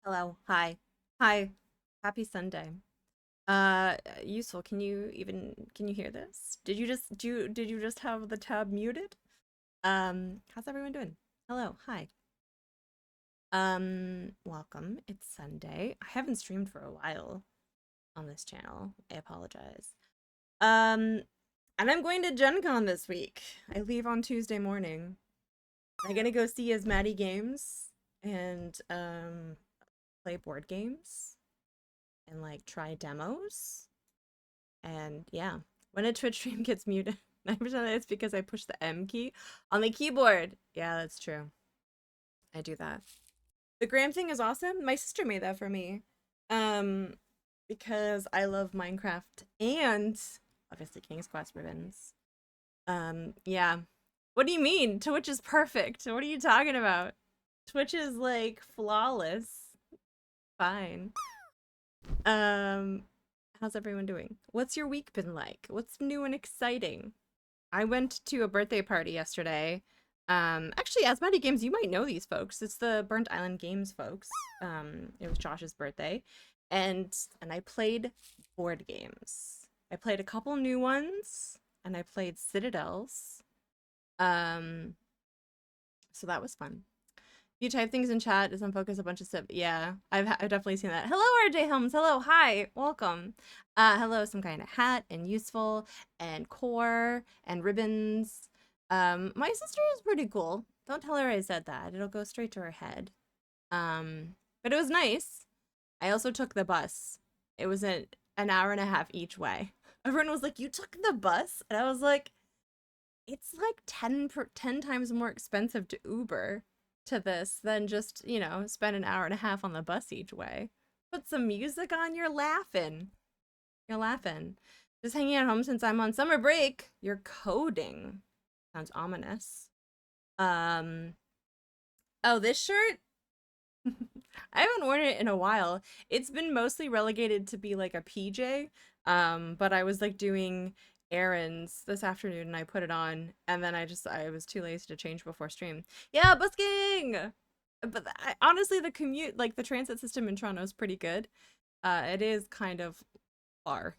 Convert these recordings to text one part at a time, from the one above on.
Hello. Hi. Hi. Happy Sunday. Useful. Can you hear this? Did you just have the tab muted? How's everyone doing? Hello. Hi. Welcome. It's Sunday. I haven't streamed for a while on this channel. I apologize. Um, and I'm going to Gen Con this week. I leave on Tuesday morning. I'm gonna go see Asmati Games and play board games and like try demos. And yeah, when a Twitch stream gets muted, 9% it's because I push the M key on the keyboard. Yeah, that's true. I do that. The Gram thing is awesome. My sister made that for me. Um, because I love Minecraft and obviously King's Quest ribbons. Yeah. What do you mean? Twitch is perfect. What are you talking about? Twitch is like flawless. Fine. Um, how's everyone doing? What's your week been like? What's new and exciting? I went to a birthday party yesterday. Actually, Asmati Games, you might know these folks. It's the Burnt Island Games folks. It was Josh's birthday, and I played board games. I played a couple new ones, and I played Citadels. Um, so that was fun. You type things in chat, it's unfocused, a bunch of stuff. Yeah, I've definitely seen that. Hello, RJ Helms. Hello, hi, welcome. Hello, some kind of hat and useful and core and ribbons. My sister is pretty cool. Don't tell her I said that. It'll go straight to her head. But it was nice. I also took the bus. It was an hour and a half each way. Everyone was like, "You took the bus?" And I was like, "It's like 10 times more expensive to Uber to this than just, spend an hour and a half on the bus each way. Put some music on, you're laughing. You're laughing. Just hanging at home since I'm on summer break. You're coding. Sounds ominous. Um, oh, this shirt? I haven't worn it in a while. It's been mostly relegated to be like a PJ. But I was like doing errands this afternoon and I put it on and then I was too lazy to change before stream. Yeah, busking. But honestly the commute, like the transit system in Toronto is pretty good. It is kind of far.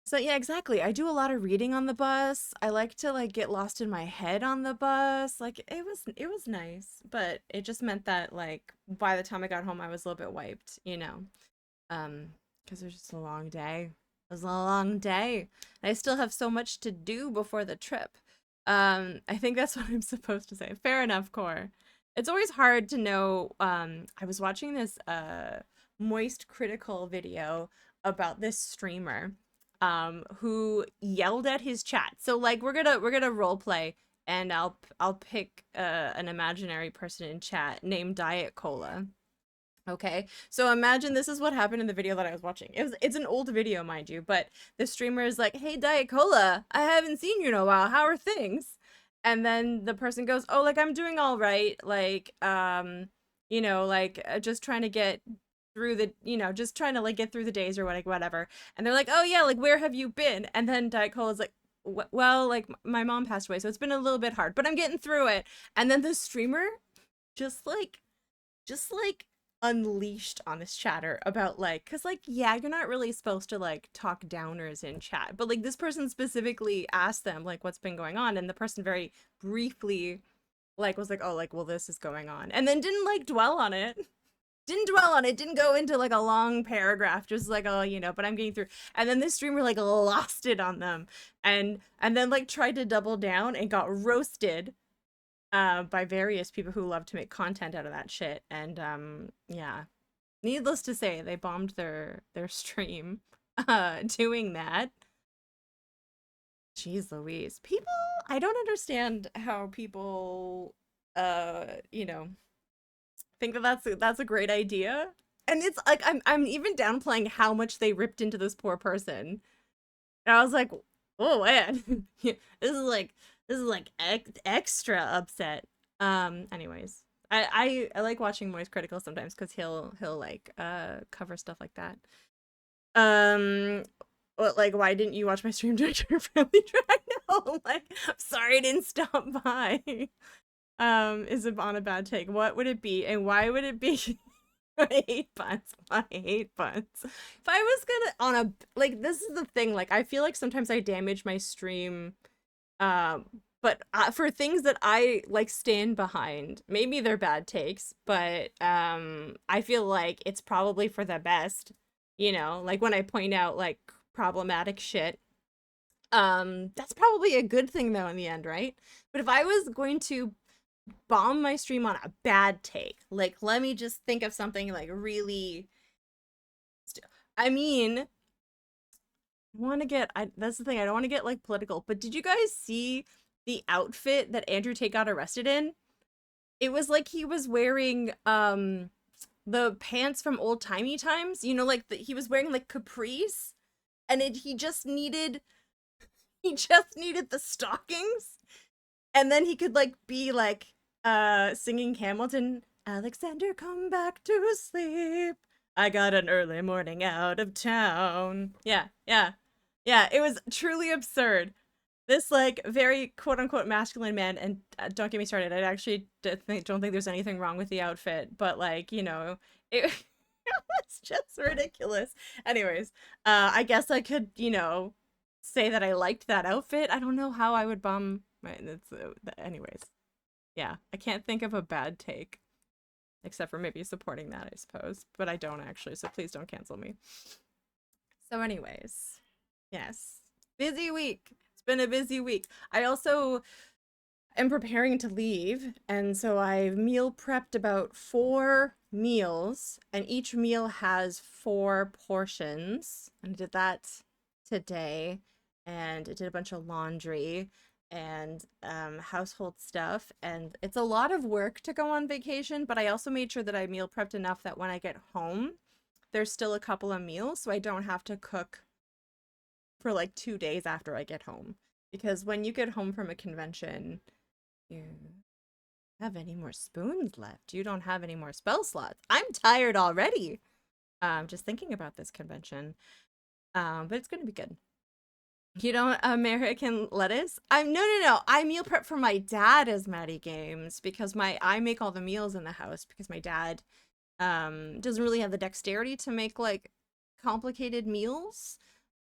So yeah, exactly. I do a lot of reading on the bus. I like to like get lost in my head on the bus. Like it was nice, but it just meant that like by the time I got home I was a little bit wiped. Um, because it was just a long day. It was a long day. I still have so much to do before the trip. I think that's what I'm supposed to say. Fair enough, Core. It's always hard to know. I was watching this moist critical video about this streamer who yelled at his chat. So like we're gonna role play and I'll pick an imaginary person in chat named Diet Cola. Okay, so imagine this is what happened in the video that I was watching. It's an old video, mind you, but the streamer is like, "Hey, Diet Cola, I haven't seen you in a while. How are things?" And then the person goes, "Oh, like I'm doing all right. Like, just trying to get through just trying to like get through the days or whatever." And they're like, "Oh yeah, like where have you been?" And then Diet Cola's like, "Well, like my mom passed away, so it's been a little bit hard, but I'm getting through it." And then the streamer just like just unleashed on this chatter about like because like yeah you're not really supposed to like talk downers in chat, but like this person specifically asked them like what's been going on, and the person very briefly like was like, oh, like well this is going on, and then didn't like didn't go into like a long paragraph just like, oh, but I'm getting through. And then this streamer like lost it on them and then like tried to double down and got roasted by various people who love to make content out of that shit. And yeah, needless to say, they bombed their stream doing that. Jeez Louise. People, I don't understand how people think that that's a great idea. And it's like I'm even downplaying how much they ripped into this poor person. And I was like, oh man, this is like extra upset. Anyways, I like watching Moist Critical sometimes because he'll like cover stuff like that. Um, like why didn't you watch my stream during your family track? No, like I'm sorry I didn't stop by. is on a bad take, what would it be and why would it be? I hate puns. I hate puns. If I was gonna on a like this is the thing, like I feel like sometimes I damage my stream um but for things that I like stand behind. Maybe they're bad takes, but I feel like it's probably for the best. You know, like when I point out like problematic shit. That's probably a good thing though in the end, right? But if I was going to bomb my stream on a bad take. Like, let me just think of something like really. I mean, I want to get. That's the thing. I don't want to get like political. But did you guys see the outfit that Andrew Tate got arrested in? It was like he was wearing the pants from old timey times. You know, like he was wearing like capris, and he just needed the stockings, and then he could like be like singing Hamilton, Alexander come back to sleep, I got an early morning out of town. Yeah, it was truly absurd. This like very quote unquote masculine man, and don't get me started, I actually don't think there's anything wrong with the outfit, but like, you know, it, it was just ridiculous. Anyways, I guess I could, you know, say that I liked that outfit. I don't know how I would bum my it's anyways. Yeah, I can't think of a bad take except for maybe supporting that, I suppose, but I don't actually, so please don't cancel me. So anyways, yes. Busy week. It's been a busy week. I also am preparing to leave, and so I've meal prepped about 4 meals, and each meal has 4 portions. And I did that today, and I did a bunch of laundry and household stuff, and it's a lot of work to go on vacation, but I also made sure that I meal prepped enough that when I get home, there's still a couple of meals, so I don't have to cook for like 2 days after I get home. Because when you get home from a convention, you have any more spoons left. You don't have any more spell slots. I'm tired already. Just thinking about this convention. But it's gonna be good. You don't American lettuce? No. I meal prep for my dad as Maddie Games because I make all the meals in the house because my dad doesn't really have the dexterity to make like complicated meals.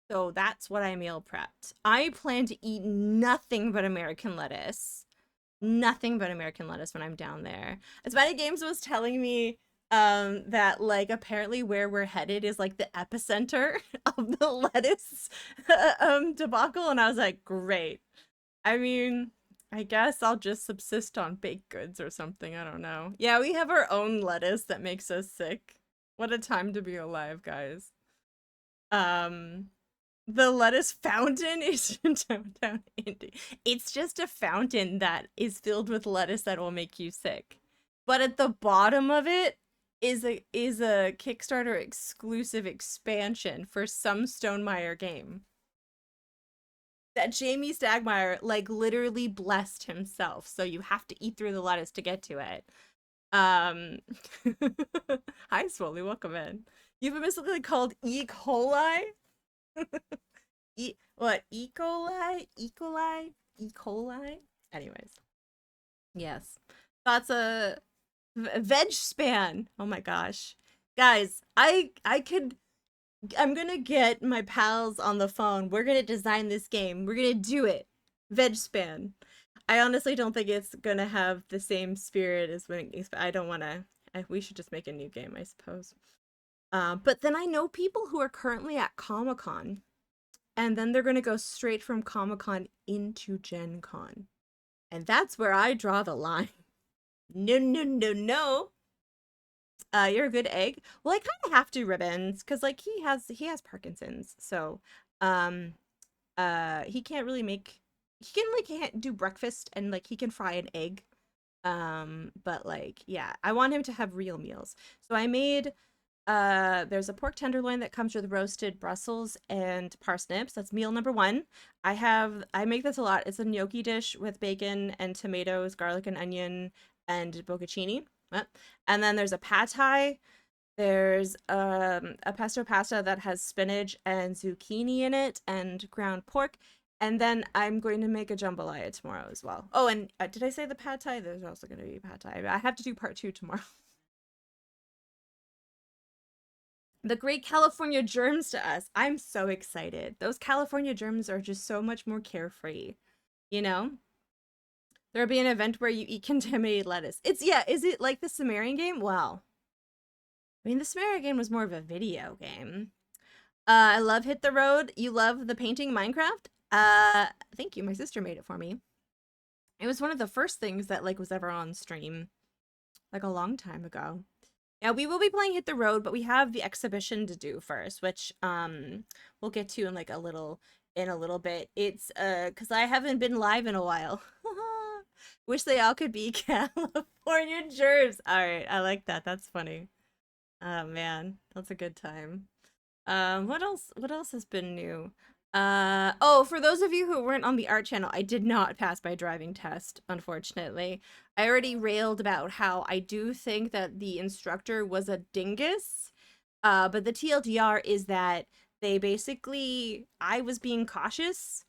So that's what I meal prepped. I plan to eat nothing but American lettuce. Nothing but American lettuce when I'm down there. As Maddie Games was telling me that like apparently where we're headed is like the epicenter of the lettuce debacle, and I was like, great. I mean, I guess I'll just subsist on baked goods or something. I don't know. Yeah, we have our own lettuce that makes us sick. What a time to be alive, guys. Um the lettuce fountain is in downtown Indy. It's just a fountain that is filled with lettuce that will make you sick. But at the bottom of it is a Kickstarter exclusive expansion for some Stonemaier game that Jamie Stagmeyer like literally blessed himself. So you have to eat through the lettuce to get to it. Um Hi Swolly, welcome in. You've been mystically called E. coli? What? E. coli? E. coli? E. coli? Anyways, yes. That's a veg span. Oh my gosh. Guys, I'm gonna get my pals on the phone. We're gonna design this game. We're gonna do it. Veg span. I honestly don't think it's gonna have the same spirit as when I don't want to. We should just make a new game, I suppose. But then I know people who are currently at Comic-Con, and then they're gonna go straight from Comic-Con into Gen Con. And that's where I draw the line. No. You're a good egg. Well, I kind of have to ribbons because like he has Parkinson's, so he can't really make he can like can't do breakfast and like he can fry an egg. But like yeah, I want him to have real meals. So I made there's a pork tenderloin that comes with roasted Brussels and parsnips. That's meal number 1. I make this a lot. It's a gnocchi dish with bacon and tomatoes, garlic and onion, and bocconcini. And then there's a pad thai. There's a pesto pasta that has spinach and zucchini in it and ground pork. And then I'm going to make a jambalaya tomorrow as well. Oh, and did I say the pad thai? There's also going to be pad thai. I have to do part 2 tomorrow. The great California germs to us. I'm so excited. Those California germs are just so much more carefree. You know? There'll be an event where you eat contaminated lettuce. Yeah, is it like the Sumerian game? Well, I mean, the Sumerian game was more of a video game. I love Hit the Road. You love the painting Minecraft? Thank you. My sister made it for me. It was one of the first things that like was ever on stream, like a long time ago. Yeah, we will be playing Hit the Road, but we have the exhibition to do first, which we'll get to in like a little bit. It's cuz I haven't been live in a while. Wish they all could be California germs. All right, I like that. That's funny. Oh man, that's a good time. What else has been new? Oh, for those of you who weren't on the art channel, I did not pass my driving test, unfortunately. I already railed about how I do think that the instructor was a dingus. But the TLDR is that I was being cautious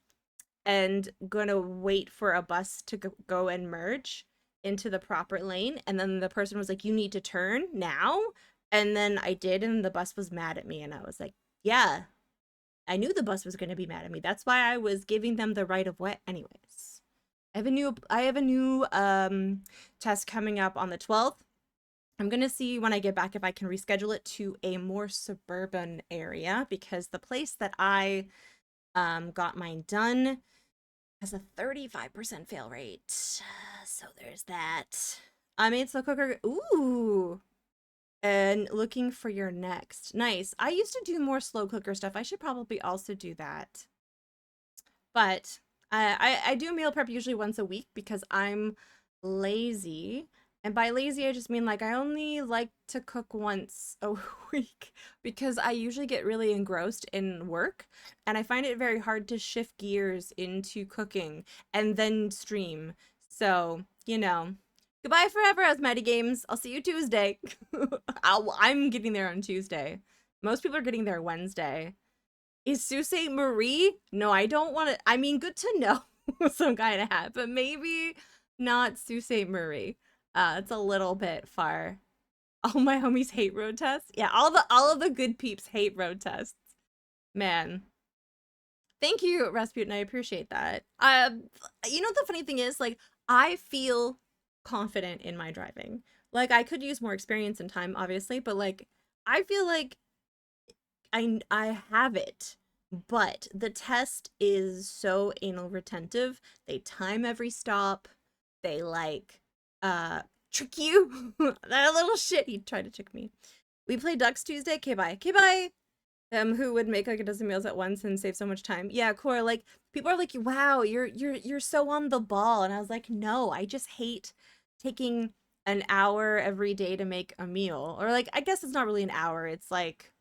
and gonna wait for a bus to go and merge into the proper lane. And then the person was like, you need to turn now. And then I did, and the bus was mad at me. And I was like, yeah, I knew the bus was going to be mad at me. That's why I was giving them the right of way. Anyways, I have a new test coming up on the 12th. I'm going to see when I get back if I can reschedule it to a more suburban area, because the place that I got mine done has a 35% fail rate. So there's that. I made slow cooker. Ooh. And looking for your next. Nice. I used to do more slow cooker stuff. I should probably also do that. But I do meal prep usually once a week because I'm lazy. And by lazy, I just mean like I only like to cook once a week because I usually get really engrossed in work and I find it very hard to shift gears into cooking and then stream. So, goodbye forever, Asmati Games. I'll see you Tuesday. I'm getting there on Tuesday. Most people are getting there Wednesday. Is Sault Ste. Marie? No, I don't want to. I mean, good to know some kind of hat, but maybe not Sault Ste. Marie. It's a little bit far. All my homies hate road tests. Yeah, all of the good peeps hate road tests. Man. Thank you, Rasputin. I appreciate that. The funny thing is, like, I feel confident in my driving. Like, I could use more experience and time, obviously, but like, I feel like I have it. But the test is so anal retentive. They time every stop. They like trick you. That little shit. He tried to trick me. We play Ducks Tuesday. Okay, bye. Okay, bye. Who would make like a dozen meals at once and save so much time. Yeah, Cora, like people are like, wow, you're so on the ball. And I was like, no, I just hate taking an hour every day to make a meal. Or like, I guess it's not really an hour. It's like,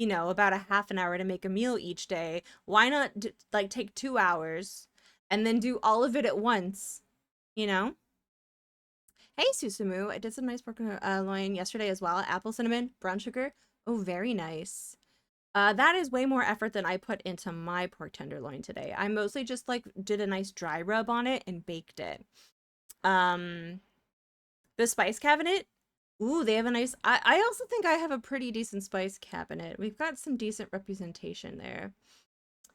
about a half an hour to make a meal each day. Why not like take 2 hours and then do all of it at once, you know? Hey, Susumu, I did some nice pork loin yesterday as well. Apple cinnamon, brown sugar. Oh, very nice. That is way more effort than I put into my pork tenderloin today. I mostly just like did a nice dry rub on it and baked it. The spice cabinet. Ooh, they have a nice. I also think I have a pretty decent spice cabinet. We've got some decent representation there.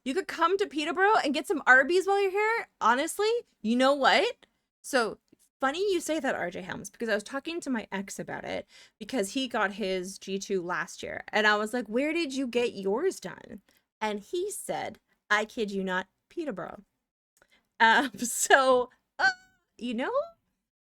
You could come to Peterborough and get some Arby's while you're here. Honestly, you know what? So funny you say that, RJ Helms, because I was talking to my ex about it because he got his G2 last year. And I was like, where did you get yours done? And he said, I kid you not, Peterborough. So, you know?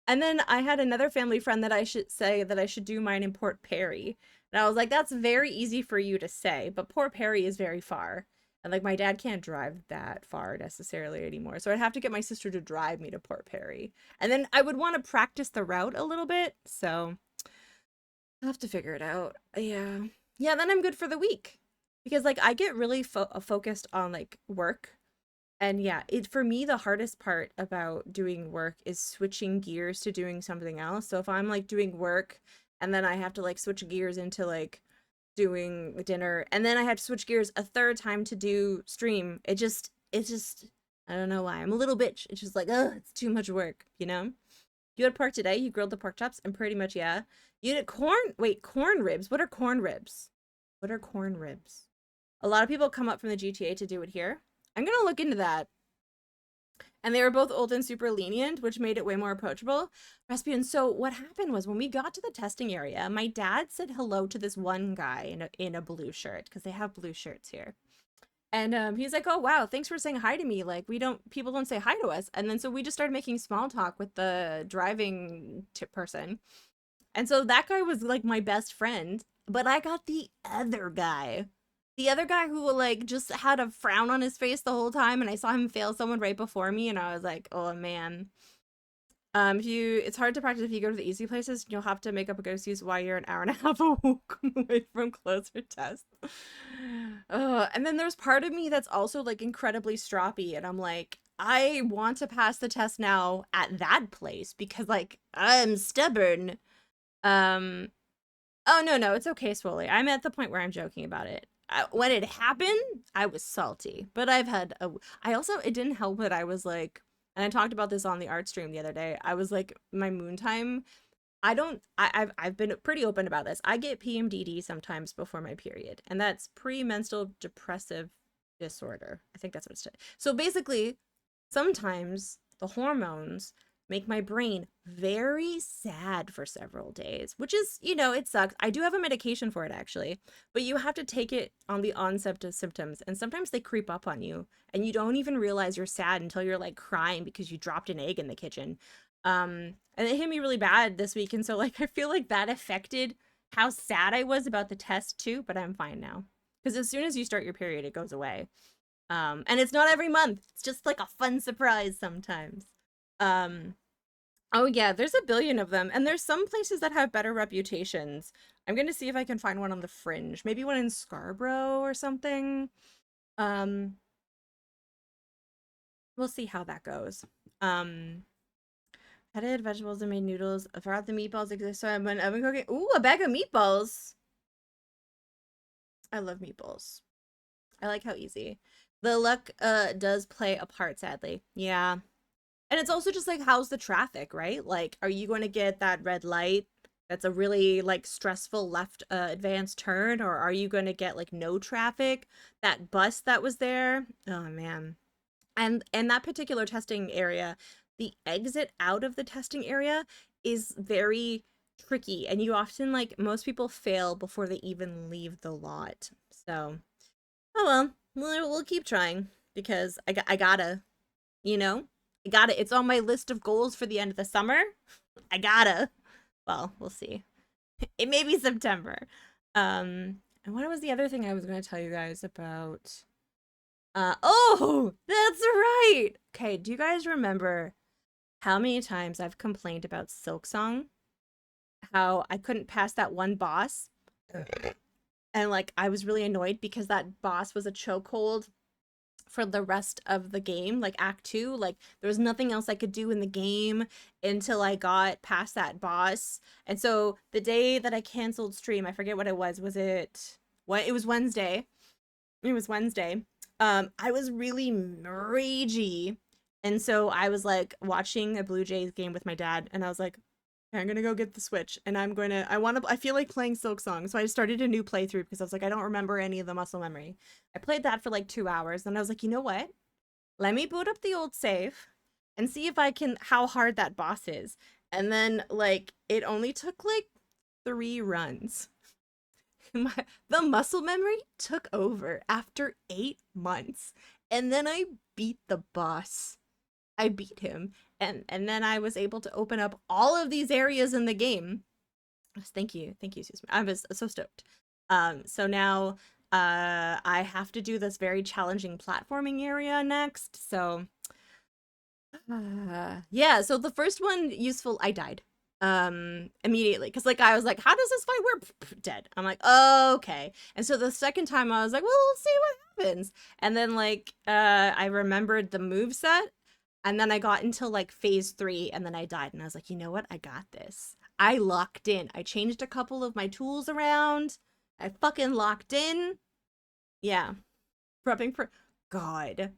And then I had another family friend that I should do mine in Port Perry. And I was like, that's very easy for you to say, but Port Perry is very far. And like my dad can't drive that far necessarily anymore. So I'd have to get my sister to drive me to Port Perry. And then I would want to practice the route a little bit. So I'll have to figure it out. Yeah. Yeah, then I'm good for the week. Because like I get really focused on like work. And yeah, for me the hardest part about doing work is switching gears to doing something else. So if I'm like doing work and then I have to like switch gears into like doing dinner and then I have to switch gears a third time to do stream, it just I don't know why. I'm a little bitch. It's just like, oh, it's too much work, you know? You had pork today? You grilled the pork chops? And pretty much, yeah. You did corn. Wait, corn ribs. What are corn ribs? What are corn ribs? A lot of people come up from the GTA to do it here. I'm gonna look into that. And they were both old and super lenient, which made it way more approachable. Raspian, so what happened was when we got to the testing area, my dad said hello to this one guy in a blue shirt, because they have blue shirts here. And he's like, "Oh wow, thanks for saying hi to me. Like people don't say hi to us." And then so we just started making small talk with the driving person. And so that guy was like my best friend, but I got the other guy. The other guy who like just had a frown on his face the whole time, and I saw him fail someone right before me and I was like, "Oh man." If you it's hard to practice if you go to the easy places, you'll have to make up a good excuse why you're an hour and a half away from closer tests. And then there's part of me that's also like incredibly stroppy, and I'm like, I want to pass the test now at that place because like I'm stubborn. Um, oh no, it's okay, Swoley. I'm at the point where I'm joking about it. When it happened, I was salty, but I also, it didn't help that I was like, and I talked about this on the art stream the other day. I was like, my moon time. I've been pretty open about this. I get PMDD sometimes before my period, and that's premenstrual depressive disorder. I think that's what it's. So basically, sometimes the hormones make my brain very sad for several days, which is, it sucks. I do have a medication for it actually, but you have to take it on the onset of symptoms, and sometimes they creep up on you and you don't even realize you're sad until you're like crying because you dropped an egg in the kitchen. And it hit me really bad this week, and so like I feel like that affected how sad I was about the test too, but I'm fine now. Because as soon as you start your period, it goes away. And it's not every month. It's just like a fun surprise sometimes. Um, oh yeah, there's a billion of them, and there's some places that have better reputations. I'm gonna see if I can find one on the Fringe, maybe one in Scarborough or something. Um, we'll see how that goes. Headed vegetables and made noodles. I forgot the meatballs exist, so I'm oven cooking. Ooh, a bag of meatballs. I love meatballs. I like how easy. The luck does play a part, sadly. Yeah. And it's also just like, how's the traffic, right? Like, are you going to get that red light that's a really like stressful left advanced turn, or are you going to get like no traffic? That bus that was there, oh man. And that particular testing area, the exit out of the testing area is very tricky, and you often like most people fail before they even leave the lot. So, oh well, we'll keep trying because I gotta, you know, I gotta. It's on my list of goals for the end of the summer. I gotta. Well, we'll see. It may be September. And what was the other thing I was going to tell you guys about? Oh, that's right. Okay, do you guys remember how many times I've complained about Silksong? How I couldn't pass that one boss? And like I was really annoyed because that boss was a chokehold for the rest of the game, like Act 2. Like there was nothing else I could do in the game until I got past that boss. And so the day that I canceled stream, I forget what it was. Was it what? It was Wednesday. It was Wednesday. I was really ragey. And so I was like watching a Blue Jays game with my dad, and I was like, I'm gonna go get the Switch, and I feel like playing Silksong. So I started a new playthrough because I was like, I don't remember any of the muscle memory. I played that for like 2 hours, and I was like, you know what? Let me boot up the old save and see if I can, how hard that boss is. And then like, it only took like 3 runs. The muscle memory took over after 8 months. And then I beat the boss. I beat him, and then I was able to open up all of these areas in the game. Thank you, Susan. I was so stoked. So now I have to do this very challenging platforming area next. So yeah, so the first one useful, I died immediately because like I was like, how does this fight work? Dead. I'm like, oh, okay. And so the second time I was like, well, we'll see what happens. And then like I remembered the move set, and then I got into like phase 3, and then I died, and I was like, you know what? I got this. I locked in. I changed a couple of my tools around. I fucking locked in. Yeah. Prepping for God.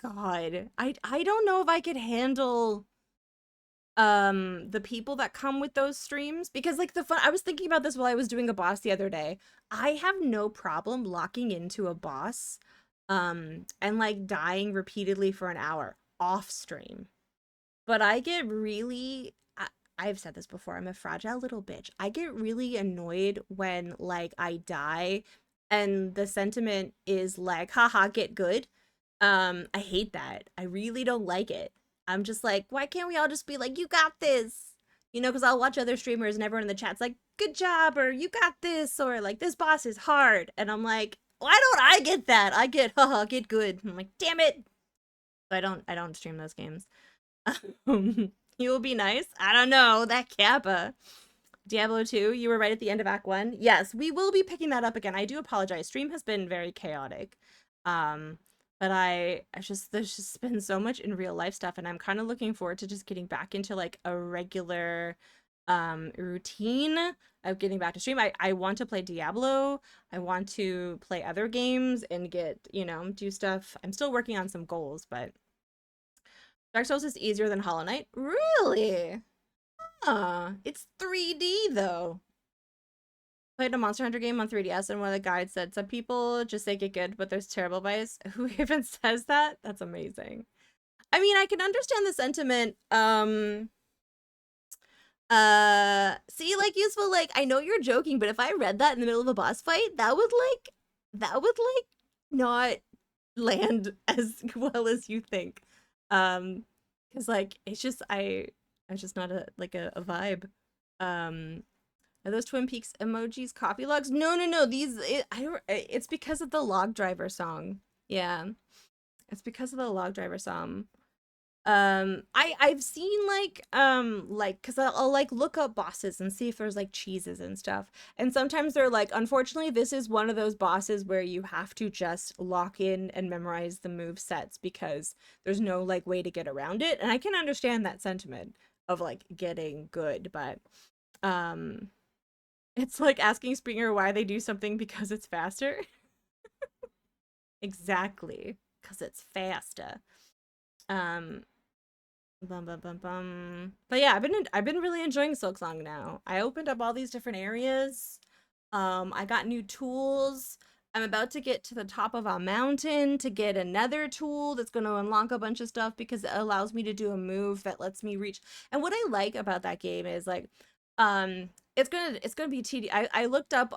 God. I don't know if I could handle the people that come with those streams because like the fun I was thinking about this while I was doing a boss the other day. I have no problem locking into a boss and like dying repeatedly for an hour off stream. But I get really I've said this before, I'm a fragile little bitch. I get really annoyed when like I die and the sentiment is like, haha, get good. I hate that. I really don't like it. I'm just like, why can't we all just be like, you got this? You know, because I'll watch other streamers and everyone in the chat's like, good job, or you got this, or like, this boss is hard. And I'm like, why don't I get that? I get, haha, get good. I'm like, damn it. So I don't stream those games. You will be nice. I don't know. That Kappa. Diablo 2, you were right at the end of Act 1. Yes, we will be picking that up again. I do apologize. Stream has been very chaotic. Um, but I just there's just been so much in real life stuff and I'm kind of looking forward to just getting back into like a regular routine of getting back to stream. I want to play Diablo. I want to play other games and get, you know, do stuff. I'm still working on some goals, but Dark Souls is easier than Hollow Knight. Really? It's 3D though. Played a Monster Hunter game on 3DS and one of the guides said some people just say get good, but there's terrible bias. Who even says that? That's amazing. I mean, I can understand the sentiment. See, like, useful, like, I know you're joking, but if I read that in the middle of a boss fight, that would not land as well as you think. Because like it's just I'm just not a vibe. Are those Twin Peaks emojis copy logs? No, no, no. It's because of the log driver song. Yeah, it's because of the log driver song. I've seen like because I'll like look up bosses and see if there's like cheeses and stuff, and sometimes they're like, unfortunately this is one of those bosses where you have to just lock in and memorize the move sets because there's no like way to get around it, and I can understand that sentiment of like getting good, but um it's like asking Springer why they do something because it's faster. Exactly, because it's faster. um Bum bum bum bum. But yeah, I've been really enjoying Silksong now. I opened up all these different areas. I got new tools. I'm about to get to the top of a mountain to get another tool that's going to unlock a bunch of stuff because it allows me to do a move that lets me reach. And what I like about that game is like, it's gonna be tedious. I looked up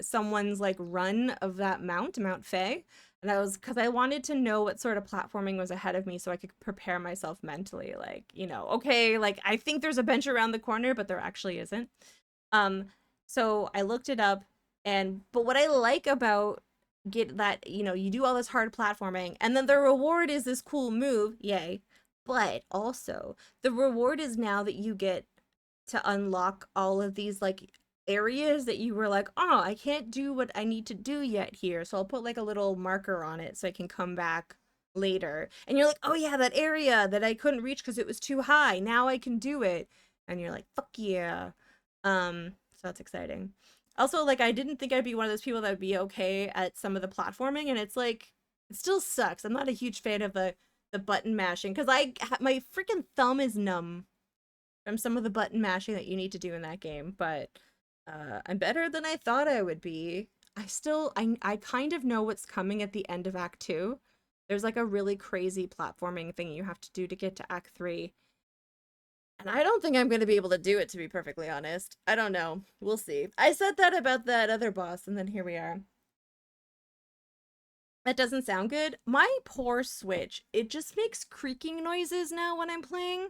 someone's like run of that Mount Fay, and I was because I wanted to know what sort of platforming was ahead of me so I could prepare myself mentally. Like, you know, okay, like I think there's a bench around the corner, but there actually isn't. Um, so I looked it up, and but what I like about get that, you know, you do all this hard platforming, and then the reward is this cool move, yay. But also, the reward is now that you get to unlock all of these like areas that you were like, oh, I can't do what I need to do yet here. So I'll put like a little marker on it so I can come back later. And you're like, oh yeah, that area that I couldn't reach because it was too high. Now I can do it. And you're like, fuck yeah. So that's exciting. Also, like I didn't think I'd be one of those people that would be okay at some of the platforming, and it's like it still sucks. I'm not a huge fan of the button mashing because my freaking thumb is numb from some of the button mashing that you need to do in that game, but I'm better than I thought I would be. I kind of know what's coming at the end of Act 2. There's like a really crazy platforming thing you have to do to get to Act 3. And I don't think I'm going to be able to do it, to be perfectly honest. I don't know. We'll see. I said that about that other boss, and then here we are. That doesn't sound good. My poor Switch. It just makes creaking noises now when I'm playing.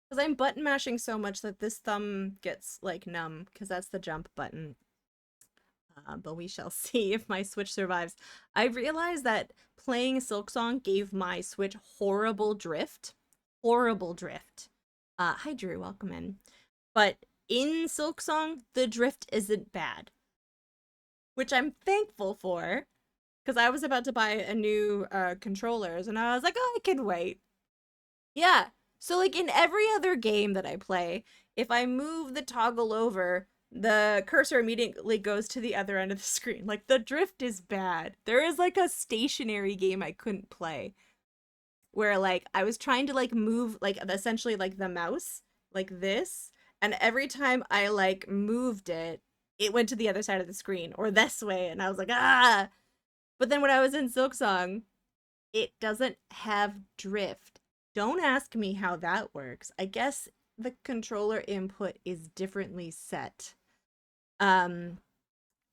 Because I'm button mashing so much that this thumb gets like numb because that's the jump button. But we shall see if my Switch survives. I realized that playing Silksong gave my Switch horrible drift. Horrible drift. Hi Drew, welcome in. But in Silksong, the drift isn't bad. Which I'm thankful for. Because I was about to buy a new controllers and I was like, oh, I can wait. Yeah, so like in every other game that I play, if I move the toggle over, the cursor immediately goes to the other end of the screen. Like the drift is bad. There is like a stationary game I couldn't play. where like I was trying to like move like essentially like the mouse like this, and every time I like moved it, it went to the other side of the screen or this way, and I was like, ah. But then when I was in Silksong, it doesn't have drift. Don't ask me how that works. I guess the controller input is differently set. Um,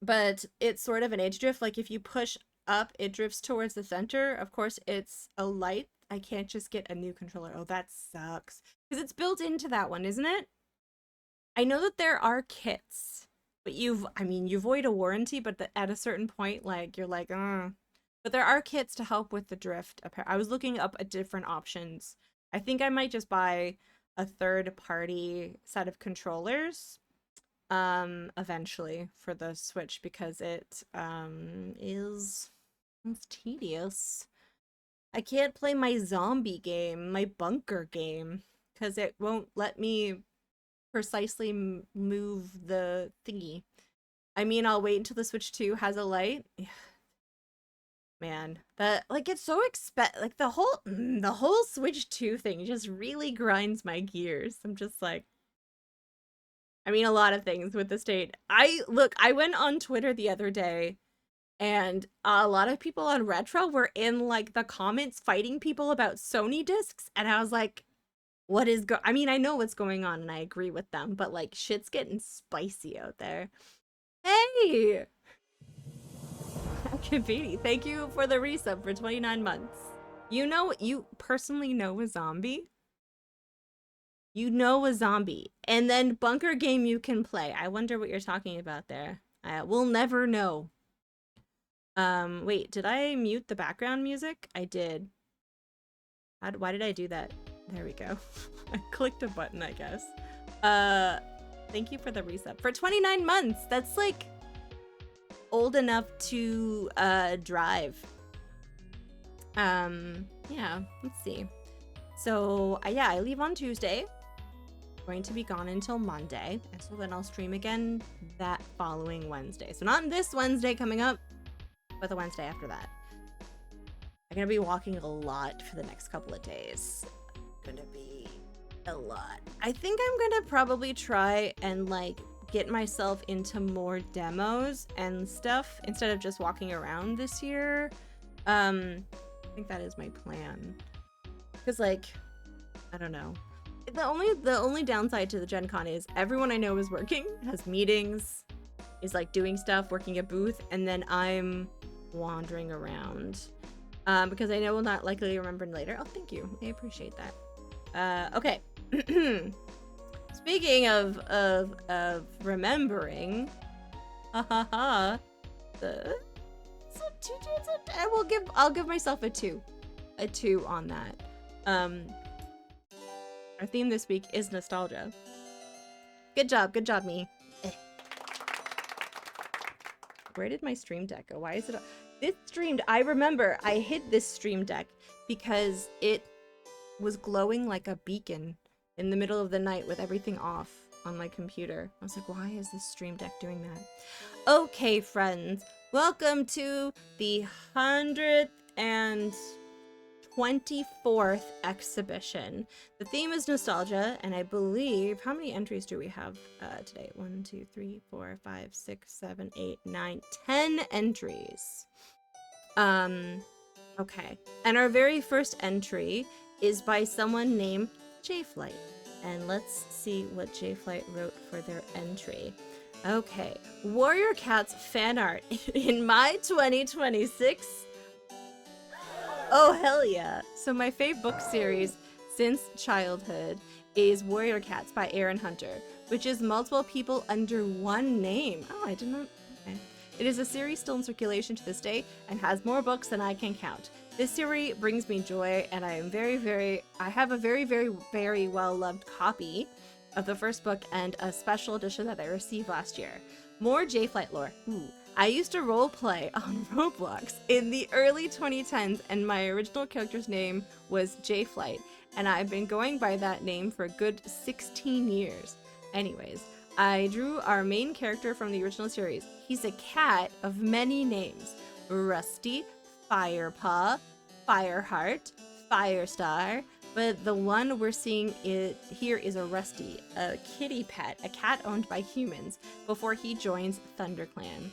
but it's sort of an age drift. Like if you push up, it drifts towards the center. Of course, it's a light. I can't just get a new controller. Oh, that sucks. Because it's built into that one, isn't it? I know that there are kits, but I mean, you void a warranty, but at a certain point, like, you're like, But there are kits to help with the drift. I was looking up at different options. I think I might just buy a third-party set of controllers eventually for the Switch because it's tedious. I can't play my zombie game, my bunker game, because it won't let me precisely move the thingy. I mean, I'll wait until the Switch 2 has a light. Man, that like it's so like the whole Switch 2 thing just really grinds my gears. I'm just like, I mean, a lot of things with the state. I went on Twitter the other day, and a lot of people on Retro were in like the comments fighting people about Sony discs, and I was like, what is I mean, I know what's going on and I agree with them, but like shit's getting spicy out there. Hey! Katie, thank you for the resub for 29 months. You personally know a zombie? You know a zombie. And then bunker game you can play. I wonder what you're talking about there. We'll never know. Wait, did I mute the background music? I did. Why did I do that? There we go. I clicked a button, I guess. Thank you for the resub. For 29 months! That's like old enough to drive. Yeah, let's see. So yeah, I leave on Tuesday. Going to be gone until Monday, and so then I'll stream again that following Wednesday. So not this Wednesday coming up, but the Wednesday after that. I'm gonna be walking a lot for the next couple of days. Gonna be a lot. I think I'm gonna probably try and like get myself into more demos and stuff instead of just walking around this year. I think that is my plan. Cause like, I don't know. The only downside to the Gen Con is everyone I know is working, has meetings, is like doing stuff, working a booth, and then I'm wandering around. Because I know we'll not likely remember later. Oh, thank you. I appreciate that. Okay. Speaking of remembering, I'll give myself a 2 on that. Our theme this week is nostalgia. Good job, me. Where did my stream deck go? Why is it? This streamed. I remember I hid this stream deck because it was glowing like a beacon in the middle of the night with everything off on my computer. I was like, why is this stream deck doing that? Okay, friends, welcome to the 124th exhibition. The theme is nostalgia, and I believe, how many entries do we have today? 1, 2, 3, 4, 5, 6, 7, 8, 9, 10 entries. Okay. And our very first entry is by someone named J-Flight. And let's see what J-Flight wrote for their entry. Okay. Warrior Cats fan art in my 2026. Oh, hell yeah. So my fave book series since childhood is Warrior Cats by Aaron Hunter, which is multiple people under one name. Oh, I did not... Okay. It is a series still in circulation to this day and has more books than I can count. This series brings me joy, and I am I have a very well-loved copy of the first book and a special edition that I received last year. More J-Flight lore. Ooh. I used to roleplay on Roblox in the early 2010s, and my original character's name was J-Flight, and I've been going by that name for a good 16 years. Anyways, I drew our main character from the original series. He's a cat of many names. Rusty, Firepaw, Fireheart, Firestar, but the one we're seeing here is a Rusty, a kitty pet, a cat owned by humans before he joins ThunderClan.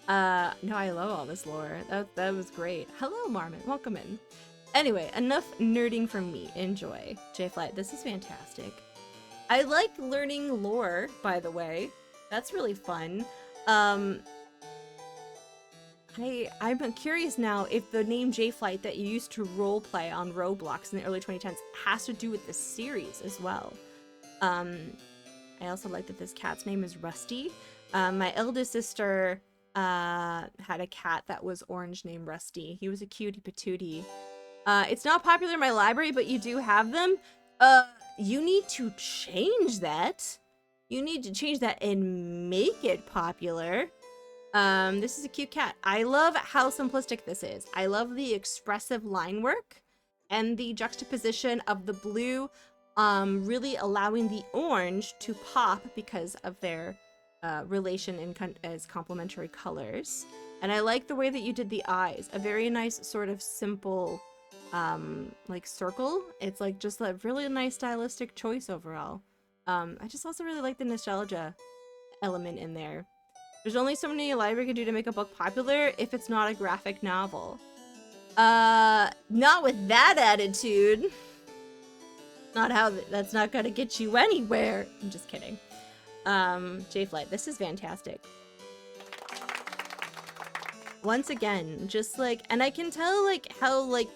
No, I love all this lore. That was great. Hello, Marmot. Welcome in. Anyway, enough nerding from me. Enjoy. J-Flight, this is fantastic. I like learning lore, by the way. That's really fun. I'm curious now if the name J-Flight that you used to roleplay on Roblox in the early 2010s has to do with this series as well. I also like that this cat's name is Rusty. My eldest sister had a cat that was orange named Rusty. He was a cutie patootie. It's not popular in my library, but you do have them. You need to change that. You need to change that and make it popular. This is a cute cat. I love how simplistic this is. I love the expressive line work and the juxtaposition of the blue, really allowing the orange to pop because of their relation as complementary colors. And I like the way that you did the eyes. A very nice sort of simple, like circle. It's like just a really nice stylistic choice overall. I just also really like the nostalgia element in there. There's only so many a library can do to make a book popular if it's not a graphic novel. Not with that attitude. That's not gonna get you anywhere. I'm just kidding. J-Flight, this is fantastic. Once again, just like, and I can tell like how like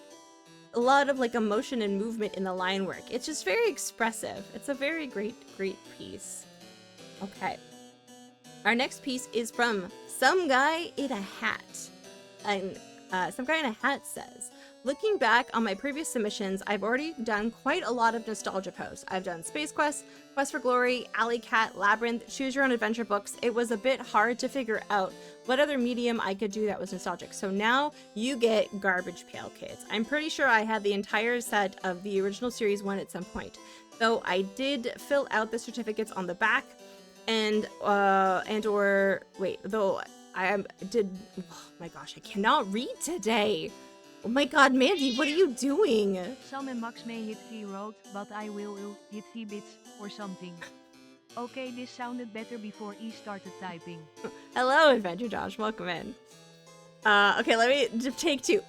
a lot of like emotion and movement in the line work. It's just very expressive. It's a very great piece. Okay. Our next piece is from Some Guy in a Hat. And Some Guy in a Hat says, looking back on my previous submissions, I've already done quite a lot of nostalgia posts. I've done Space Quest, Quest for Glory, Alley Cat, Labyrinth, Choose Your Own Adventure books. It was a bit hard to figure out what other medium I could do that was nostalgic. So now you get Garbage Pail Kids. I'm pretty sure I had the entire set of the original series 1 at some point. Though I did fill out the certificates on the back oh my gosh, I cannot read today. Oh my god, Mandy, what are you doing? Sam and Max may hit he wrote, but I will hit he bits or something. Okay, this sounded better before he started typing. Hello, Adventure Josh, welcome in. Okay, let me take two.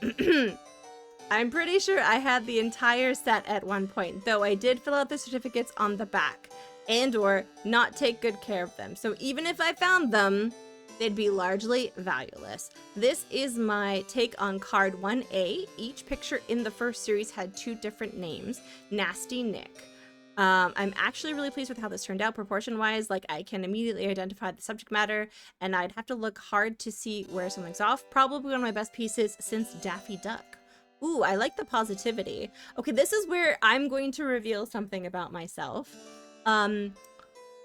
I'm pretty sure I had the entire set at one point, though I did fill out the certificates on the back and or not take good care of them. So even if I found them, they'd be largely valueless. This is my take on card 1A. Each picture in the first series had 2 different names. Nasty Nick. I'm actually really pleased with how this turned out proportion-wise. Like, I can immediately identify the subject matter, and I'd have to look hard to see where something's off. Probably one of my best pieces since Daffy Duck. Ooh, I like the positivity. Okay, this is where I'm going to reveal something about myself.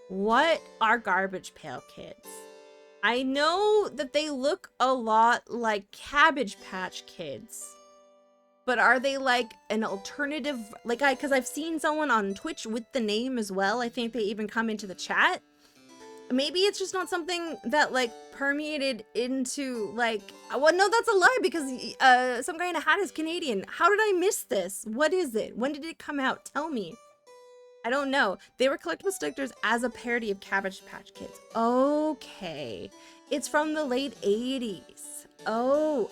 What are Garbage Pail Kids? I know that they look a lot like Cabbage Patch Kids, but are they like an alternative? Like, because I've seen someone on Twitch with the name as well. I think they even come into the chat. Maybe it's just not something that like permeated into like, well, no, that's a lie because Some Guy in a Hat is Canadian. How did I miss this? What is it? When did it come out? Tell me. I don't know. They were collectible stickers as a parody of Cabbage Patch Kids. Okay. It's from the late 80s. Oh.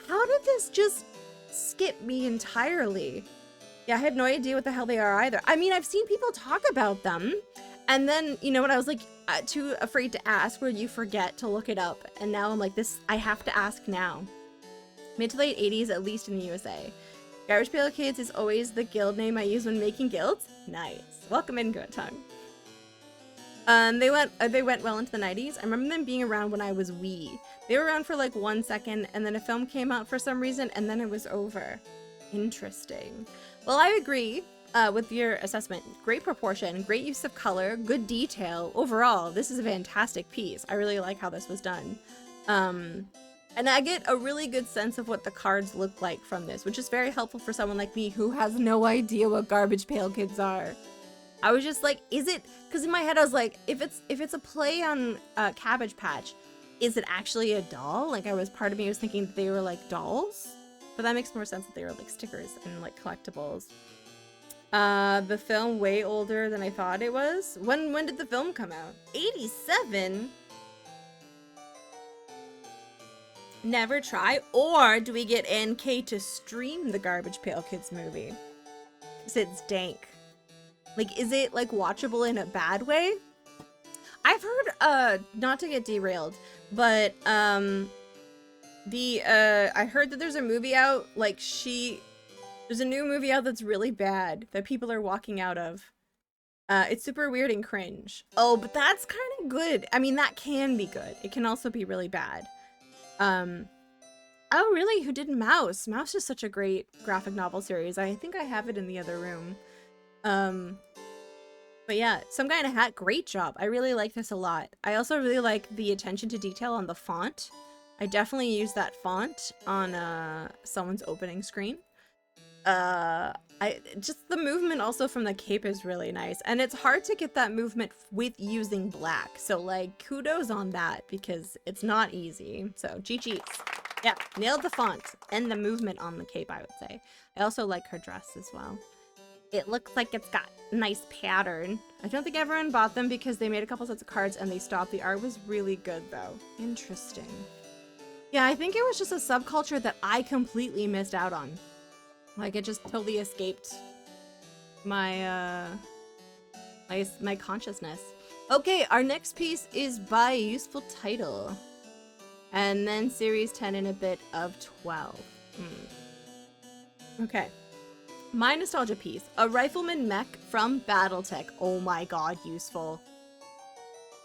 How did this just skip me entirely? Yeah, I have no idea what the hell they are either. I mean, I've seen people talk about them. And then, you know what, I was like too afraid to ask where you forget to look it up. And now I'm like, I have to ask now. Mid to late 80s, at least in the USA. Garbage Pail Kids is always the guild name I use when making guilds. Nice. Welcome in, Good Tongue. They went well into the 90s. I remember them being around when I was wee. They were around for like 1 second, and then a film came out for some reason, and then it was over. Interesting. Well, I agree with your assessment. Great proportion, great use of color, good detail. Overall, this is a fantastic piece. I really like how this was done. And I get a really good sense of what the cards look like from this, which is very helpful for someone like me who has no idea what Garbage Pail Kids are. I was just like, is it? Because in my head I was like, if it's a play on Cabbage Patch, is it actually a doll? Like, part of me was thinking that they were like dolls, But that makes more sense that they were like stickers and like collectibles. The film way older than I thought it was. When did the film come out? 87? Never try? Or do we get NK to stream the Garbage Pail Kids movie? Because it's dank. Like, is it like watchable in a bad way? I've heard, not to get derailed, but I heard that there's a movie out, like there's a new movie out that's really bad that people are walking out of. It's super weird and cringe. Oh, but that's kind of good. I mean, that can be good. It can also be really bad. Oh, really? Who did Mouse? Mouse is such a great graphic novel series. I think I have it in the other room. But yeah, Some Guy in a Hat, great job. I really like this a lot. I also really like the attention to detail on the font. I definitely use that font on someone's opening screen. Just the movement also from the cape is really nice, and it's hard to get that movement with using black. So like kudos on that because it's not easy. So GG's. Yeah, nailed the font and the movement on the cape, I would say. I also like her dress as well. It looks like it's got nice pattern. I don't think everyone bought them because they made a couple sets of cards and they stopped. The art was really good though. Interesting. Yeah, I think it was just a subculture that I completely missed out on. Like, it just totally escaped my, my consciousness. Okay, our next piece is by Useful Title. And then Series 10 and a bit of 12. Okay. My nostalgia piece. A rifleman mech from Battletech. Oh my god, useful.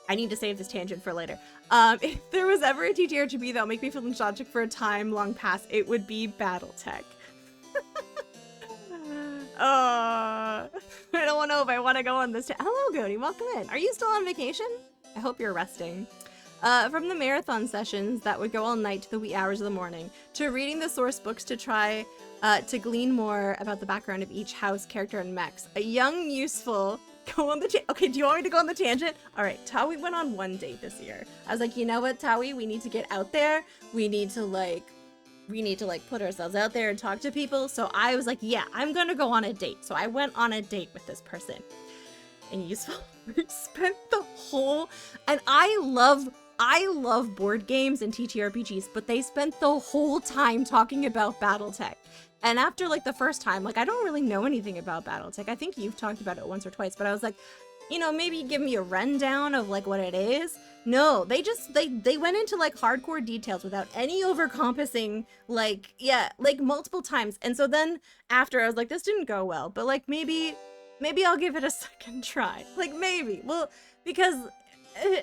I need to save this tangent for later. If there was ever a TTRPG that would make me feel nostalgic for a time long past, it would be Battletech. I don't know if I want to go on this. Hello, Goody. Welcome in. Are you still on vacation? I hope you're resting. From the marathon sessions that would go all night to the wee hours of the morning, to reading the source books to try to glean more about the background of each house, character, and mechs. A young, useful... Go on the okay, do you want me to go on the tangent? Alright, Tawi went on one date this year. I was like, you know what, Tawi? We need to get out there. We need to put ourselves out there and talk to people. So I was like, yeah, I'm gonna go on a date. So I went on a date with this person. And Useful spent the whole... And I love board games and TTRPGs, but they spent the whole time talking about Battletech. And after like the first time, like I don't really know anything about Battletech. I think you've talked about it once or twice, but I was like, you know, maybe give me a rundown of like what it is. No, they went into like hardcore details without any overcompassing, like, yeah, like multiple times. And so then after I was like, this didn't go well, but like maybe I'll give it a second try. Like maybe, well, because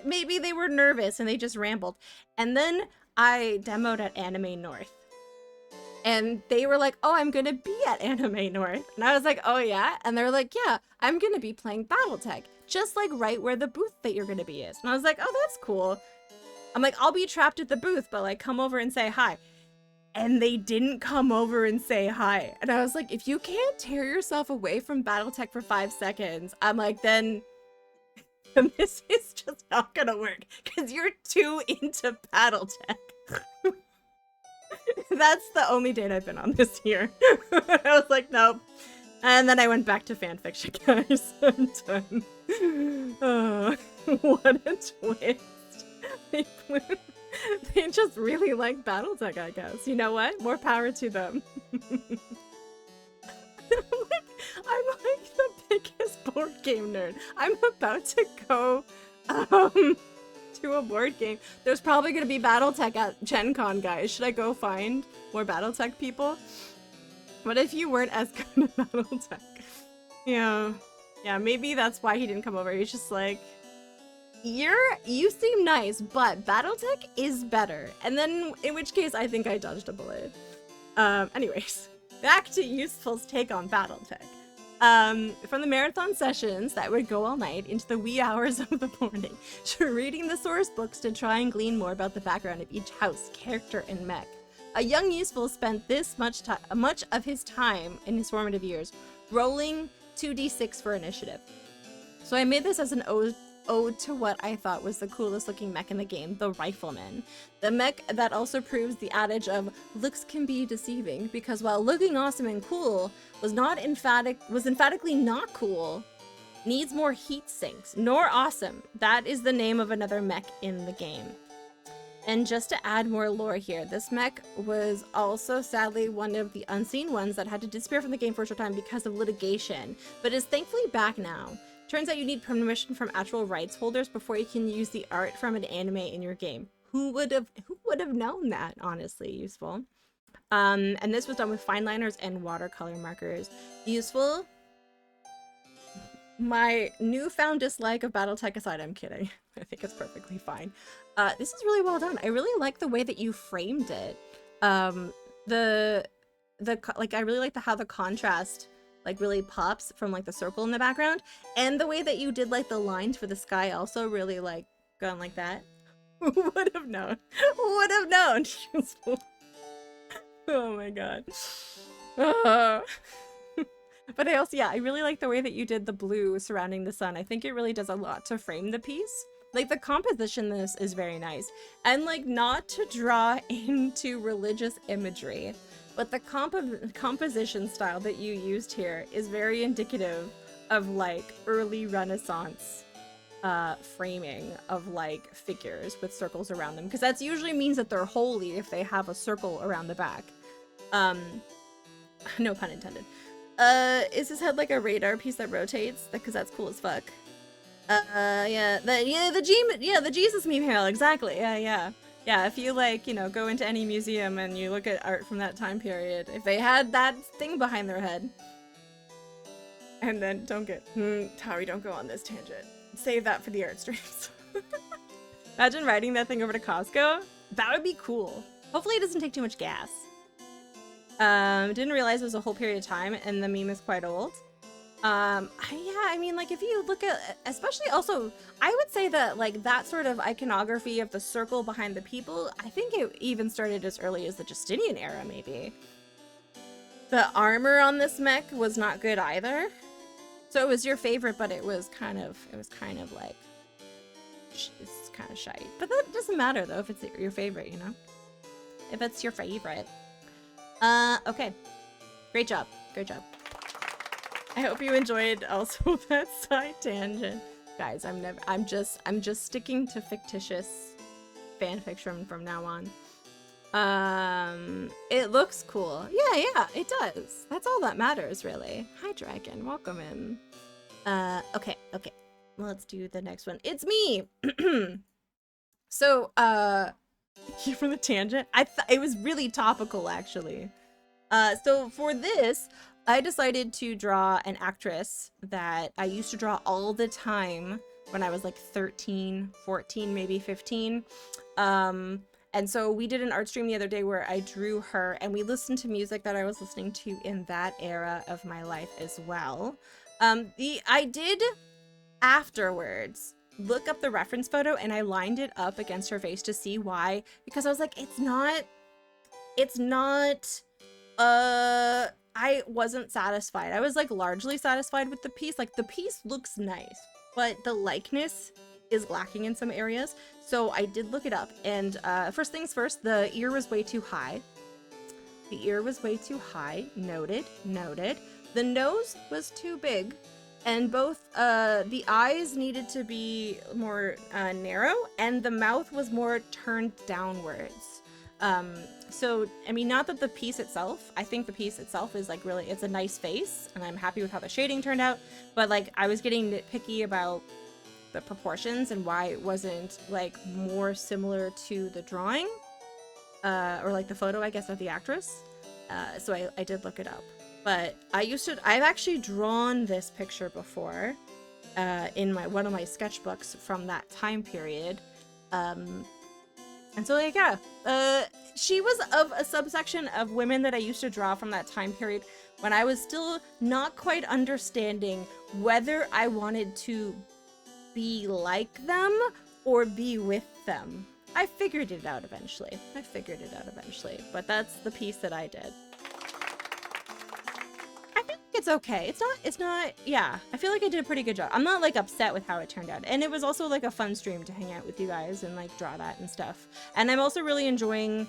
maybe they were nervous and they just rambled. And then I demoed at Anime North. And they were like, oh, I'm going to be at Anime North. And I was like, oh, yeah? And they're like, yeah, I'm going to be playing Battletech. Just like right where the booth that you're going to be is. And I was like, oh, that's cool. I'm like, I'll be trapped at the booth, but like come over and say hi. And they didn't come over and say hi. And I was like, if you can't tear yourself away from Battletech for 5 seconds, I'm like, then this is just not going to work. Because you're too into Battletech. That's the only date I've been on this year. I was like, nope. And then I went back to fanfiction, guys. I'm done. Oh, what a twist. They just really like Battletech, I guess. You know what? More power to them. I'm like the biggest board game nerd. I'm about to go to a board game. There's probably gonna be Battletech at Gen Con, guys. Should I go find more Battletech people? What if you weren't as good at Battletech? Yeah, maybe that's why he didn't come over. He's just like, you seem nice, but Battletech is better. And then, in which case, I think I dodged a bullet. Anyways, back to Useful's take on Battletech. From the marathon sessions that would go all night into the wee hours of the morning, to reading the source books to try and glean more about the background of each house, character, and mech. A young Useful spent this much of his time in his formative years rolling 2d6 for initiative. So I made this as an ode ode to what I thought was the coolest looking mech in the game, the Rifleman. The mech that also proves the adage of looks can be deceiving, because while looking awesome and cool was emphatically not cool, needs more heat sinks, nor awesome. That is the name of another mech in the game. And just to add more lore here, this mech was also sadly one of the unseen ones that had to disappear from the game for a short time because of litigation, but is thankfully back now. Turns out you need permission from actual rights holders before you can use the art from an anime in your game. Who would have known that? Honestly, useful. And this was done with fine liners and watercolor markers. Useful. My newfound dislike of BattleTech aside, I'm kidding. I think it's perfectly fine. This is really well done. I really like the way that you framed it. Like I really like how the contrast like really pops from like the circle in the background, and the way that you did like the lines for the sky also really like gone like that. Who would have known? Who would have known? Oh my god. But I also, yeah, I really like the way that you did the blue surrounding the sun. I think it really does a lot to frame the piece. Like the composition in this is very nice. And like not to draw into religious imagery, but the composition style that you used here is very indicative of like early Renaissance framing of like figures with circles around them. Because that usually means that they're holy if they have a circle around the back. No pun intended. Is his head like a radar piece that rotates? Because that's cool as fuck. The Jesus meme hair, exactly. Yeah. If you like, you know, go into any museum and you look at art from that time period, if they had that thing behind their head, and then Tauri, don't go on this tangent. Save that for the art streams. Imagine riding that thing over to Costco. That would be cool. Hopefully it doesn't take too much gas. Didn't realize it was a whole period of time, and the meme is quite old. I mean, like, if you look at, especially also, I would say that, like, that sort of iconography of the circle behind the people, I think it even started as early as the Justinian era, maybe. The armor on this mech was not good either. So it was your favorite, but it was kind of like, it's kind of shite. But that doesn't matter, though, if it's your favorite, you know? If it's your favorite. Okay. Great job. I hope you enjoyed also that side tangent. Guys, I'm just sticking to fictitious fanfiction from now on. It looks cool. Yeah, it does. That's all that matters, really. Hi, Dragon. Welcome in. Okay. Let's do the next one. It's me! So, here from the tangent. It was really topical, actually. So for this, I decided to draw an actress that I used to draw all the time when I was like 13, 14, maybe 15. And so we did an art stream the other day where I drew her, and we listened to music that I was listening to in that era of my life as well. I did afterwards look up the reference photo, and I lined it up against her face to see why, because I was like, it's not I wasn't satisfied. I was like largely satisfied with the piece. Like the piece looks nice, but the likeness is lacking in some areas. So I did look it up, and first things first, the ear was way too high. Noted. The nose was too big, and both the eyes needed to be more narrow, and the mouth was more turned downwards. So, I mean, not that the piece itself, I think the piece itself is like really, it's a nice face, and I'm happy with how the shading turned out, but like I was getting nitpicky about the proportions and why it wasn't like more similar to the drawing, or like the photo, I guess, of the actress. So I did look it up, but I've actually drawn this picture before, in one of my sketchbooks from that time period. And so, like, yeah, she was of a subsection of women that I used to draw from that time period when I was still not quite understanding whether I wanted to be like them or be with them. I figured it out eventually, but that's the piece that I did. I think it's okay. It's not, yeah. I feel like I did a pretty good job. I'm not like upset with how it turned out. And it was also like a fun stream to hang out with you guys and like draw that and stuff. And I'm also really enjoying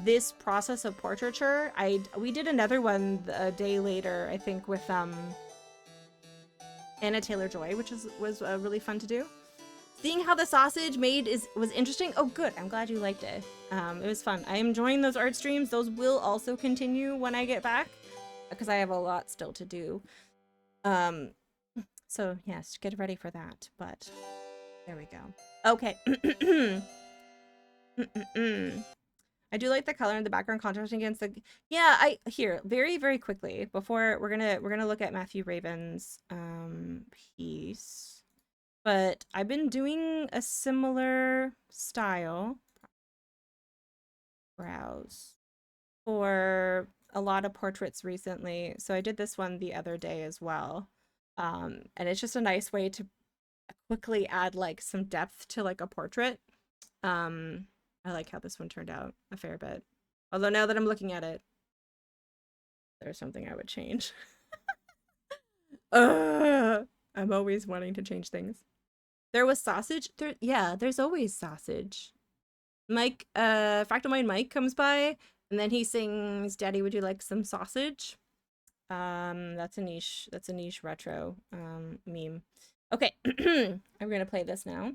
this process of portraiture. We did another one a day later, I think, with Anna Taylor-Joy, which was really fun to do. Seeing how the sausage made was interesting. Oh, good. I'm glad you liked it. It was fun. I am enjoying those art streams. Those will also continue when I get back because I have a lot still to do. So yes, get ready for that. But there we go. Okay. I do like the color in the background contrasting against the here very, very quickly before we're gonna look at Matthew Raven's piece. But I've been doing a similar style browse for a lot of portraits recently. So I did this one the other day as well. And it's just a nice way to quickly add like some depth to like a portrait. I like how this one turned out a fair bit. Although now that I'm looking at it, there's something I would change. I'm always wanting to change things. There was sausage. There's always sausage. Mike, Fractal Mike comes by and then he sings, "Daddy, would you like some sausage?" That's a niche retro meme. Okay, I'm gonna play this now.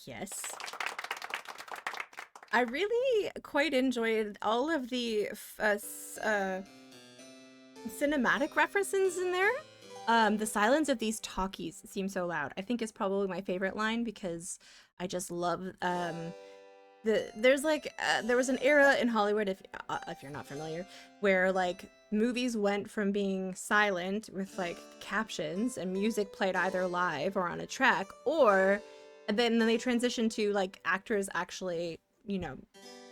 Yes. I really quite enjoyed all of the cinematic references in there. The silence of these talkies seems so loud, I think is probably my favorite line because I just love there was an era in Hollywood, if you're not familiar, where like movies went from being silent with like captions and music played either live or on a track, or and then they transitioned to like actors actually, you know,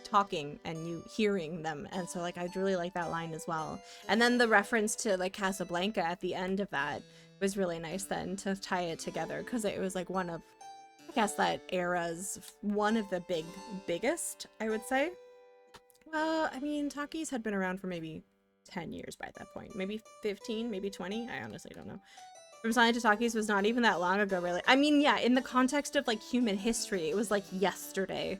talking and you hearing them. And so like I'd really like that line as well. And then the reference to like Casablanca at the end of that was really nice then to tie it together, because it was like one of, I guess, that era's one of the biggest, I would say. Well, I mean, talkies had been around for maybe 10 years by that point. Maybe 15, maybe 20. I honestly don't know. From Silent to Talkies was not even that long ago, really. I mean, yeah, in the context of like human history, it was like yesterday.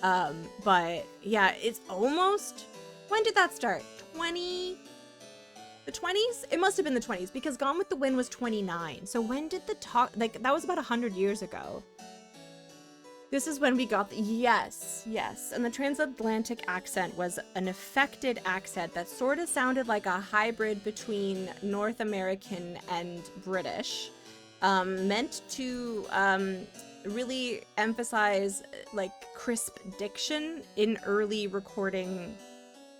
But yeah, it's almost, when did that start? The 20s? It must have been the 20s, because Gone with the Wind was 29. So when did that was about 100 years ago. This is when we got yes. And the transatlantic accent was an affected accent that sort of sounded like a hybrid between North American and British, meant to really emphasize like crisp diction in early recording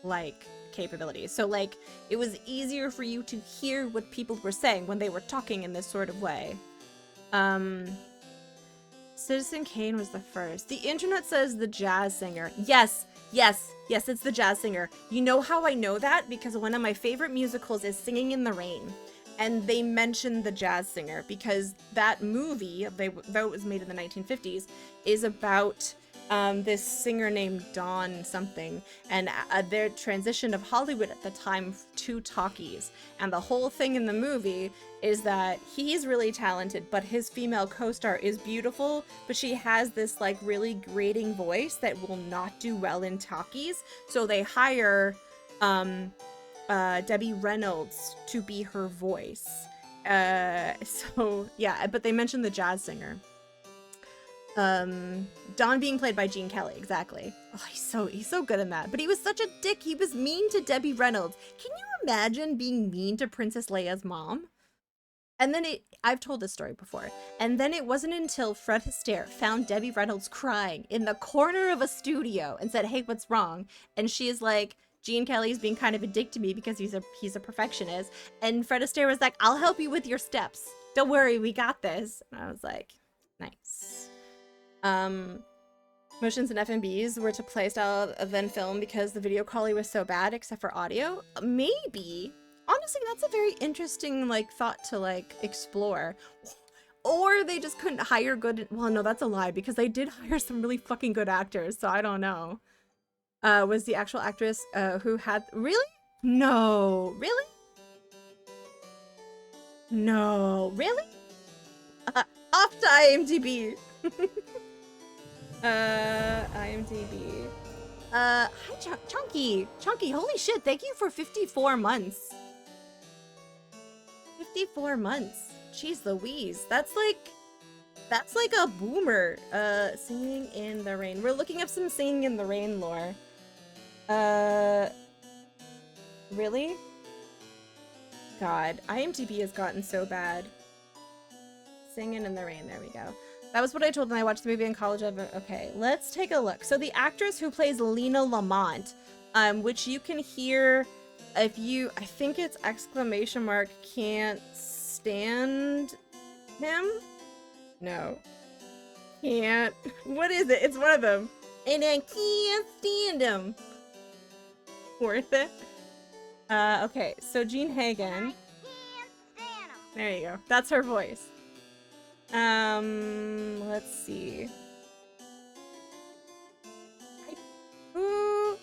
like capabilities. So like it was easier for you to hear what people were saying when they were talking in this sort of way. Citizen Kane was the first. The internet says the jazz singer. Yes, it's the jazz singer. You know how I know that? Because one of my favorite musicals is Singing in the Rain. And they mentioned the jazz singer because that movie, though it was made in the 1950s, is about this singer named Dawn something, and their transition of Hollywood at the time to talkies. And the whole thing in the movie is that he's really talented, but his female co-star is beautiful, but she has this like really grating voice that will not do well in talkies. So they hire Debbie Reynolds to be her voice. So yeah, but they mentioned the jazz singer. Don being played by Gene Kelly, exactly. Oh, he's so good in that. But he was such a dick. He was mean to Debbie Reynolds. Can you imagine being mean to Princess Leia's mom? And then I've told this story before. And then it wasn't until Fred Astaire found Debbie Reynolds crying in the corner of a studio and said, "Hey, what's wrong?" And she is like, "Gene Kelly's being kind of a dick to me because he's a perfectionist." And Fred Astaire was like, "I'll help you with your steps. Don't worry, we got this." And I was like, nice. Motions and FMBs were to play style of then film because the video quality was so bad except for audio. Maybe. Honestly, that's a very interesting like thought to like explore. Or they just couldn't hire good. Well, no, that's a lie because they did hire some really fucking good actors. So I don't know. Was the actual actress who had really? No, really? No, really? Off to IMDb. IMDb. Hi, Chunky. Chunky, holy shit, thank you for 54 months. 54 months. Jeez Louise. That's like a boomer. Singing in the Rain. We're looking up some Singing in the Rain lore. Really? God, IMDb has gotten so bad. Singing in the Rain, there we go. That was what I told when I watched the movie in college. Okay, let's take a look. So the actress who plays Lena Lamont, which you can hear if you, I think it's exclamation mark, can't stand him? No. Can't. What is it? It's one of them. And I can't stand him. Worth it. Okay, so Jean Hagen. There you go. That's her voice. Let's see. Ooh.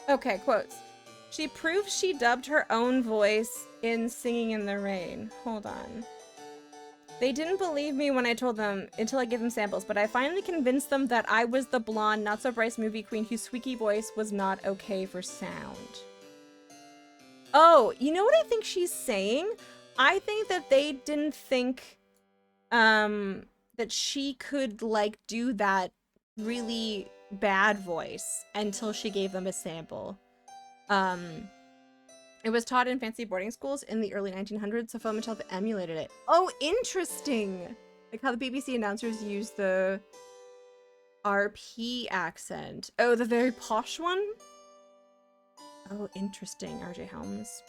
Okay, quotes. She proves she dubbed her own voice in Singing in the Rain. Hold on. They didn't believe me when I told them until I gave them samples, but I finally convinced them that I was the blonde, not so bright movie queen whose squeaky voice was not okay for sound. Oh, you know what I think she's saying? I think that they didn't think that she could like do that really bad voice until she gave them a sample. It was taught in fancy boarding schools in the early 1900s, so Film and Television emulated it. Oh, interesting! Like how the BBC announcers use the RP accent. Oh, the very posh one? Oh, interesting, RJ Helms.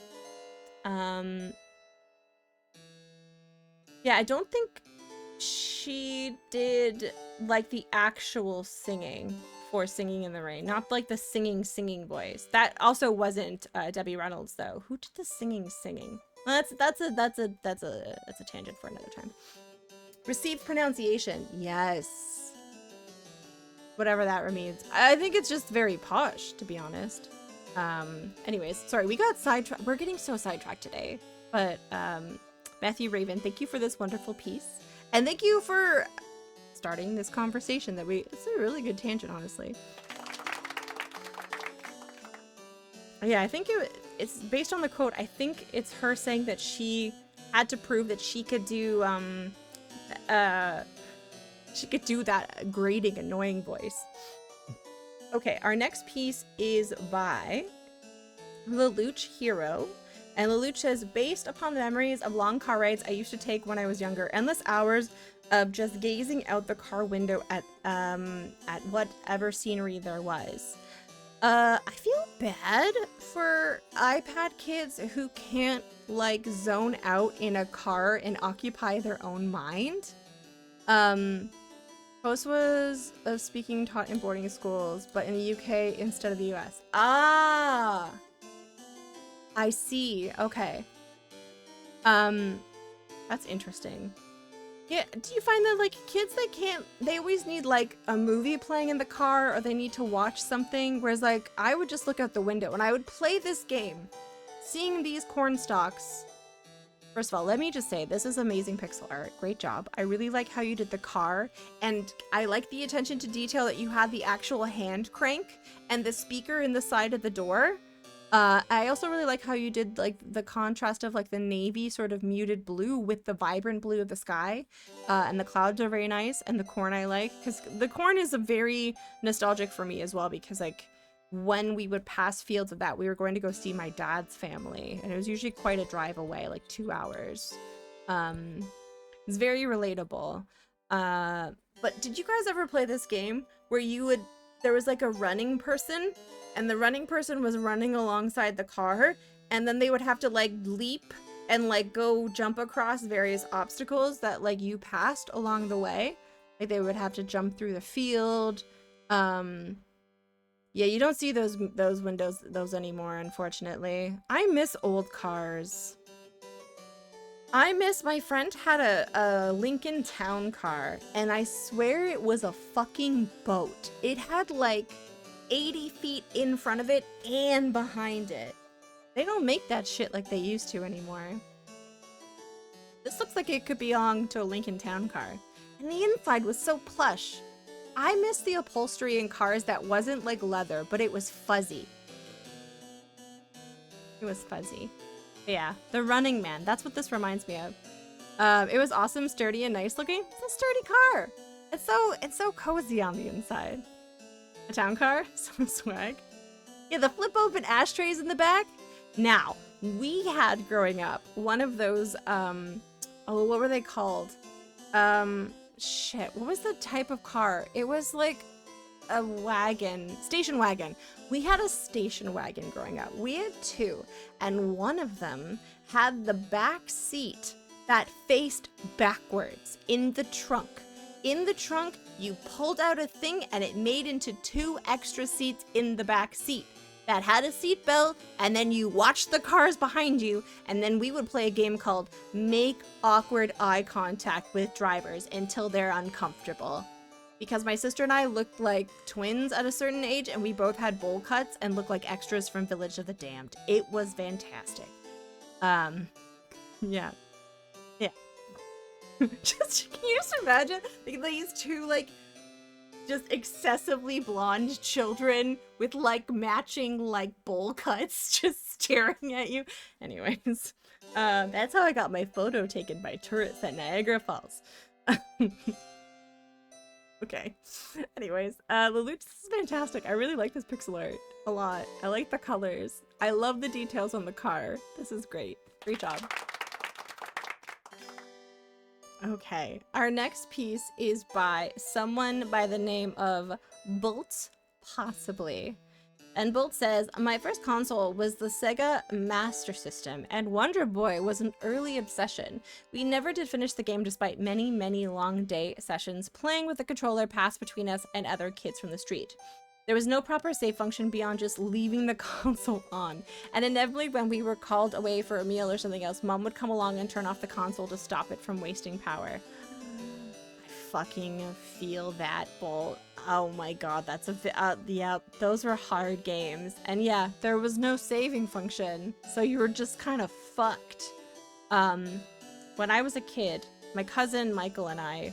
Yeah, I don't think she did like the actual singing for Singing in the Rain, not like the singing voice. That also wasn't Debbie Reynolds though. Who did the singing? Well, that's a tangent for another time. Received pronunciation, yes. Whatever that means. I think it's just very posh, to be honest. Anyways, sorry, we got sidetracked. We're getting so sidetracked today. But Matthew Raven, thank you for this wonderful piece, and thank you for starting this conversation that it's a really good tangent, honestly. Yeah, I think it's based on the quote. I think it's her saying that she had to prove that she could do that grating, annoying voice. Okay, our next piece is by Lelouch Hero. And Lelouch says, based upon the memories of long car rides I used to take when I was younger, endless hours of just gazing out the car window at whatever scenery there was. I feel bad for iPad kids who can't like zone out in a car and occupy their own mind. Most was of speaking taught in boarding schools, but in the UK instead of the US. Ah, I see. Okay. Um, that's interesting. Yeah, do you find that like kids that can't, they always need like a movie playing in the car or they need to watch something, whereas like I would just look out the window and I would play this game, seeing these corn stalks. First of all, let me just say, this is amazing pixel art. Great job. I really like how you did the car, and I like the attention to detail that you had the actual hand crank and the speaker in the side of the door. I also really like how you did like the contrast of like the navy sort of muted blue with the vibrant blue of the sky. And the clouds are very nice, and the corn I like, because the corn is a very nostalgic for me as well, because like when we would pass fields of that, we were going to go see my dad's family, and it was usually quite a drive away, like 2 hours. It's very relatable. But did you guys ever play this game where there was like a running person, and the running person was running alongside the car, and then they would have to like leap and like go jump across various obstacles that like you passed along the way? Like they would have to jump through the field. Yeah, you don't see those those anymore, unfortunately. I miss old cars. I miss, my friend had a Lincoln Town Car, and I swear it was a fucking boat. It had like 80 feet in front of it and behind it. They don't make that shit like they used to anymore. This looks like it could belong to a Lincoln Town Car. And the inside was so plush. I miss the upholstery in cars that wasn't like leather, but it was fuzzy. It was fuzzy. But yeah, the Running Man. That's what this reminds me of. It was awesome, sturdy, and nice looking. It's a sturdy car. It's so cozy on the inside. A town car, some swag. Yeah, the flip open ashtrays in the back. Now, we had growing up one of those. Oh, what were they called? Shit, what was the type of car? It was like a wagon, station wagon. We had a station wagon growing up. We had 2, and one of them had the back seat that faced backwards in the trunk. In the trunk, you pulled out a thing and it made into 2 extra seats in the back seat that had a seat belt, and then you watched the cars behind you, and then we would play a game called Make Awkward Eye Contact with Drivers Until They're Uncomfortable. Because my sister and I looked like twins at a certain age, and we both had bowl cuts and looked like extras from Village of the Damned. It was fantastic. Yeah. Yeah. Can you just imagine like, these 2 like just excessively blonde children with like matching like bowl cuts just staring at you? Anyways, that's how I got my photo taken by tourists at Niagara Falls. Okay. Anyways, Lelouch, this is fantastic. I really like this pixel art a lot. I like the colors. I love the details on the car. This is great. Great job. Okay, our next piece is by someone by the name of Bolt, possibly. And Bolt says, my first console was the Sega Master System, and Wonder Boy was an early obsession. We never did finish the game despite many, many long day sessions playing with the controller passed between us and other kids from the street. There was no proper save function beyond just leaving the console on, and inevitably when we were called away for a meal or something else, Mom would come along and turn off the console to stop it from wasting power. I fucking feel that, Bolt. Oh my god, that's yeah, those were hard games. And yeah, there was no saving function, so you were just kind of fucked. When I was a kid, my cousin Michael and I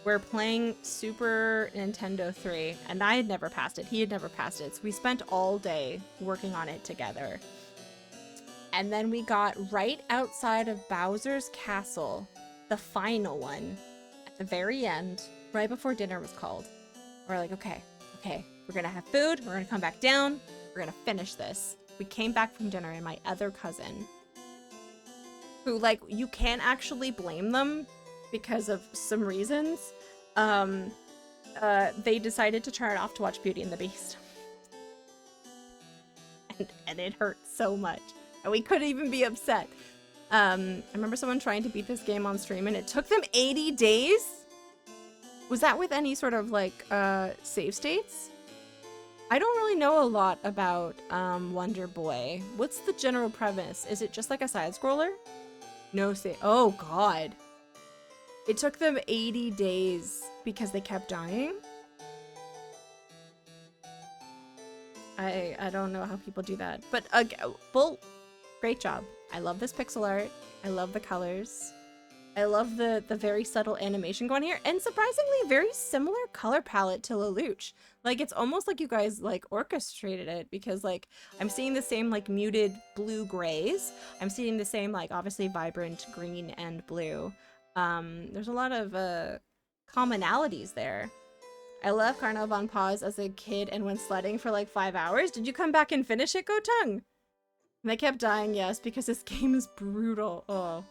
were playing Super Nintendo 3, and I had never passed it. He had never passed it, so we spent all day working on it together. And then we got right outside of Bowser's Castle, the final one, at the very end, right before dinner was called. We're like, okay, we're gonna have food, we're gonna come back down, we're gonna finish this. We came back from dinner, and my other cousin, who, like, you can't actually blame them because of some reasons, they decided to turn it off to watch Beauty and the Beast. and it hurt so much. And we couldn't even be upset. I remember someone trying to beat this game on stream, and it took them 80 days? Was that with any sort of, like, save states? I don't really know a lot about Wonder Boy. What's the general premise? Is it just like a side-scroller? No say. Oh god. It took them 80 days because they kept dying. I don't know how people do that. But well, great job. I love this pixel art. I love the colors. I love the very subtle animation going here, and surprisingly very similar color palette to Lelouch. Like it's almost like you guys like orchestrated it, because like I'm seeing the same like muted blue grays. I'm seeing the same like obviously vibrant green and blue. There's a lot of commonalities there. I love Carnival Von Pause as a kid and went sledding for like 5 hours. Did you come back and finish it, Gotung? And they kept dying, yes, because this game is brutal. Oh.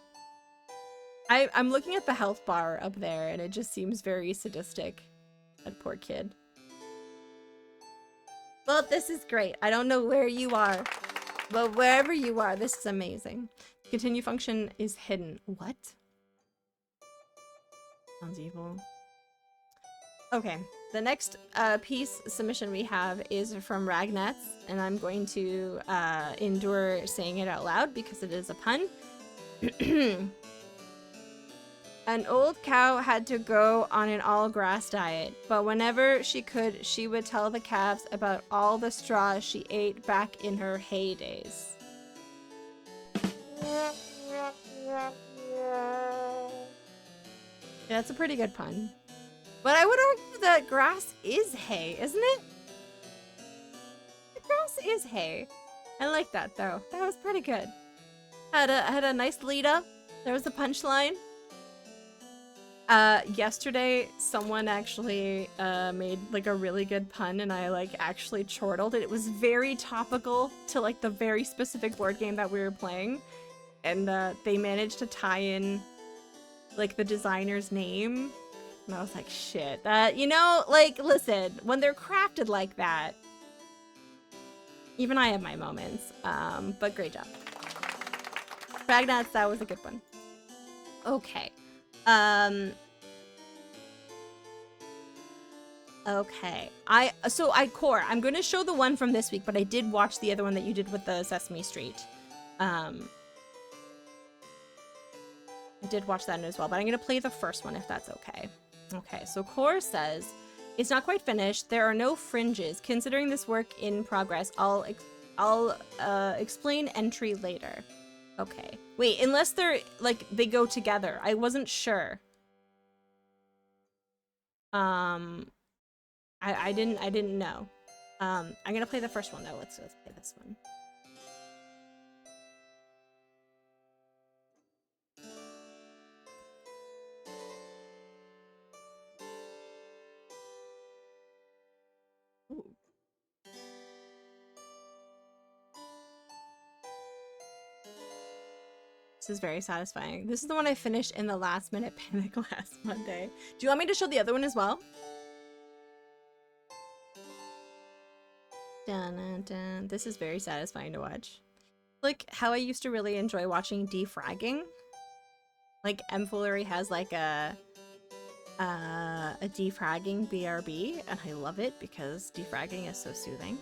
I'm looking at the health bar up there, and it just seems very sadistic. That poor kid. Well, this is great. I don't know where you are, but wherever you are, this is amazing. Continue function is hidden. What? Sounds evil. Okay, the next piece submission we have is from Ragnats, and I'm going to endure saying it out loud because it is a pun. An old cow had to go on an all-grass diet, but whenever she could, she would tell the calves about all the straw she ate back in her heydays. Yeah, that's a pretty good pun. But I would argue that grass is hay, isn't it? The grass is hay. I like that though. That was pretty good. Had a nice lead up. There was a punchline. Yesterday someone actually made like a really good pun, and I like actually chortled it. It was very topical to like the very specific board game that we were playing, and they managed to tie in like the designer's name. And I was like, shit, that, you know, like, listen, when they're crafted like that, even I have my moments, but great job. Ragnats, that was a good one. Okay. Okay. Core, I'm going to show the one from this week, but I did watch the other one that you did with the Sesame Street. I did watch that as well, but I'm going to play the first one if that's okay. Okay, so Core says, it's not quite finished. There are no fringes. Considering this work in progress, I'll explain entry later. Okay. Wait, unless they're, like, they go together. I wasn't sure. I didn't know. I'm gonna play the first one, though. Let's play this one. Ooh. This is very satisfying. This is the one I finished in the last minute panic last Monday. Do you want me to show the other one as well? Dun, dun, dun. This is very satisfying to watch. Like how I used to really enjoy watching defragging. Like mFoolery has like a defragging BRB, and I love it because defragging is so soothing.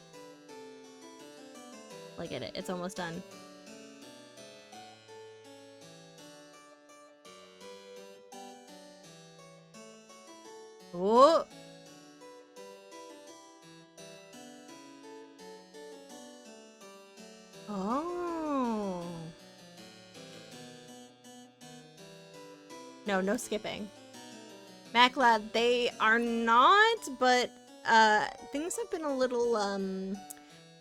Look at it, it's almost done. Oh! Oh! No skipping. Maclad, they are not, but things have been a little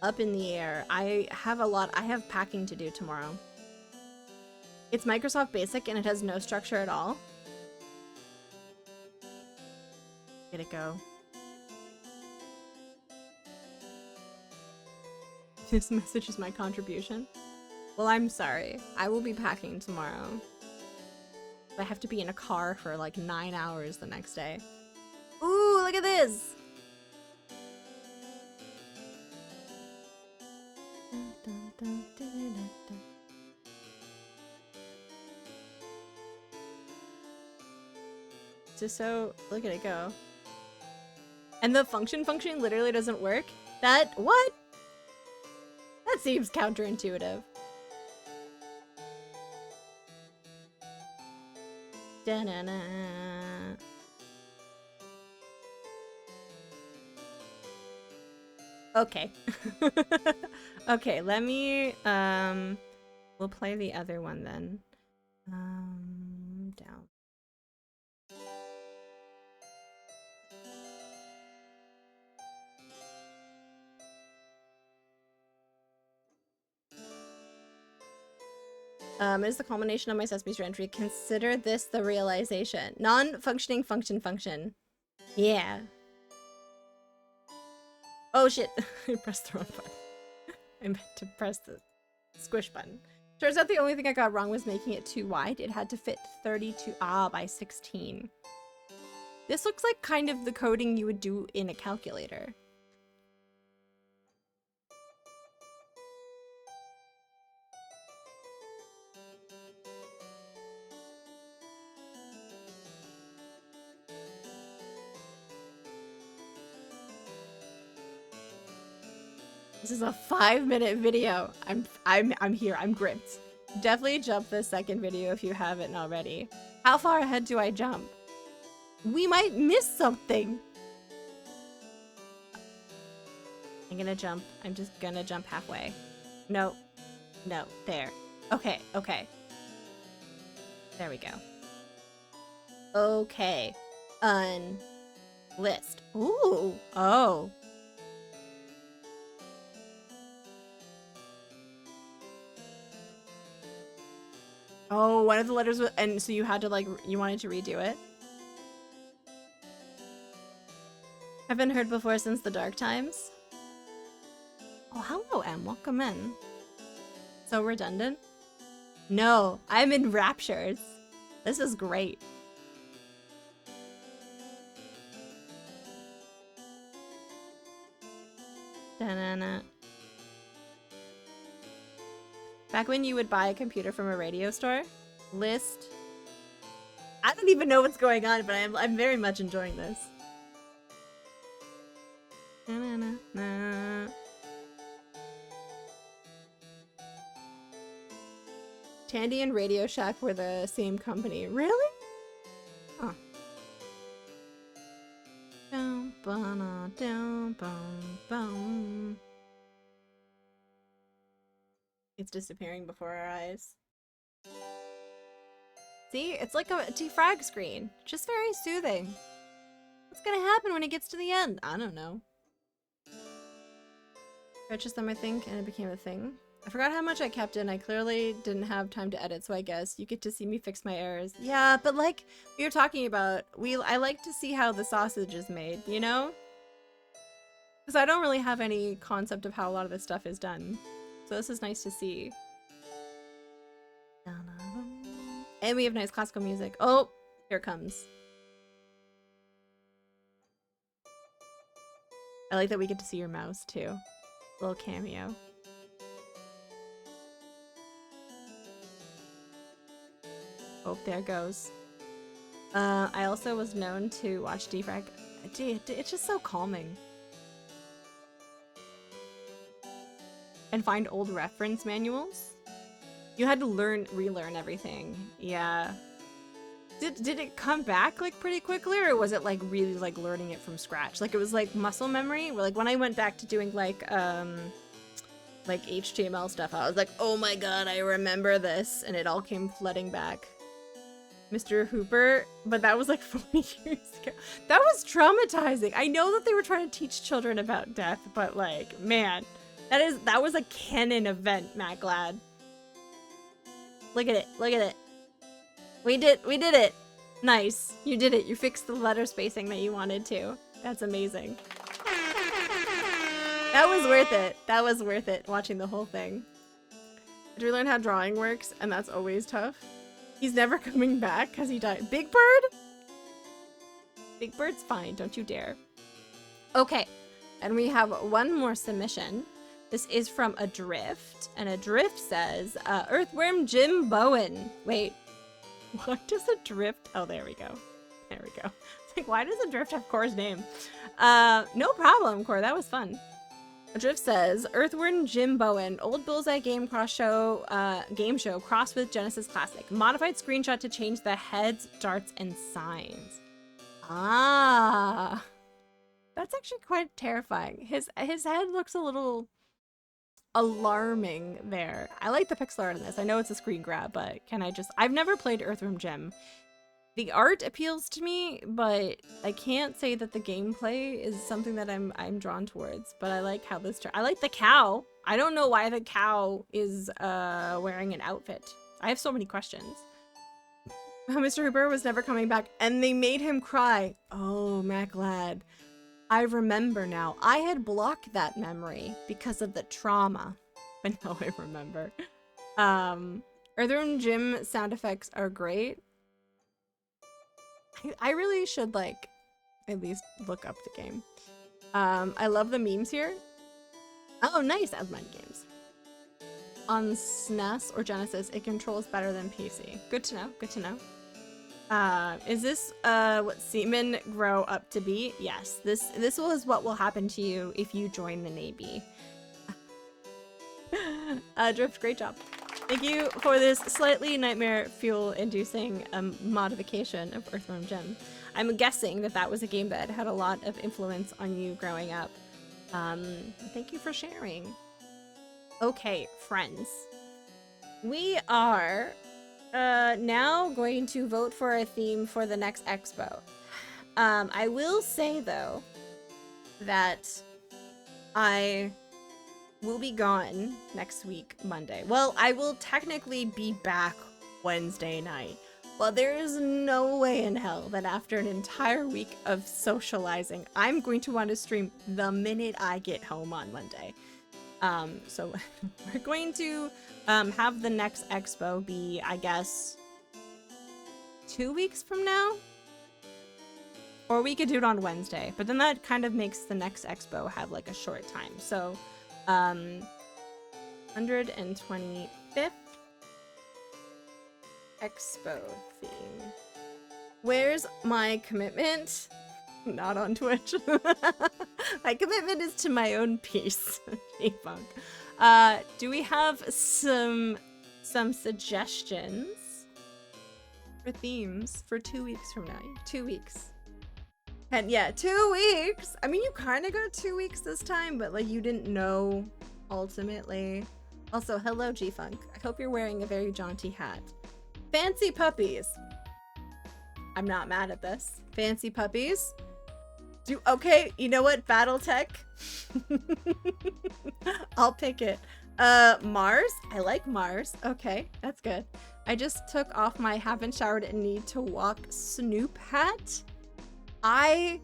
up in the air. I have packing to do tomorrow. It's Microsoft Basic and it has no structure at all. Get it go. This message is my contribution. Well, I'm sorry. I will be packing tomorrow. I have to be in a car for like 9 hours the next day. Ooh, look at this! Just so, look at it go. And the function literally doesn't work? What? That seems counterintuitive. Da-na-na. Okay. Okay, let me we'll play the other one then. Down. Is the culmination of my Sesame Street entry. Consider this the realization. Non-functioning function. Yeah. Oh shit. I pressed the wrong button. I meant to press the squish button. Turns out the only thing I got wrong was making it too wide. It had to fit 32 by 16. This looks like kind of the coding you would do in a calculator. This is a 5-minute video. I'm here. I'm gripped. Definitely jump the second video if you haven't already. How far ahead do I jump? We might miss something. I'm gonna jump. I'm just gonna jump halfway. No. No. There. Okay. Okay. There we go. Okay. List. Ooh. Oh. Oh, one of the letters was, and so you had to like, you wanted to redo it? Haven't heard before since the dark times. Oh, hello, Em. Welcome in. So redundant? No, I'm enraptured. This is great. Da-na-na. Back when you would buy a computer from a radio store, list. I don't even know what's going on, but I'm very much enjoying this. Na-na-na-na. Tandy and Radio Shack were the same company. Really? Huh. Down, ba-na, down, boom, boom. It's disappearing before our eyes. See? It's like a defrag screen. Just very soothing. What's gonna happen when it gets to the end? I don't know. Purchased them, I think, and it became a thing. I forgot how much I kept in. I clearly didn't have time to edit, so I guess you get to see me fix my errors. Yeah, but like we were talking about, I like to see how the sausage is made, you know? Because I don't really have any concept of how a lot of this stuff is done. So this is nice to see. And we have nice classical music. Oh, here it comes. I like that we get to see your mouse too. Little cameo. Oh, there it goes. I also was known to watch Defrag. It's just so calming. And find old reference manuals. You had to relearn everything. Yeah. Did it come back like pretty quickly, or was it like really like learning it from scratch? Like it was like muscle memory, where like when I went back to doing like HTML stuff, I was like, oh my god, I remember this, and it all came flooding back. Mr. Hooper, but that was like 40 years ago. That was traumatizing. I know that they were trying to teach children about death, but like, man, that was a canon event, Matt Glad. Look at it. Look at it. We did it. Nice. You did it. You fixed the letter spacing that you wanted to. That's amazing. That was worth it. That was worth it, watching the whole thing. Did we learn how drawing works? And that's always tough. He's never coming back because he died. Big Bird? Big Bird's fine. Don't you dare. Okay. And we have one more submission. This is from Adrift. And Adrift says, Earthworm Jim Bowen. Wait. What does Adrift? Oh, there we go. There we go. It's like, why does Adrift have Core's name? No problem, Core. That was fun. Drift says Earthworm Jim Bowen, old Bullseye game show crossed with Genesis Classic. Modified screenshot to change the heads, darts, and signs. Ah, that's actually quite terrifying. His head looks a little alarming there. I like the pixel art in this. I know it's a screen grab, but I've never played Earthworm Jim. The art appeals to me, but I can't say that the gameplay is something that I'm drawn towards. But I like how I like the cow. I don't know why the cow is wearing an outfit. I have so many questions. Mr. Hooper was never coming back, and they made him cry. Oh, Mac Lad. I remember now. I had blocked that memory because of the trauma. But now I remember. Earthworm Jim sound effects are great. I really should, like, at least look up the game. I love the memes here. Oh, nice, Asmine Games. On SNES or Genesis, it controls better than PC. Good to know, good to know. Is this what seamen grow up to be? Yes, this is what will happen to you if you join the Navy. Drift, great job. Thank you for this slightly nightmare fuel-inducing modification of Earthworm Jim. I'm guessing that was a game that had a lot of influence on you growing up. Thank you for sharing. Okay, friends. We are now going to vote for a theme for the next expo. I will say, though, that I will be gone next week, Monday. Well, I will technically be back Wednesday night. Well, there is no way in hell that after an entire week of socializing, I'm going to want to stream the minute I get home on Monday. So we're going to have the next expo be, I guess, 2 weeks from now? Or we could do it on Wednesday, but then that kind of makes the next expo have like a short time. So 125th expo theme. Where's my commitment? Not on Twitch. My commitment is to my own peace. Funk. Do we have some suggestions for themes for 2 weeks from now? 2 weeks. And yeah, 2 weeks. I mean, you kind of got 2 weeks this time, but like you didn't know ultimately. Also, hello G-Funk. I hope you're wearing a very jaunty hat. Fancy puppies. I'm not mad at this. Fancy puppies. Okay, you know what? Battletech. I'll pick it. Mars. I like Mars. Okay, that's good. I just took off my haven't showered and need to walk Snoop hat. I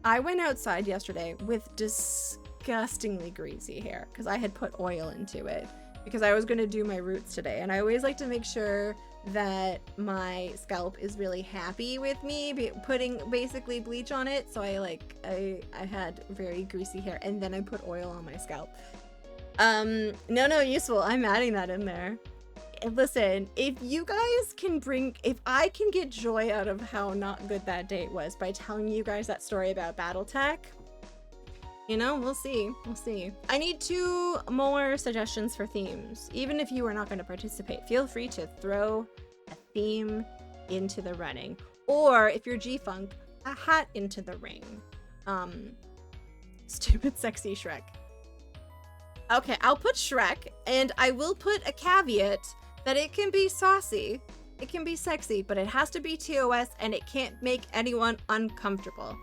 went outside yesterday with disgustingly greasy hair because I had put oil into it because I was going to do my roots today, and I always like to make sure that my scalp is really happy with me putting basically bleach on it. So I had very greasy hair, and then I put oil on my scalp. No, useful. I'm adding that in there. Listen, if I can get joy out of how not good that date was by telling you guys that story about Battletech, you know, we'll see. I need 2 more suggestions for themes. Even if you are not going to participate, feel free to throw a theme into the running. Or if you're G-Funk, a hat into the ring. Stupid sexy Shrek. Okay, I'll put Shrek, and I will put a caveat that it can be saucy, it can be sexy, but it has to be TOS, and it can't make anyone uncomfortable.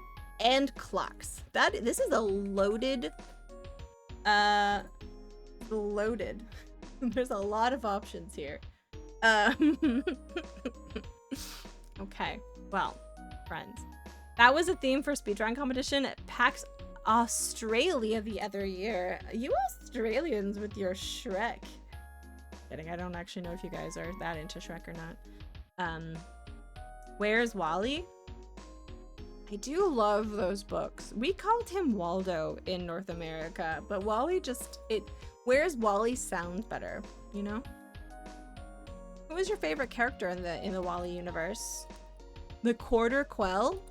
And clocks. This is a loaded. There's a lot of options here. Okay, well, friends, that was a theme for speedrun competition at PAX Australia the other year. You Australians with your Shrek. Kidding, I don't actually know if you guys are that into Shrek or not. Where's Wally? I do love those books. We called him Waldo in North America, but Wally Where's Wally sounds better, you know? Who was your favorite character in the Wally universe? The Quarter Quell?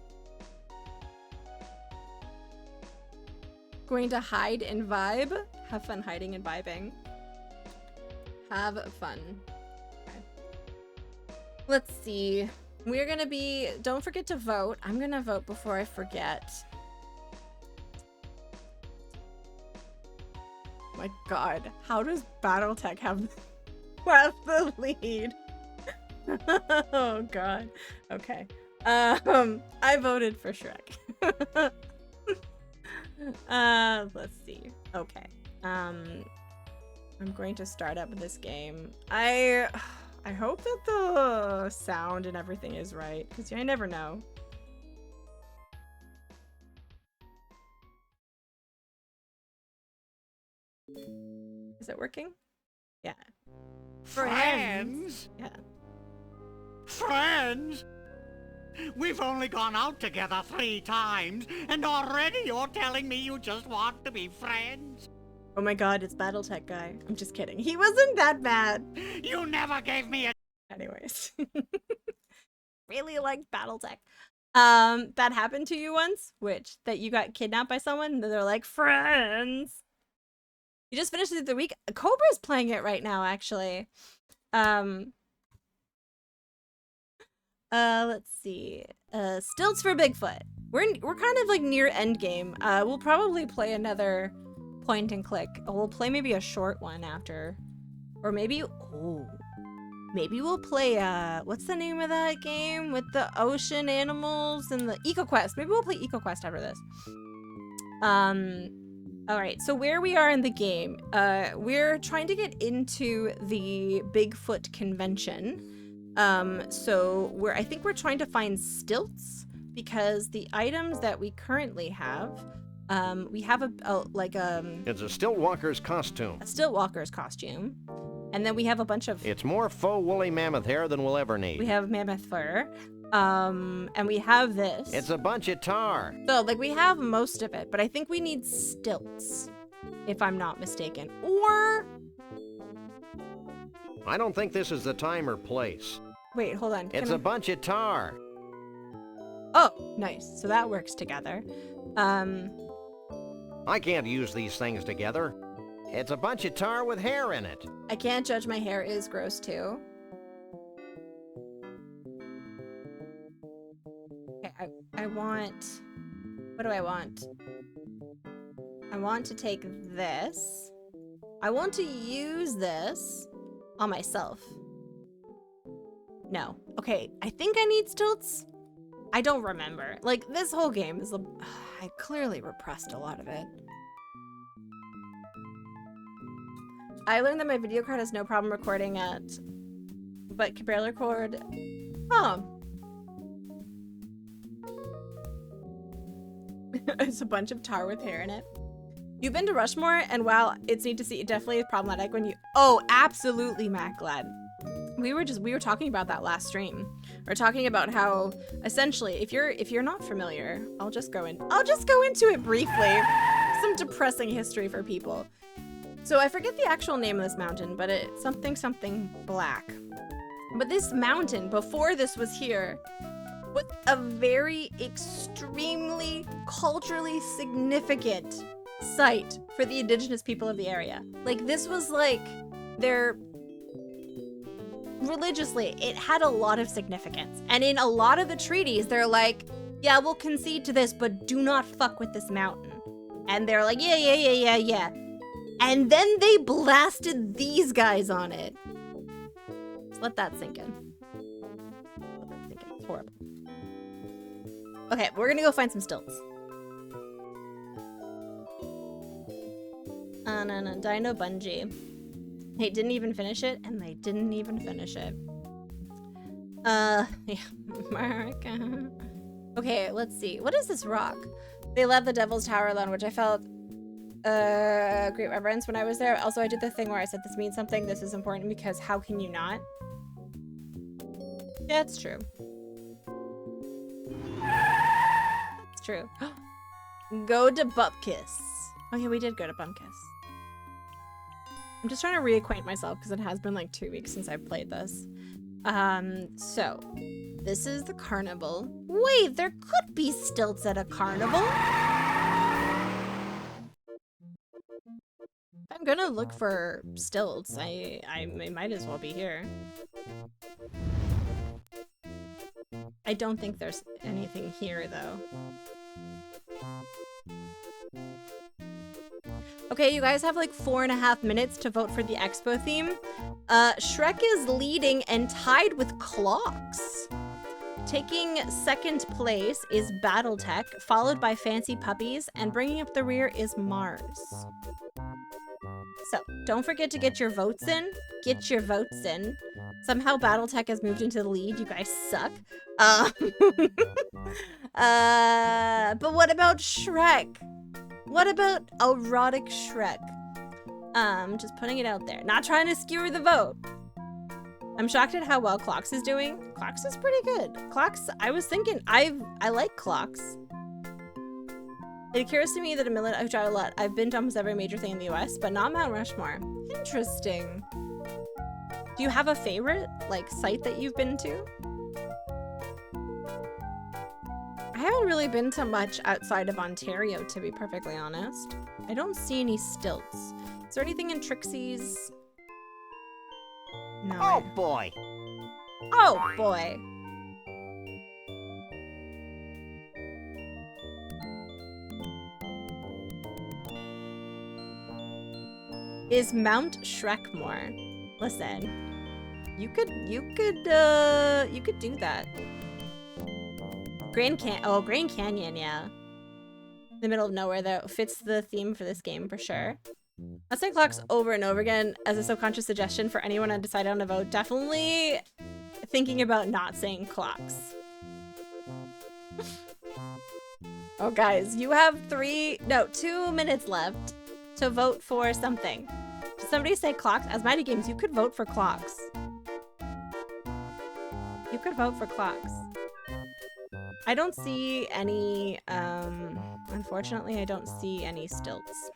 going to hide and vibe. Have fun hiding and vibing. Have fun. Okay. Let's see. We're gonna be, don't forget to vote. I'm gonna vote before I forget. Oh my god, how does Battletech have the lead? Oh god. Okay. I voted for Shrek. Let's see. Okay. I'm going to start up this game. I hope that the sound and everything is right, because I never know. Is it working? Yeah. Friends? Yeah. Friends? We've only gone out together 3 times, and already you're telling me you just want to be friends? Oh my god, it's Battletech guy. I'm just kidding. He wasn't that bad. You never gave me a... Anyways. Really liked Battletech. That happened to you once? Which? That you got kidnapped by someone and they're like, friends. You just finished it the week. Cobra's playing it right now, actually. Let's see. Stilts for Bigfoot. We're kind of like near endgame. We'll probably play another point and click. We'll play maybe a short one after. Or maybe, maybe we'll play, what's the name of that game with the ocean animals and the EcoQuest? Maybe we'll play EcoQuest after this. Alright, so where we are in the game, we're trying to get into the Bigfoot convention. So I think we're trying to find stilts because the items that we currently have, we have It's a Stiltwalker's costume. a Stiltwalker's costume, and then we have a bunch of, It's more faux woolly mammoth hair than we'll ever need. we have mammoth fur, and we have this. It's a bunch of tar. So, like, we have most of it, but I think we need stilts, if I'm not mistaken. Or, I don't think this is the time or place. wait, hold on. It's Can a bunch of tar. Oh, nice. So that works together. I can't use these things together. It's a bunch of tar with hair in it. I can't judge, my hair is gross too. Okay, I want, what do I want? I want to take this. I want to use this on myself. No. Okay, I think I need stilts. I don't remember. Like, this whole game is, I clearly repressed a lot of it. I learned that my video card has no problem recording it, but can barely record. Oh. It's a bunch of tar with hair in it. You've been to Rushmore, and while it's neat to see, it definitely is problematic when you. Oh, absolutely, Matt Glad. We were talking about that last stream. We're talking about how essentially, if you're not familiar, I'll just go into it briefly. Some depressing history for people. So I forget the actual name of this mountain, but it's something black. But this mountain, before this was here, was a very extremely culturally significant site for the indigenous people of the area. Like, this was like their religiously, it had a lot of significance. And in a lot of the treaties, they're like, yeah, we'll concede to this, but do not fuck with this mountain. And they're like, yeah. And then they blasted these guys on it. Just let that sink in. Let that sink in. It's horrible. Okay, we're gonna go find some stilts. No, Dino Bungee. They didn't even finish it, and they didn't even finish it. Yeah, America. Okay, let's see. What is this rock? They left the Devil's Tower alone, which I felt great reverence when I was there. Also, I did the thing where I said this means something, this is important, because how can you not? Yeah, it's true. It's true. Go to Bupkis. Oh yeah, we did go to Bupkis. I'm just trying to reacquaint myself because it has been like 2 weeks since I've played this. So this is the carnival. Wait, there could be stilts at a carnival. I'm gonna look for stilts. I might as well be here. I don't think there's anything here though. Okay, you guys have like 4.5 minutes to vote for the expo theme. Shrek is leading and tied with Clocks. Taking second place is Battletech, followed by Fancy Puppies, and bringing up the rear is Mars. So, don't forget to get your votes in. Get your votes in. Somehow Battletech has moved into the lead. You guys suck. But what about Shrek? What about erotic Shrek? Just putting it out there. Not trying to skewer the vote. I'm shocked at how well Clocks is doing. Clocks is pretty good. Clocks, I was thinking, I like Clocks. It occurs to me that I've tried a lot. I've been to almost every major thing in the US, but not Mount Rushmore. Interesting. Do you have a favorite, like, site that you've been to? I haven't really been to much outside of Ontario, to be perfectly honest. I don't see any stilts. Is there anything in Trixie's? No. Oh boy! Oh boy. Is Mount Shrekmore? Listen, you could do that. Grand Canyon, yeah. The middle of nowhere, though, fits the theme for this game for sure. I'll say Clocks over and over again as a subconscious suggestion for anyone undecided on a vote. Definitely thinking about not saying Clocks. Oh, guys, you have 2 minutes left to vote for something. Did somebody say Clocks? As Mighty Games, you could vote for Clocks. You could vote for Clocks. I don't see any, unfortunately, I don't see any stilts.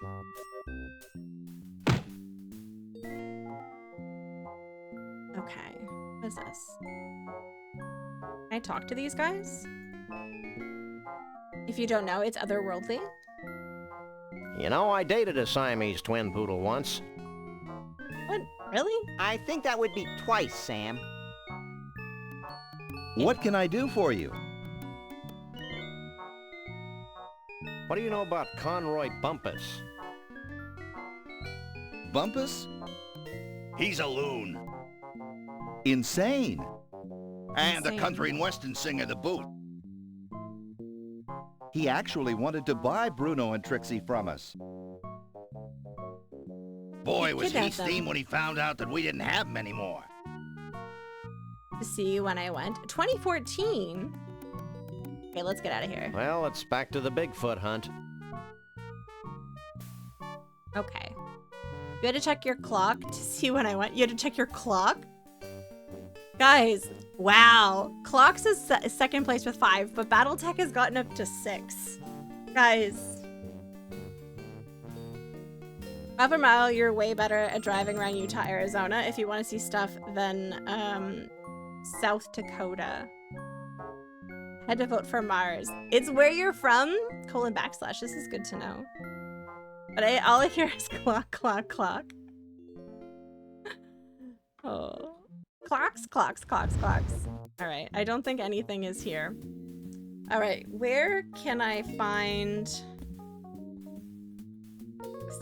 Okay, what is this? Can I talk to these guys? If you don't know, it's otherworldly. You know, I dated a Siamese twin poodle once. What? Really? I think that would be twice, Sam. What can I do for you? What do you know about Conroy Bumpus? Bumpus? He's a loon. Insane. And a Insane. country and western singer to boot. He actually wanted to buy Bruno and Trixie from us. Boy, You was he kidnapped them. steamed when he found out that we didn't have him anymore. To see when I went. 2014? Okay, let's get out of here. Well, it's back to the Bigfoot hunt. Okay. You had to check your clock to see when I went. You had to check your clock? Guys, wow. Clocks is second place with 5, but Battletech has gotten up to 6. Guys. Mile for mile, you're way better at driving around Utah, Arizona if you want to see stuff than South Dakota. Had to vote for Mars. It's where you're from? / This is good to know. But all I hear is clock, clock, clock. Oh. Clocks, clocks, clocks, clocks. Alright, I don't think anything is here. Alright, where can I find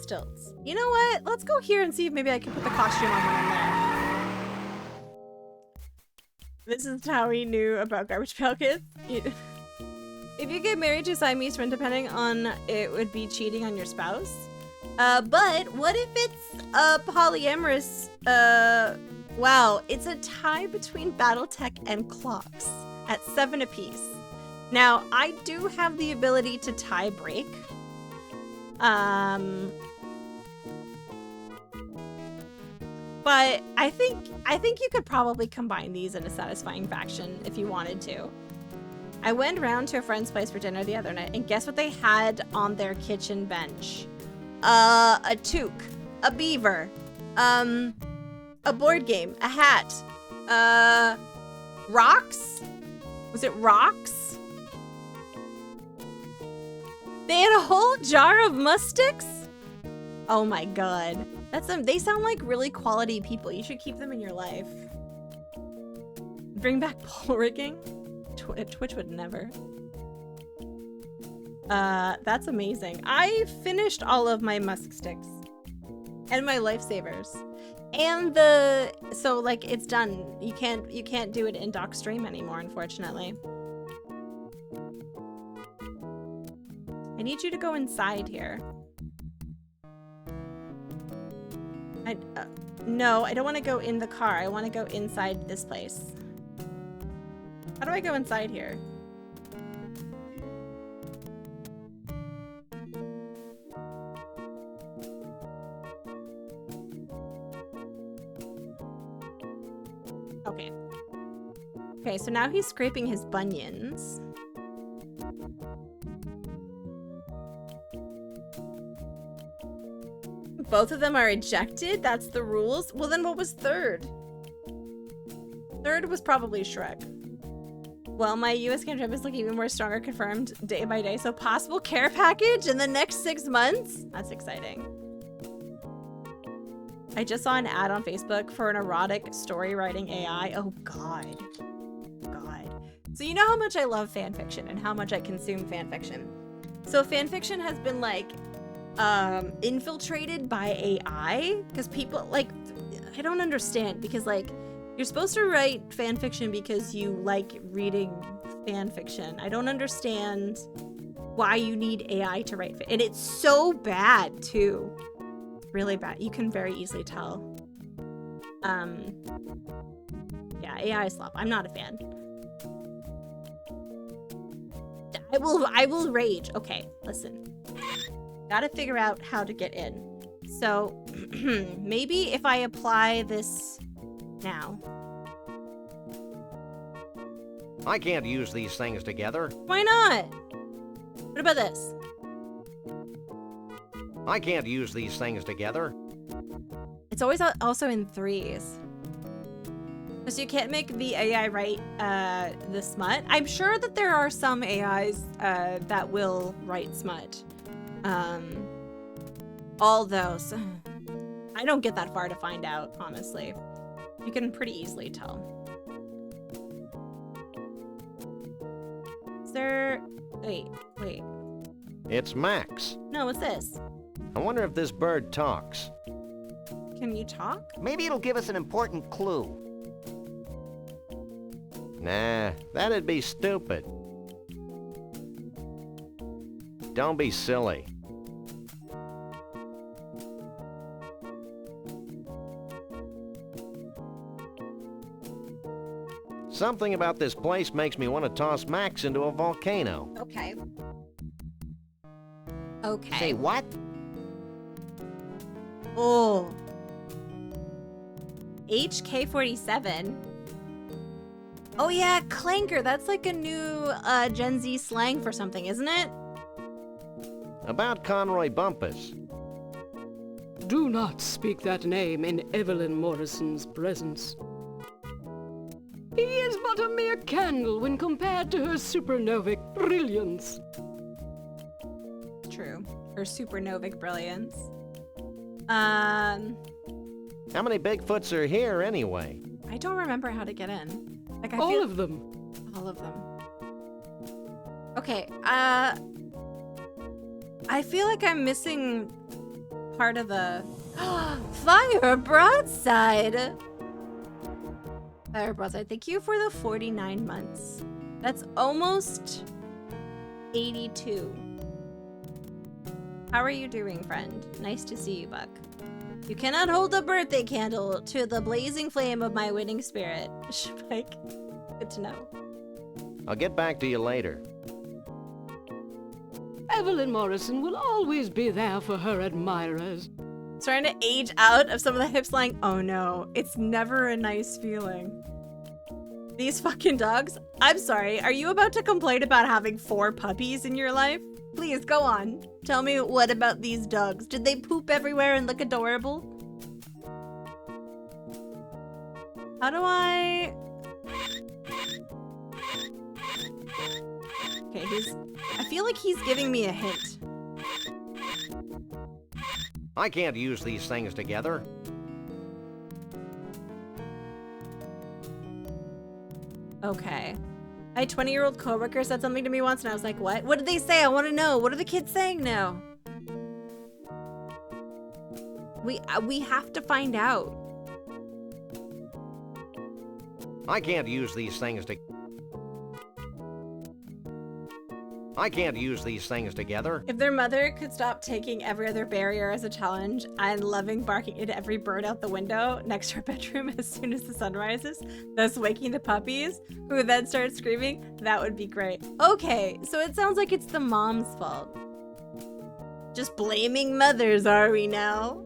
stilts? You know what? Let's go here and see if maybe I can put the costume on when I'm there. This is how he knew about Garbage Pail Kids. If you get married to a Siamese twin, depending on it would be cheating on your spouse. But what if it's polyamorous? Wow, it's a tie between Battletech and Clocks at 7 apiece. Now, I do have the ability to tie break. But I think you could probably combine these in a satisfying faction if you wanted to. I went round to a friend's place for dinner the other night, and guess what they had on their kitchen bench? A toque, a beaver, a board game, a hat, rocks? Was it rocks? They had a whole jar of mustics? Oh my god. That's them. They sound like really quality people. You should keep them in your life. Bring back pole rigging? Twitch would never. That's amazing. I finished all of my musk sticks and my lifesavers, and so like it's done. You can't do it in doc stream anymore, unfortunately. I need you to go inside here. No, I don't want to go in the car. I want to go inside this place. How do I go inside here? Okay. Okay, so now he's scraping his bunions. Both of them are ejected? That's the rules? Well, then what was third? Third was probably Shrek. Well, my US camp trip is looking even more stronger, confirmed day by day. So possible care package in the next 6 months? That's exciting. I just saw an ad on Facebook for an erotic story writing AI. Oh God. God. So you know how much I love fanfiction and how much I consume fanfiction. So fanfiction has been like infiltrated by AI because people like, I don't understand, because like you're supposed to write fanfiction because you like reading fanfiction. I don't understand why you need AI to write and it's so bad too. Really bad. You can very easily tell. Yeah, AI is slop. I'm not a fan. I will rage. Okay, listen. Gotta figure out how to get in. So maybe if I apply this now. I can't use these things together. Why not? What about this? I can't use these things together. It's always also in threes. Because you can't make the AI write the smut. I'm sure that there are some AIs that will write smut. Although, I don't get that far to find out, honestly. You can pretty easily tell. Is there... Wait. It's Max. No, what's this? I wonder if this bird talks. Can you talk? Maybe it'll give us an important clue. Nah, that'd be stupid. Don't be silly. Something about this place makes me want to toss Max into a volcano. Okay. Okay. Say what? Oh. HK47. Oh yeah, clanker. That's like a new Gen Z slang for something, isn't it? About Conroy Bumpus. Do not speak that name in Evelyn Morrison's presence. He is but a mere candle when compared to her supernovic brilliance. True. Her supernovic brilliance. How many Bigfoots are here anyway? I don't remember how to get in. Like All of them. All of them. Okay, I feel like I'm missing part of the fire broadside. Fire broadside. Thank you for the 49 months. That's almost 82. How are you doing, friend? Nice to see you, Buck. You cannot hold a birthday candle to the blazing flame of my winning spirit. Spike. Good to know. I'll get back to you later. Evelyn Morrison will always be there for her admirers. Starting to age out of some of the hip slang. Oh no, it's never a nice feeling. These fucking dogs. I'm sorry, are you about to complain about having 4 puppies in your life? Please, go on. Tell me what about these dogs. Did they poop everywhere and look adorable? How do I... Okay, I feel like he's giving me a hint. I can't use these things together. Okay. My 20-year-old coworker said something to me once and I was like, what? What did they say? I want to know. What are the kids saying now? We have to find out. I can't use these things to... I can't use these things together. If their mother could stop taking every other barrier as a challenge and loving barking at every bird out the window next to her bedroom as soon as the sun rises, thus waking the puppies, who then start screaming, that would be great. Okay, so it sounds like it's the mom's fault. Just blaming mothers, are we now?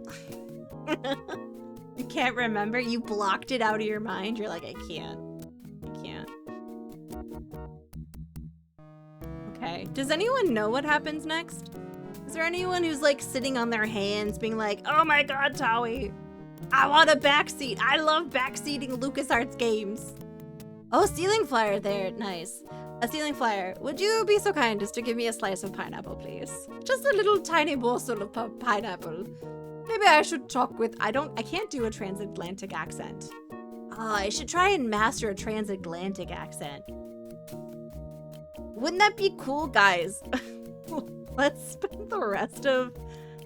You can't remember? You blocked it out of your mind? You're like, I can't. Okay. Does anyone know what happens next? Is there anyone who's like sitting on their hands being like, oh my god, Tawi, I want a backseat. I love backseating LucasArts games. Oh, ceiling flyer there. Nice. A ceiling flyer. Would you be so kind as to give me a slice of pineapple, please? Just a little tiny morsel of pineapple. Maybe I should talk with... I can't do a transatlantic accent. I should try and master a transatlantic accent. Wouldn't that be cool, guys? Let's spend the rest of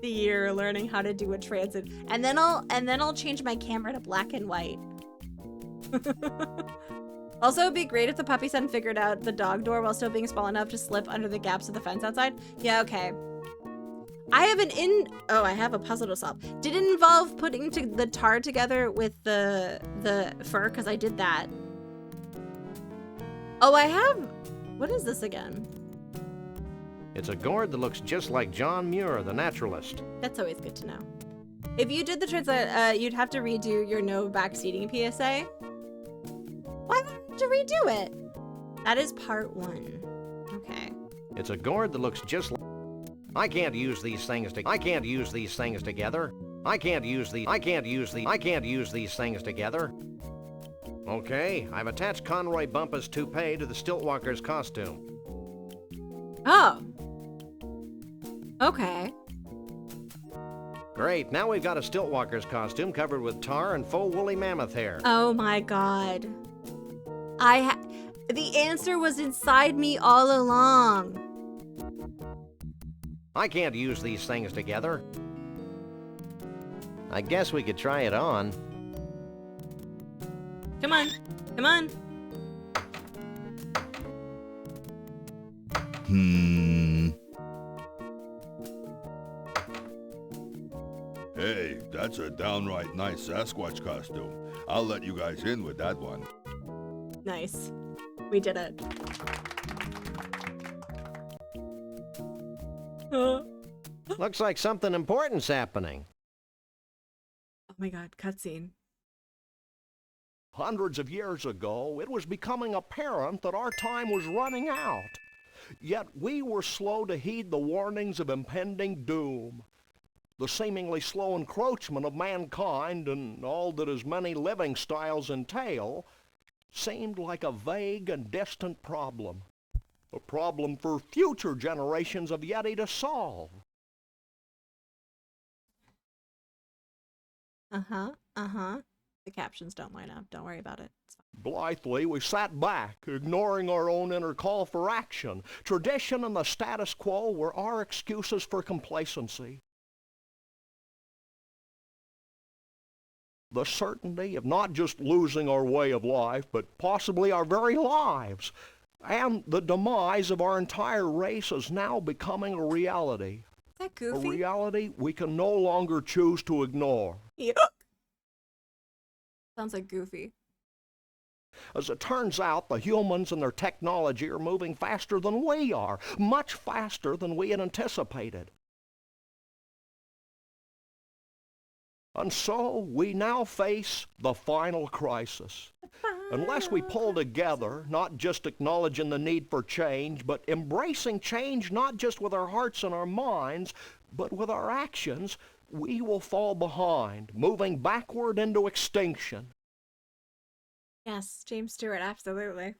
the year learning how to do a transit, and then I'll change my camera to black and white. Also, it'd be great if the puppies hadn't figured out the dog door while still being small enough to slip under the gaps of the fence outside. Yeah, okay. I have a puzzle to solve. Did it involve putting the tar together with the fur? Because I did that. Oh, I have... What is this again? It's a gourd that looks just like John Muir, the naturalist. That's always good to know. If you did the translate, you'd have to redo your no backseating PSA. Why would I have to redo it? That is part 1. Okay. It's a gourd that looks just like... I can't use these things to... I can't use these things together. I can't use these things together. Okay, I've attached Conroy Bumpus' toupee to the Stiltwalker's costume. Oh. Okay. Great, now we've got a Stiltwalker's costume covered with tar and faux woolly mammoth hair. Oh my god. The answer was inside me all along. I can't use these things together. I guess we could try it on. Come on. Come on. Hey, that's a downright nice Sasquatch costume. I'll let you guys in with that one. Nice. We did it. Looks like something important's happening. Oh my god, cutscene. Hundreds of years ago, it was becoming apparent that our time was running out. Yet we were slow to heed the warnings of impending doom. The seemingly slow encroachment of mankind and all that his many living styles entail seemed like a vague and distant problem. A problem for future generations of Yeti to solve. The captions don't line up. Don't worry about it. It's fine. Blithely, we sat back, ignoring our own inner call for action. Tradition and the status quo were our excuses for complacency. The certainty of not just losing our way of life, but possibly our very lives, and the demise of our entire race is now becoming a reality. Is that Goofy? A reality we can no longer choose to ignore. Yep. Sounds like Goofy. As it turns out, the humans and their technology are moving faster than we are, much faster than we had anticipated. And so we now face the final crisis. Unless we pull together, not just acknowledging the need for change, but embracing change not just with our hearts and our minds, but with our actions, we will fall behind, moving backward into extinction. Yes, James Stewart, absolutely.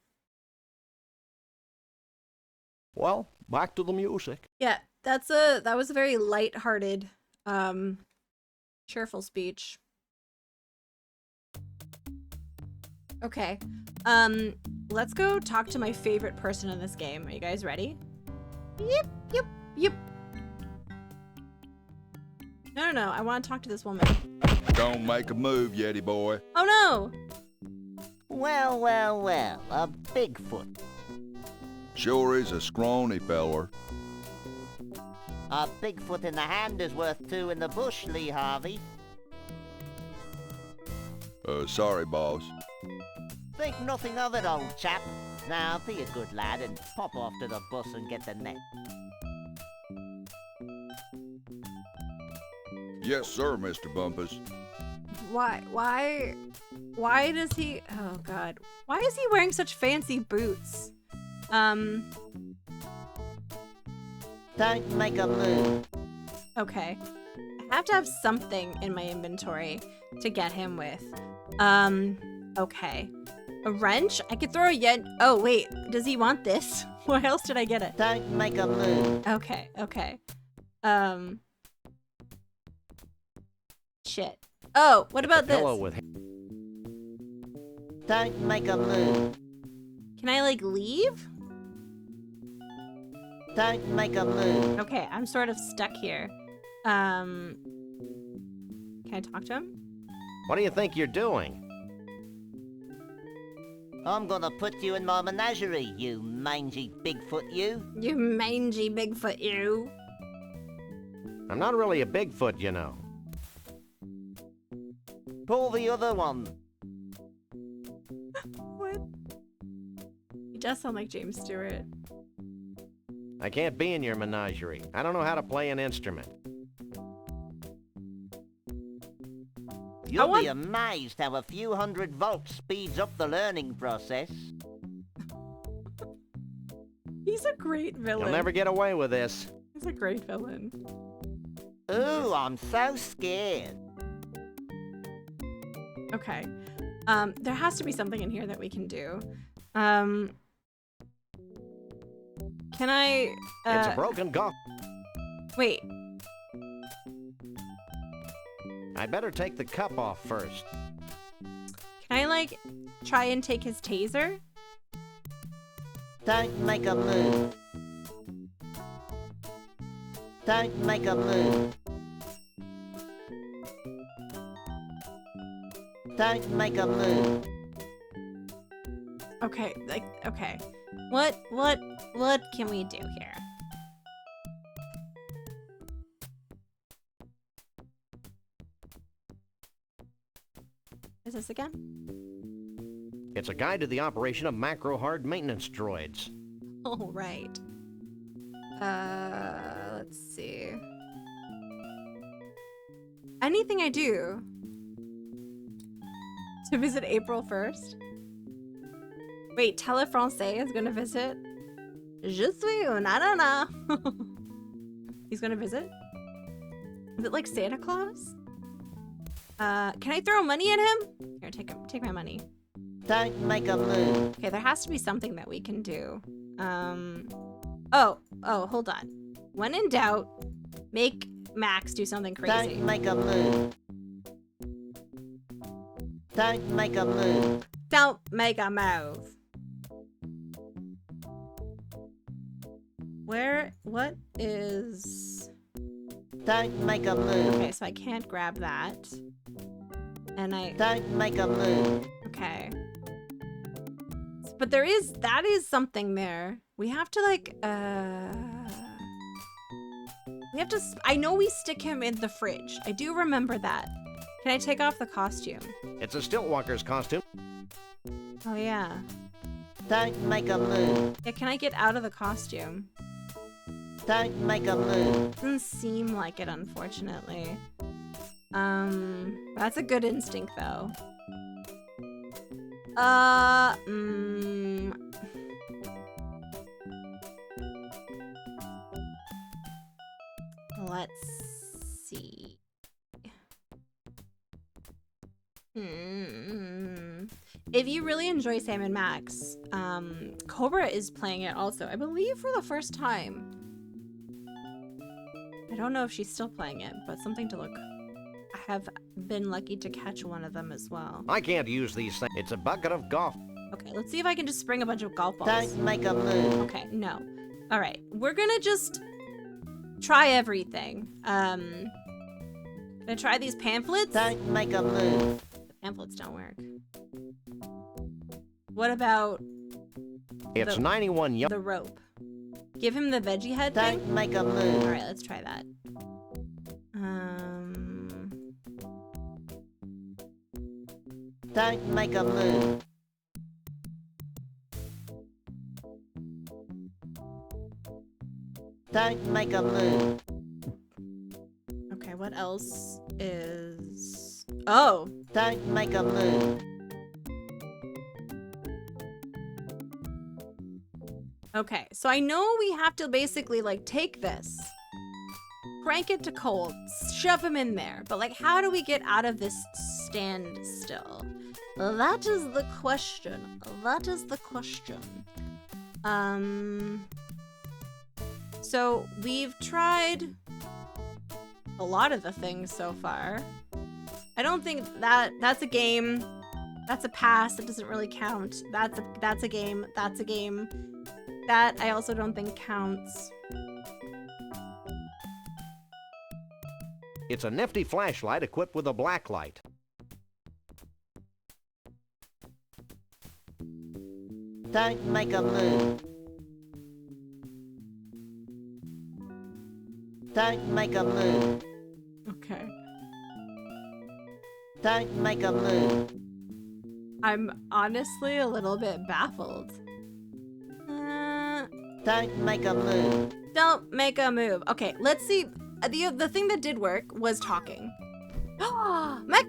Well, back to the music. Yeah, that was a very light-hearted Cheerful speech. Okay. Let's go talk to my favorite person in this game. Are you guys ready? Yep, yep, yep. No. I want to talk to this woman. Don't make a move, Yeti boy. Oh no! Well, a Bigfoot. Sure is a scrawny feller. A Bigfoot in the hand is worth two in the bush, Lee Harvey. Sorry, boss. Think nothing of it, old chap. Now, be a good lad and pop off to the bus and get the net. Yes, sir, Mr. Bumpus. Why does he... Oh god. Why is he wearing such fancy boots? Don't make a move. Okay. I have to have something in my inventory to get him with. Okay. A wrench? I could throw a yen... Oh, wait. Does he want this? Why else did I get it? Don't make a move. Okay. Shit. Oh, what about this? Pillow with Don't make a move. Can I, like, leave? Don't make a move. Okay, I'm sort of stuck here. Can I talk to him? What do you think you're doing? I'm gonna put you in my menagerie, you mangy Bigfoot, you. You mangy Bigfoot, you. I'm not really a Bigfoot, you know. Pull the other one. What? He does sound like James Stewart. I can't be in your menagerie. I don't know how to play an instrument. You'll be amazed how a few hundred volts speeds up the learning process. He's a great villain. You'll never get away with this. He's a great villain. Ooh, I'm so scared. Okay. There has to be something in here that we can do. Can I... It's a broken gong. Wait. I'd better take the cup off first. Can I, like, try and take his taser? Don't make a move. Don't make a move. Don't make a move. Okay, like, okay. What can we do here? Is this again? It's a guide to the operation of macro-hard maintenance droids. Oh, right. Let's see. Anything I do to visit April 1st? Wait, Telefrancais is gonna visit? Je suis un ananas. He's gonna visit? Is it like Santa Claus? Can I throw money at him? Here, take my money. Don't make a move. Okay, there has to be something that we can do. Oh, hold on. When in doubt, make Max do something crazy. Don't make a move. Don't make a move. Don't make a move. What is... Don't make a move. Okay, so I can't grab that. And I... Don't make a move. Okay. But that is something there. We have to, like, we have to, I know we stick him in the fridge. I do remember that. Can I take off the costume? It's a Stiltwalker's costume. Oh, yeah. Don't make a move. Yeah, can I get out of the costume? Don't make a move. Doesn't seem like it, unfortunately. That's a good instinct, though. Let's see. If you really enjoy Sam & Max, Cobra is playing it also, I believe for the first time. I don't know if she's still playing it, but something to look have been lucky to catch one of them as well. I can't use these things. It's a bucket of golf. Okay, let's see if I can just spring a bunch of golf balls. Don't make a move. Okay, no. All right, we're gonna just try everything. Gonna try these pamphlets. Don't make a move. The pamphlets don't work. What about It's 91 the rope? Give him the veggie head thing. Don't make a move. All right, let's try that. Don't make a move. Don't make a move. Okay, what else is... Oh! Don't make a move. Okay, so I know we have to basically, like, take this, crank it to cold, shove him in there, but, like, how do we get out of this standstill? That is the question. That is the question. So, we've tried a lot of the things so far. I don't think that's a game. That's a pass. It doesn't really count. That's a game. That's a game. That I also don't think counts. It's a nifty flashlight equipped with a black light. Don't make a move. Don't make a move. Okay. Don't make a move. I'm honestly a little bit baffled. Don't make a move. Don't make a move. Okay, let's see. The thing that did work was talking. Mac.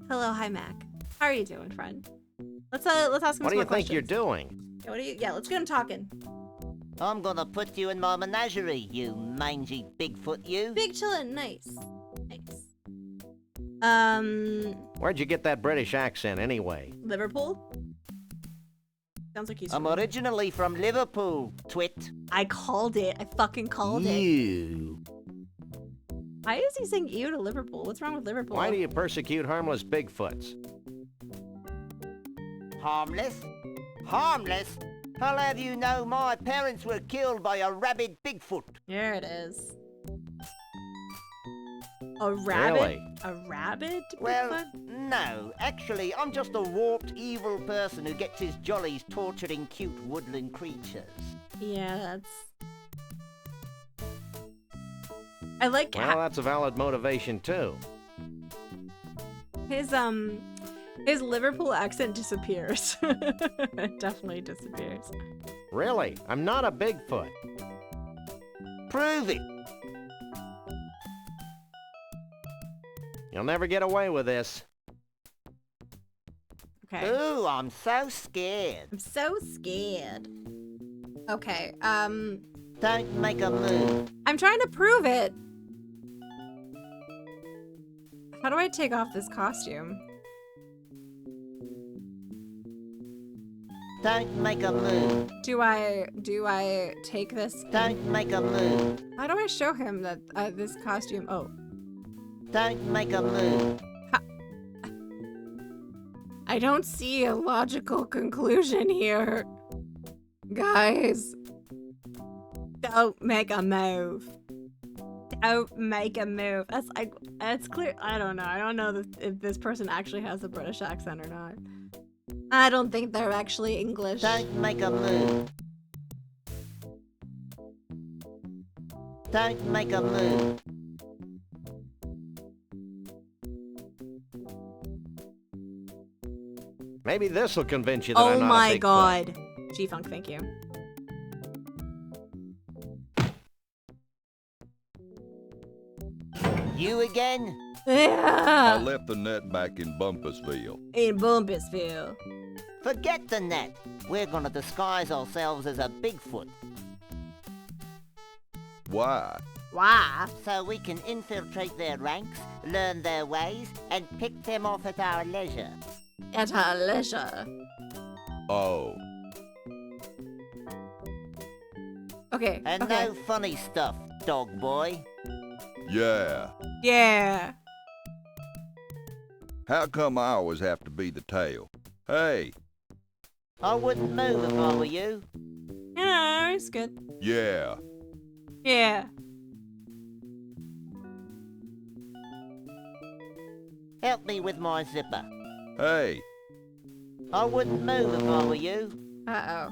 Hello, hi Mac. How are you doing, friend? Let's ask him What some do you more think questions. you're doing? Yeah, let's get him talking. I'm gonna put you in my menagerie, you mangy Bigfoot, you. Big chillin', nice. Where'd you get that British accent anyway? Liverpool? Sounds like he's I'm originally from Liverpool, twit. I called it. I fucking called it. You. Why is he saying ew to Liverpool? What's wrong with Liverpool? Why do you persecute harmless Bigfoots? Harmless? Harmless? I'll have you know my parents were killed by a rabid Bigfoot. There it is. A rabbit? Really? A rabbit? Well, Bigfoot? no. Actually, I'm just a warped, evil person who gets his jollies torturing cute woodland creatures. Yeah, that's... I like Well, that's a valid motivation too. his Liverpool accent disappears. It definitely disappears. Really? I'm not a Bigfoot. Prove it. You'll never get away with this. Okay. Ooh, I'm so scared. I'm so scared. Okay, Don't make a move. I'm trying to prove it. How do I take off this costume? Don't make a move. Do I take this? Don't make a move. How do I show him that this costume? Oh. Don't make a move. I don't see a logical conclusion here. Guys. Don't make a move. Don't make a move. That's clear. I don't know. I don't know if this person actually has a British accent or not. I don't think they're actually English. Don't make a move. Don't make a move. Maybe this will convince you that Oh I'm not a my Bigfoot. god. G-Funk, thank you. You again? I Yeah. left the net back in Bumpusville. In Bumpusville. Forget the net. We're gonna disguise ourselves as a Bigfoot. Why? Why? So we can infiltrate their ranks, learn their ways, and pick them off at our leisure. At our leisure. Oh. Okay. And okay. no funny stuff, dog boy. Yeah. Yeah. How come I always have to be the tail? Hey, I wouldn't move if I were you. Yeah, it's good. yeah. Yeah. Help me with my zipper. Hey, I wouldn't move if I were you. Uh-oh.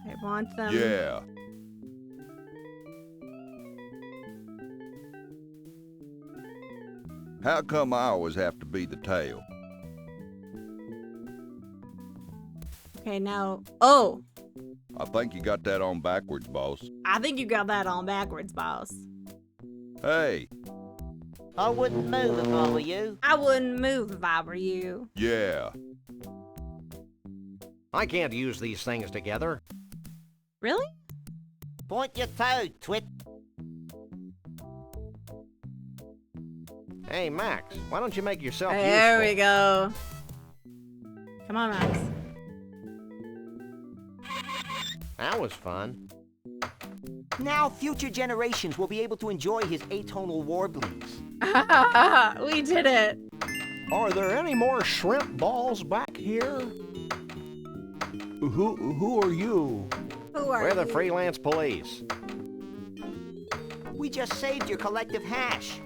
I want them. yeah. How come I always have to be the tail? Okay, now. Oh! I think you got that on backwards, boss. I think you got that on backwards, boss. Hey, I wouldn't move if I were you. I wouldn't move if I were you. yeah. I can't use these things together. Really? Point your toe, twit. Hey, Max, why don't you make yourself There useful? we go. Come on, Max. That was fun. Now future generations will be able to enjoy his atonal warblings. We did it. Are there any more shrimp balls back here? Who are you? Who are We're the you? freelance police. We just saved your collective hash.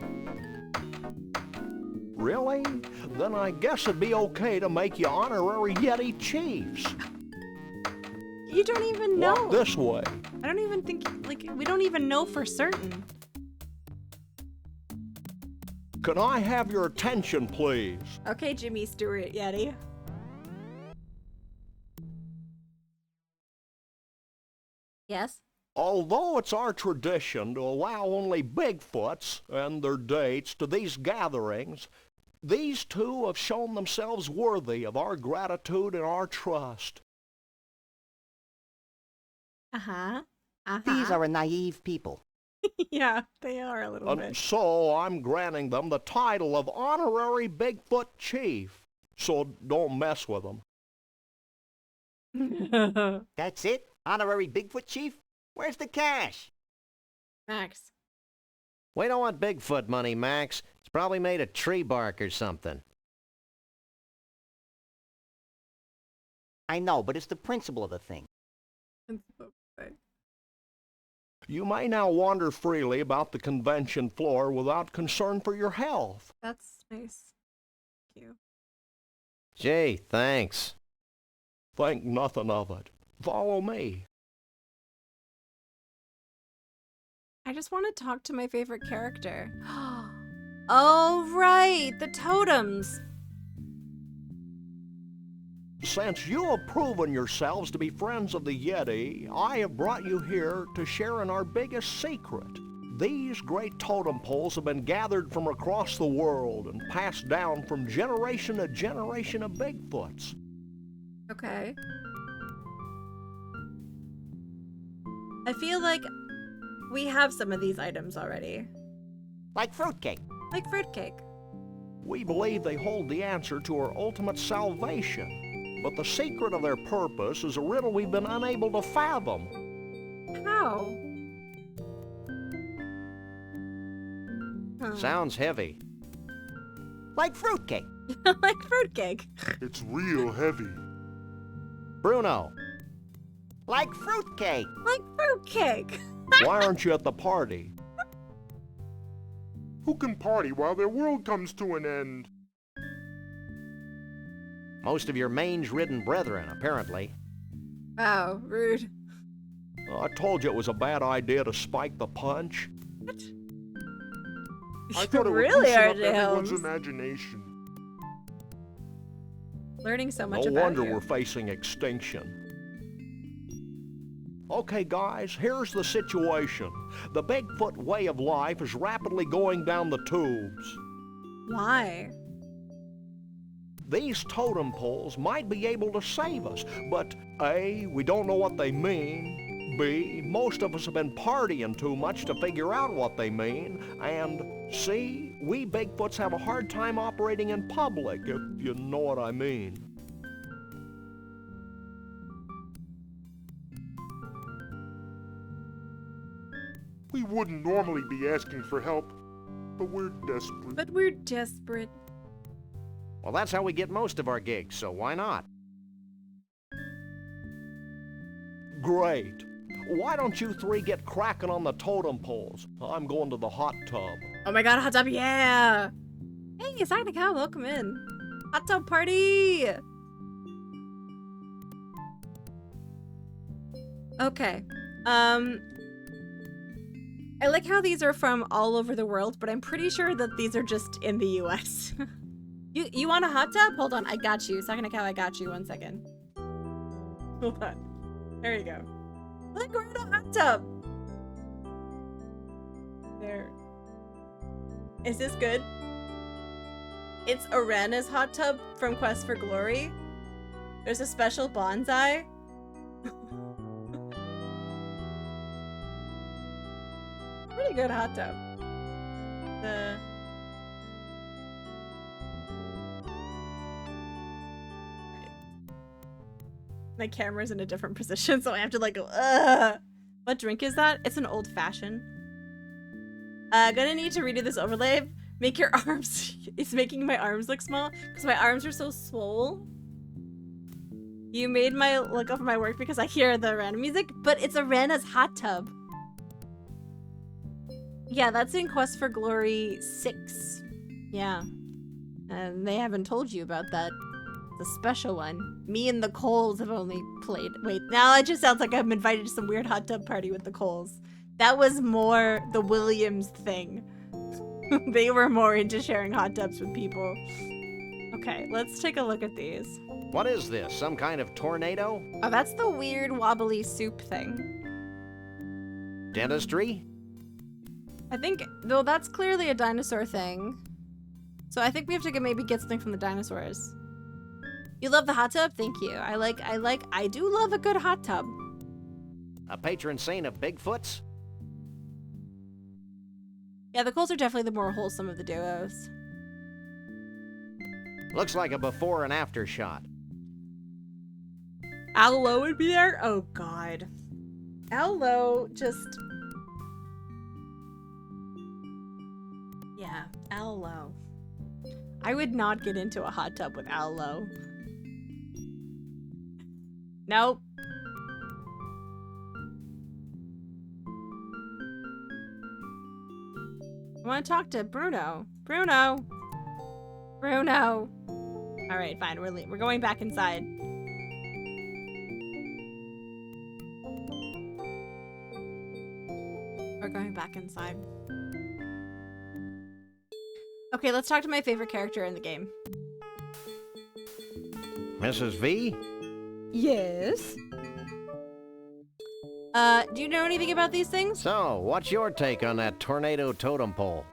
Really? Then I guess it'd be okay to make you honorary Yeti chiefs. You don't even know. Walk this way. I don't even think, like, we don't even know for certain. Can I have your attention, please? Okay, Jimmy Stewart Yeti. Yes? Although it's our tradition to allow only Bigfoots and their dates to these gatherings, these two have shown themselves worthy of our gratitude and our trust. Uh-huh. Uh-huh. These are a naive people. Yeah, they are a little And bit. so I'm granting them the title of Honorary Bigfoot Chief. So don't mess with them. That's it? Honorary Bigfoot chief? Where's the cash? Max. We don't want Bigfoot money, Max. It's probably made of tree bark or something. I know, but it's the principle of the thing. You may now wander freely about the convention floor without concern for your health. That's nice. Thank you. Gee, thanks. Think nothing of it. Follow me. I just want to talk to my favorite character. Oh, right! The totems! Since you have proven yourselves to be friends of the Yeti, I have brought you here to share in our biggest secret. These great totem poles have been gathered from across the world and passed down from generation to generation of Bigfoots. Okay. I feel like we have some of these items already. Like fruitcake. Like fruitcake. We believe they hold the answer to our ultimate salvation. But the secret of their purpose is a riddle we've been unable to fathom. How? Huh. Sounds heavy. Like fruitcake. Like fruitcake. It's real heavy. Bruno, Like fruitcake. Like fruitcake. Why aren't you at the party? Who can party while their world comes to an end? most of your mange-ridden brethren, apparently. Wow, rude. I told you it was a bad idea to spike the punch. What? I You thought it would really loosen are, up everyone's James. imagination. Learning so much No about wonder you. we're facing extinction. Okay, guys, here's the situation. The Bigfoot way of life is rapidly going down the tubes. Why? These totem poles might be able to save us, but A, we don't know what they mean. B, most of us have been partying too much to figure out what they mean. And C, we Bigfoots have a hard time operating in public, if you know what I mean. We wouldn't normally be asking for help, but we're desperate. But we're desperate. Well, that's how we get most of our gigs, so why not? Great. Why don't you three get cracking on the totem poles? I'm going to the hot tub. Oh my god, hot tub, yeah! Hey, Sakana Cow, welcome in. Hot tub party! Okay. I like how these are from all over the world, but I'm pretty sure that these are just in the US. You want a hot tub? Hold on, I got you. Sakana Cow, I got you. 1 second. Hold on. There you go. Look, we're in a hot tub! There. Is this good? It's Arena's hot tub from Quest for Glory. There's a special bonsai. Pretty good hot tub. My camera's in a different position, so I have to like go, ugh. What drink is that? It's an old fashioned. Gonna need to redo this overlay. Make your arms, it's making my arms look small because my arms are so swole. You made my look of my work because I hear the random music, but it's Arena's hot tub. Yeah, that's in Quest for Glory 6. Yeah. And they haven't told you about that. The special one. Me and the Coles have only played. Wait, now it just sounds like I'm invited to some weird hot tub party with the Coles. That was more the Williams thing. They were more into sharing hot tubs with people. Okay, let's take a look at these. What is this? Some kind of tornado? Oh, that's the weird wobbly soup thing. Dentistry? I think, though that's clearly a dinosaur thing. So I think we have to maybe get something from the dinosaurs. You love the hot tub? Thank you. I do love a good hot tub. A patron saint of Bigfoots? Yeah, the Coles are definitely the more wholesome of the duos. Looks like a before and after shot. Al Lowe would be there? Oh god. Al Lowe just... Yeah, Al Lowe. I would not get into a hot tub with Al Lowe. Nope. I want to talk to Bruno. Bruno! Bruno! Alright, fine. We're going back inside. We're going back inside. Okay, let's talk to my favorite character in the game. Mrs. V? Yes? Do you know anything about these things? So, what's your take on that tornado totem pole?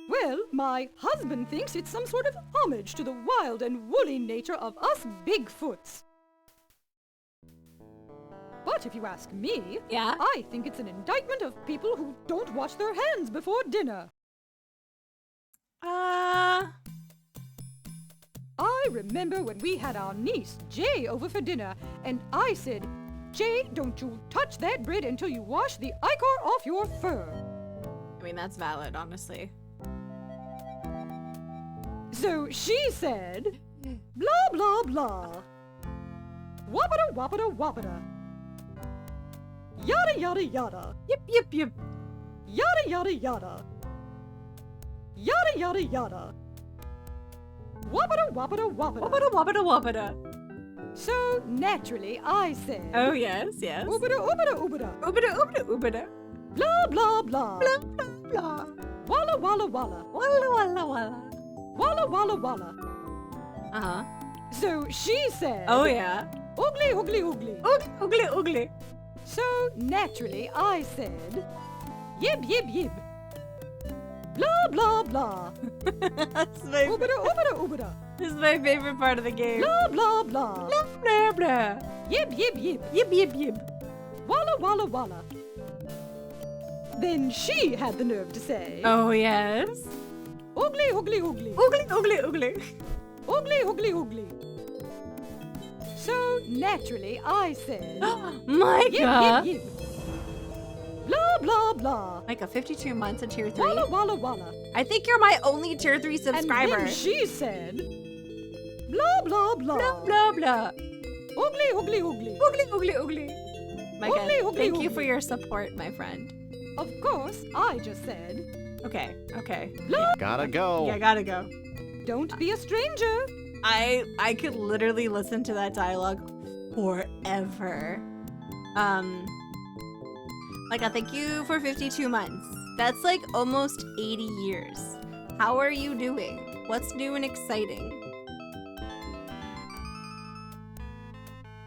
Well, my husband thinks it's some sort of homage to the wild and woolly nature of us Bigfoots. But if you ask me, yeah, I think it's an indictment of people who don't wash their hands before dinner. I remember when we had our niece, Jay, over for dinner, and I said, Jay, don't you touch that bread until you wash the ichor off your fur. I mean, that's valid, honestly. So she said, blah, blah, blah. Whoppity, whoppity, whoppity. Yada, yada, yada. Yip, yip, yip. Yada, yada, yada. Yada, yada, yada. Whoppity, whoppity, whoppity. Whoppity, whoppity, whoppity. So, naturally, I said... Oh, yes, yes. Oobada, oobada, oobada. Oobada, oobada, oobada. Blah, blah, blah. Blah, blah, blah. Walla, walla, walla. Walla, walla, walla. Walla, walla, walla. Uh-huh. So, she said... Oh, yeah. Oogly, oogly, oogly. Oogly, oogly, oogly. So, naturally, I said... Yib, yib, yib. Blah, blah, blah. That's my... Oobada, oobada, oobada. This is my favorite part of the game. Blah, blah, blah. Blah, blah, blah. Yib, yib, yib. Yib, yib, yib. Walla, walla, walla. Then she had the nerve to say... Oh, yes. Oogly, oogly, oogly. Oogly, oogly, oogly. Oogly, oogly, oogly. So, naturally, I said... My yib, god. yib, yib. Blah, blah, blah, blah. Micah, 52 months and tier 3. Walla, walla, walla. I think you're my only tier 3 subscriber. And then she said, blah, blah, blah. Blah, blah, blah. Oogly, oogly, oogly. Oogly, oogly, oogly. Micah, Oogly, oogly, thank you oogly. for your support, my friend. Of course, I just said, Okay, okay. blah. Gotta go. Yeah, gotta go. Don't be a stranger. I could literally listen to that dialogue forever. Micah, thank you for 52 months. That's like almost 80 years. How are you doing? What's new and exciting?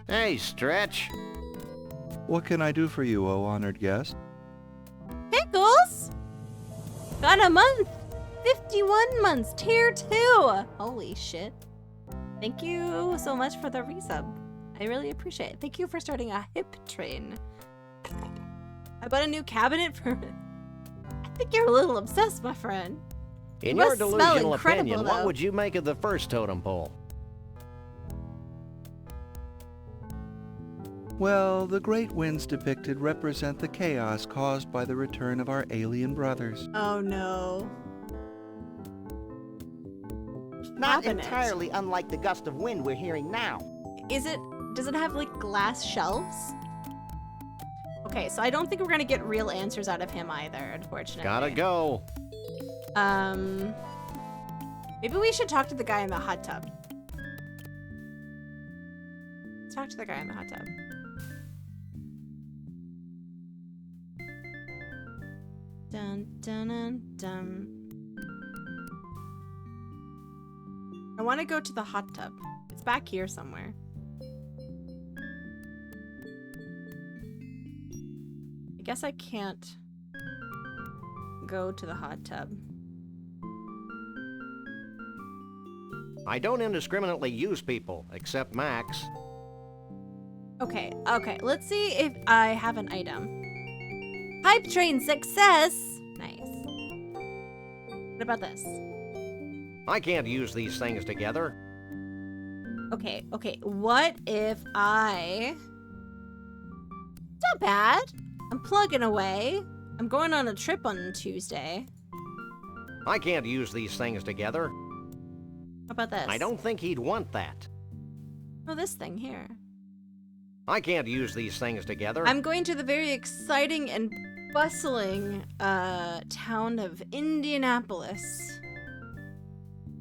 Hey, Stretch. What can I do for you, oh honored guest? Pickles! Got a month! 51 months, tier 2! Holy shit. Thank you so much for the resub. I really appreciate it. Thank you for starting a hip train. I bought a new cabinet for... I think you're a little obsessed, my friend. In You your must smell delusional incredible, opinion, though. what would you make of the first totem pole? Well, the great winds depicted represent the chaos caused by the return of our alien brothers. Oh no. Not Cabinet. entirely unlike the gust of wind we're hearing now. Does it have like glass shelves? Okay, so I don't think we're gonna get real answers out of him either, unfortunately. Gotta go. Maybe we should talk to the guy in the hot tub. Let's talk to the guy in the hot tub. Dun dun dun dun. I want to go to the hot tub. It's back here somewhere. I guess I can't go to the hot tub. I don't indiscriminately use people, except Max. Okay, let's see if I have an item. Hype train success! Nice. What about this? I can't use these things together. Okay, what if I... It's not bad. I'm plugging away. I'm going on a trip on Tuesday. I can't use these things together. How about this? I don't think he'd want that. Oh, this thing here. I can't use these things together. I'm going to the very exciting and bustling town of Indianapolis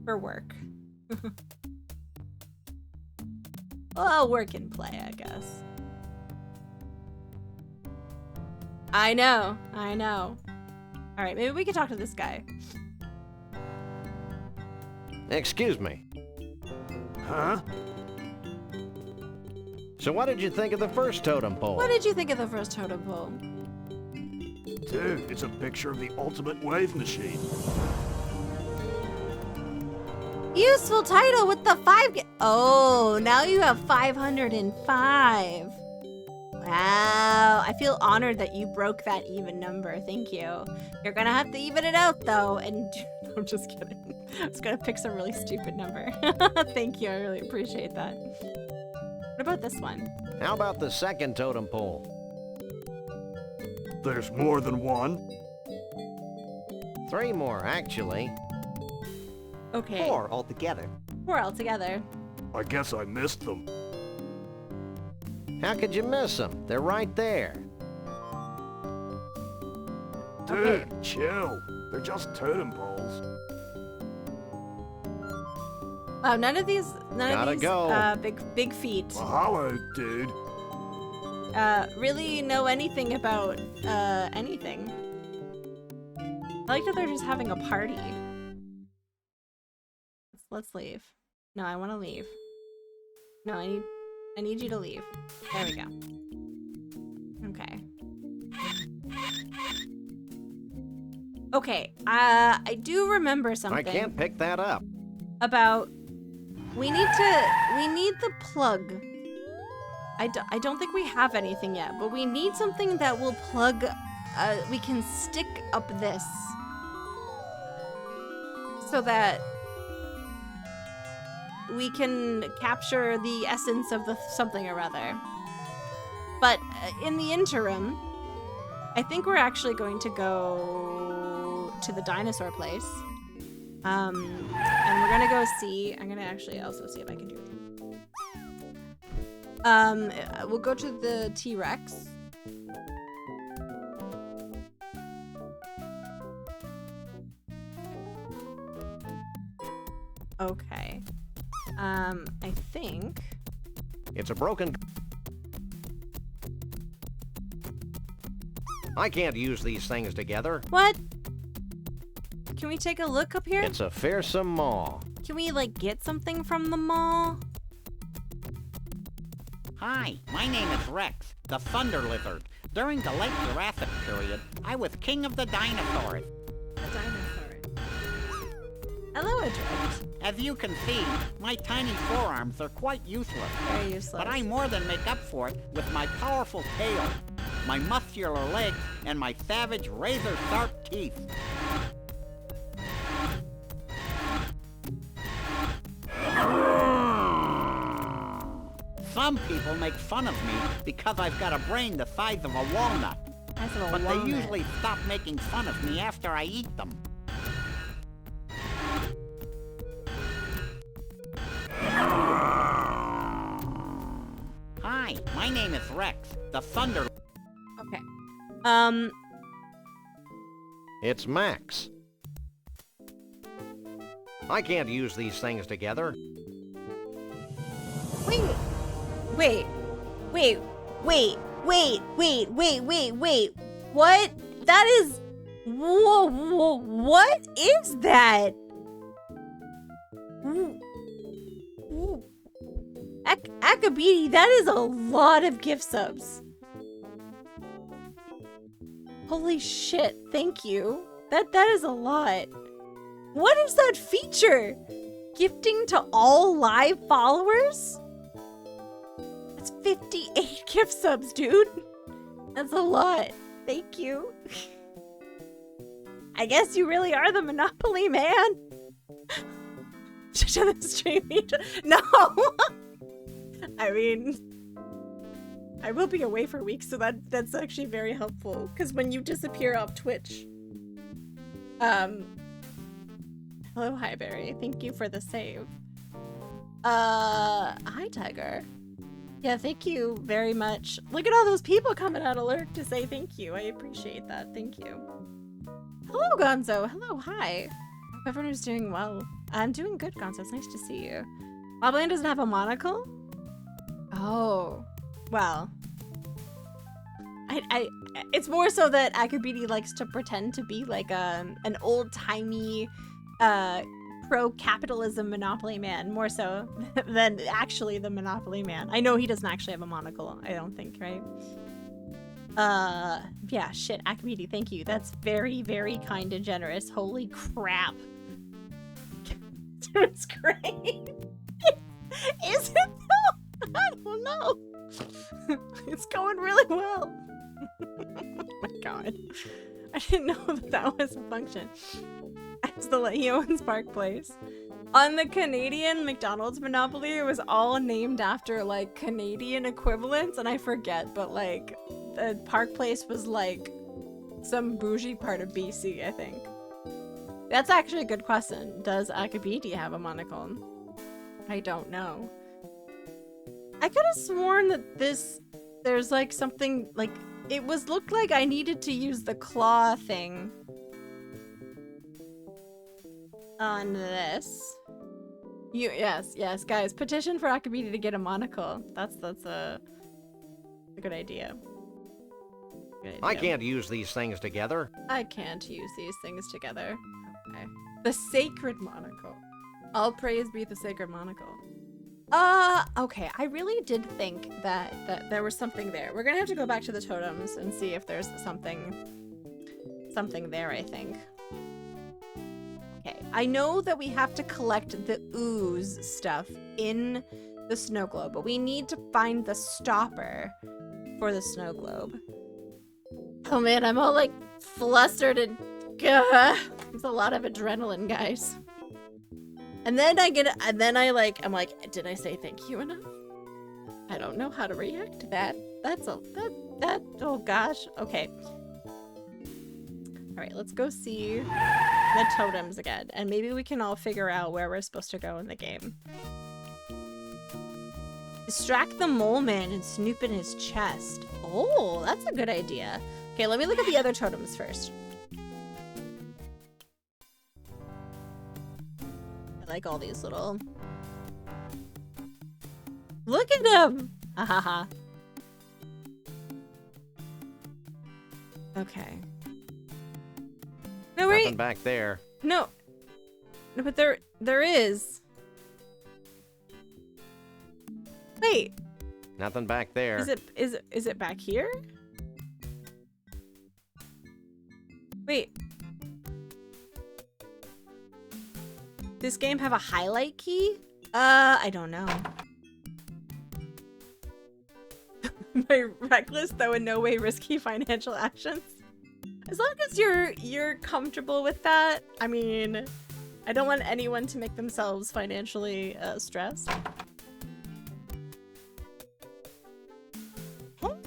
for work. Well, work and play, I guess. I know. Alright, maybe we could talk to this guy. Excuse me. Huh? So what did you think of the first totem pole? What did you think of the first totem pole? Dude, it's a picture of the ultimate wave machine. Useful title with the 5... Oh, now you have 505. Wow, I feel honored that you broke that even number. Thank you. You're gonna have to even it out, though, and... I'm just kidding. I was gonna pick some really stupid number. Thank you, I really appreciate that. What about this one? How about the second totem pole? There's more than one. 3 more, actually. Okay. 4 altogether. 4 altogether. I guess I missed them. How could you miss them? They're right there. Dude, chill. They're just totem poles. Wow, none of these Gotta go. big feet Mahalo, dude. really know anything about anything. I like that they're just having a party. Let's leave. No, I want to leave. No, I need you to leave. There we go. Okay. Okay, I do remember something I can't pick that up. about we need the plug. I don't think we have anything yet, but we need something that will plug we can stick up this so that we can capture the essence of the something or other. But in the interim, I think we're actually going to go to the dinosaur place. And we're gonna go see. I'm gonna actually also see if I can do it. We'll go to the T-Rex. Okay. I think It's a broken... I can't use these things together. what? Can we take a look up here? It's a fearsome maw. Can we like get something from the mall? Hi, my name is Rex, the Thunder Lizard. During the late Jurassic period, I was king of the dinosaurs. A dinosaur. Hello, Adrift. As you can see, my tiny forearms are quite useless. Very useless. But I more than make up for it with my powerful tail, my muscular legs, and my savage razor-sharp teeth. Some people make fun of me because I've got a brain the size of a walnut. But they usually stop making fun of me after I eat them. Hi, my name is Rex, the Thunder... Okay. It's Max. I can't use these things together. Wait. What? That is... Whoa, what is that? Akabidi, that is a lot of gift subs. Holy shit, thank you. That is a lot. What is that feature? Gifting to all live followers? That's 58 gift subs, dude. That's a lot. Thank you. I guess you really are the Monopoly man. To the stream. No. I mean, I will be away for weeks, so that's actually very helpful. Because when you disappear off Twitch, hello, Highberry. Thank you for the save. Hi, Tiger. Yeah, thank you very much. Look at all those people coming out of Lurk to say thank you. I appreciate that. Thank you. Hello, Gonzo. Hello, hi. Hope everyone's doing well. I'm doing good, Gonzo. It's nice to see you. Mobland doesn't have a monocle? Oh, well. It's more so that Akabidi likes to pretend to be like an old-timey pro-capitalism Monopoly man, more so than actually the Monopoly man. I know he doesn't actually have a monocle, I don't think, right? Yeah, shit, Akabidi, thank you. That's very, very kind and generous. Holy crap. It's great. Is it though? I don't know. It's going really well. Oh my god. I didn't know that was a function. As the Leon's Park Place. On the Canadian McDonald's Monopoly, it was all named after like Canadian equivalents, and I forget, but like the Park Place was like some bougie part of BC, I think. That's actually a good question. Does Akabidi have a monocle? I don't know. I could have sworn that there's like something like looked like I needed to use the claw thing on this. Yes, guys, petition for Akabidi to get a monocle. That's a good idea. I can't use these things together. I can't use these things together. Okay. The sacred monocle. All praise be the sacred monocle. Okay. I really did think that there was something there. We're gonna have to go back to the totems and see if there's something there, I think. Okay. I know that we have to collect the ooze stuff in the snow globe, but we need to find the stopper for the snow globe. Oh man, I'm all like flustered and it's a lot of adrenaline, guys. And then I'm like, did I say thank you enough? I don't know how to react to that. Oh gosh. Okay. Alright, let's go see the totems again. And maybe we can all figure out where we're supposed to go in the game. Distract the mole man and snoop in his chest. Oh, that's a good idea. Okay, let me look at the other totems first. I like all these little... Look at him! Hahaha. Okay. No, wait. Nothing back there. No. No, but there is. Wait. Nothing back there. Is it back here? Wait. This game have a highlight key? I don't know. My reckless though in no way risky financial actions. As long as you're comfortable with that. I mean, I don't want anyone to make themselves financially stressed.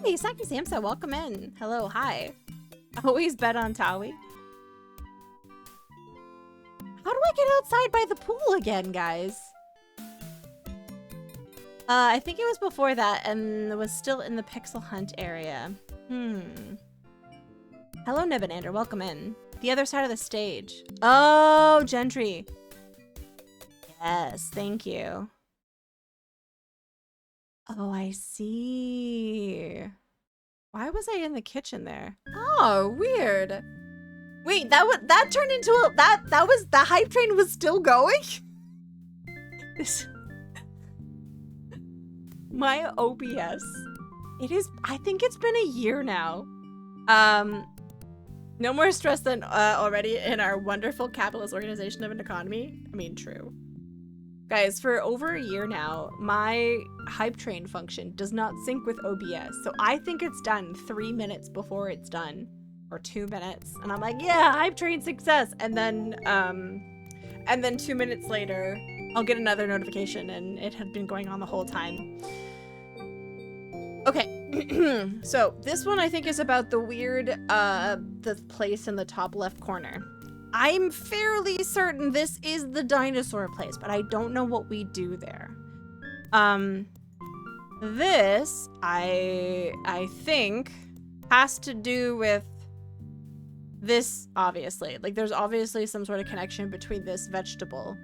Hey, Saki Samsa, welcome in. Hello, hi. Always bet on Tawi. How do I get outside by the pool again, guys? I think it was before that and it was still in the Pixel Hunt area. Hello, Nebenander. Welcome in. The other side of the stage. Oh, Gentry. Yes, thank you. Oh, I see. Why was I in the kitchen there? Oh, weird. Wait, that turned into a that was the hype train was still going? This my OBS. It is I think it's been a year now. No more stress than already in our wonderful capitalist organization of an economy. I mean, true. Guys, for over a year now, my hype train function does not sync with OBS. So I think it's done 3 minutes before it's done. Or 2 minutes. And I'm like, yeah, hype train success. And then 2 minutes later, I'll get another notification and it had been going on the whole time. Okay. So this one I think is about the weird, the place in the top left corner. I'm fairly certain this is the dinosaur place, but I don't know what we do there. This, I think, has to do with this, obviously. Like, there's obviously some sort of connection between this vegetable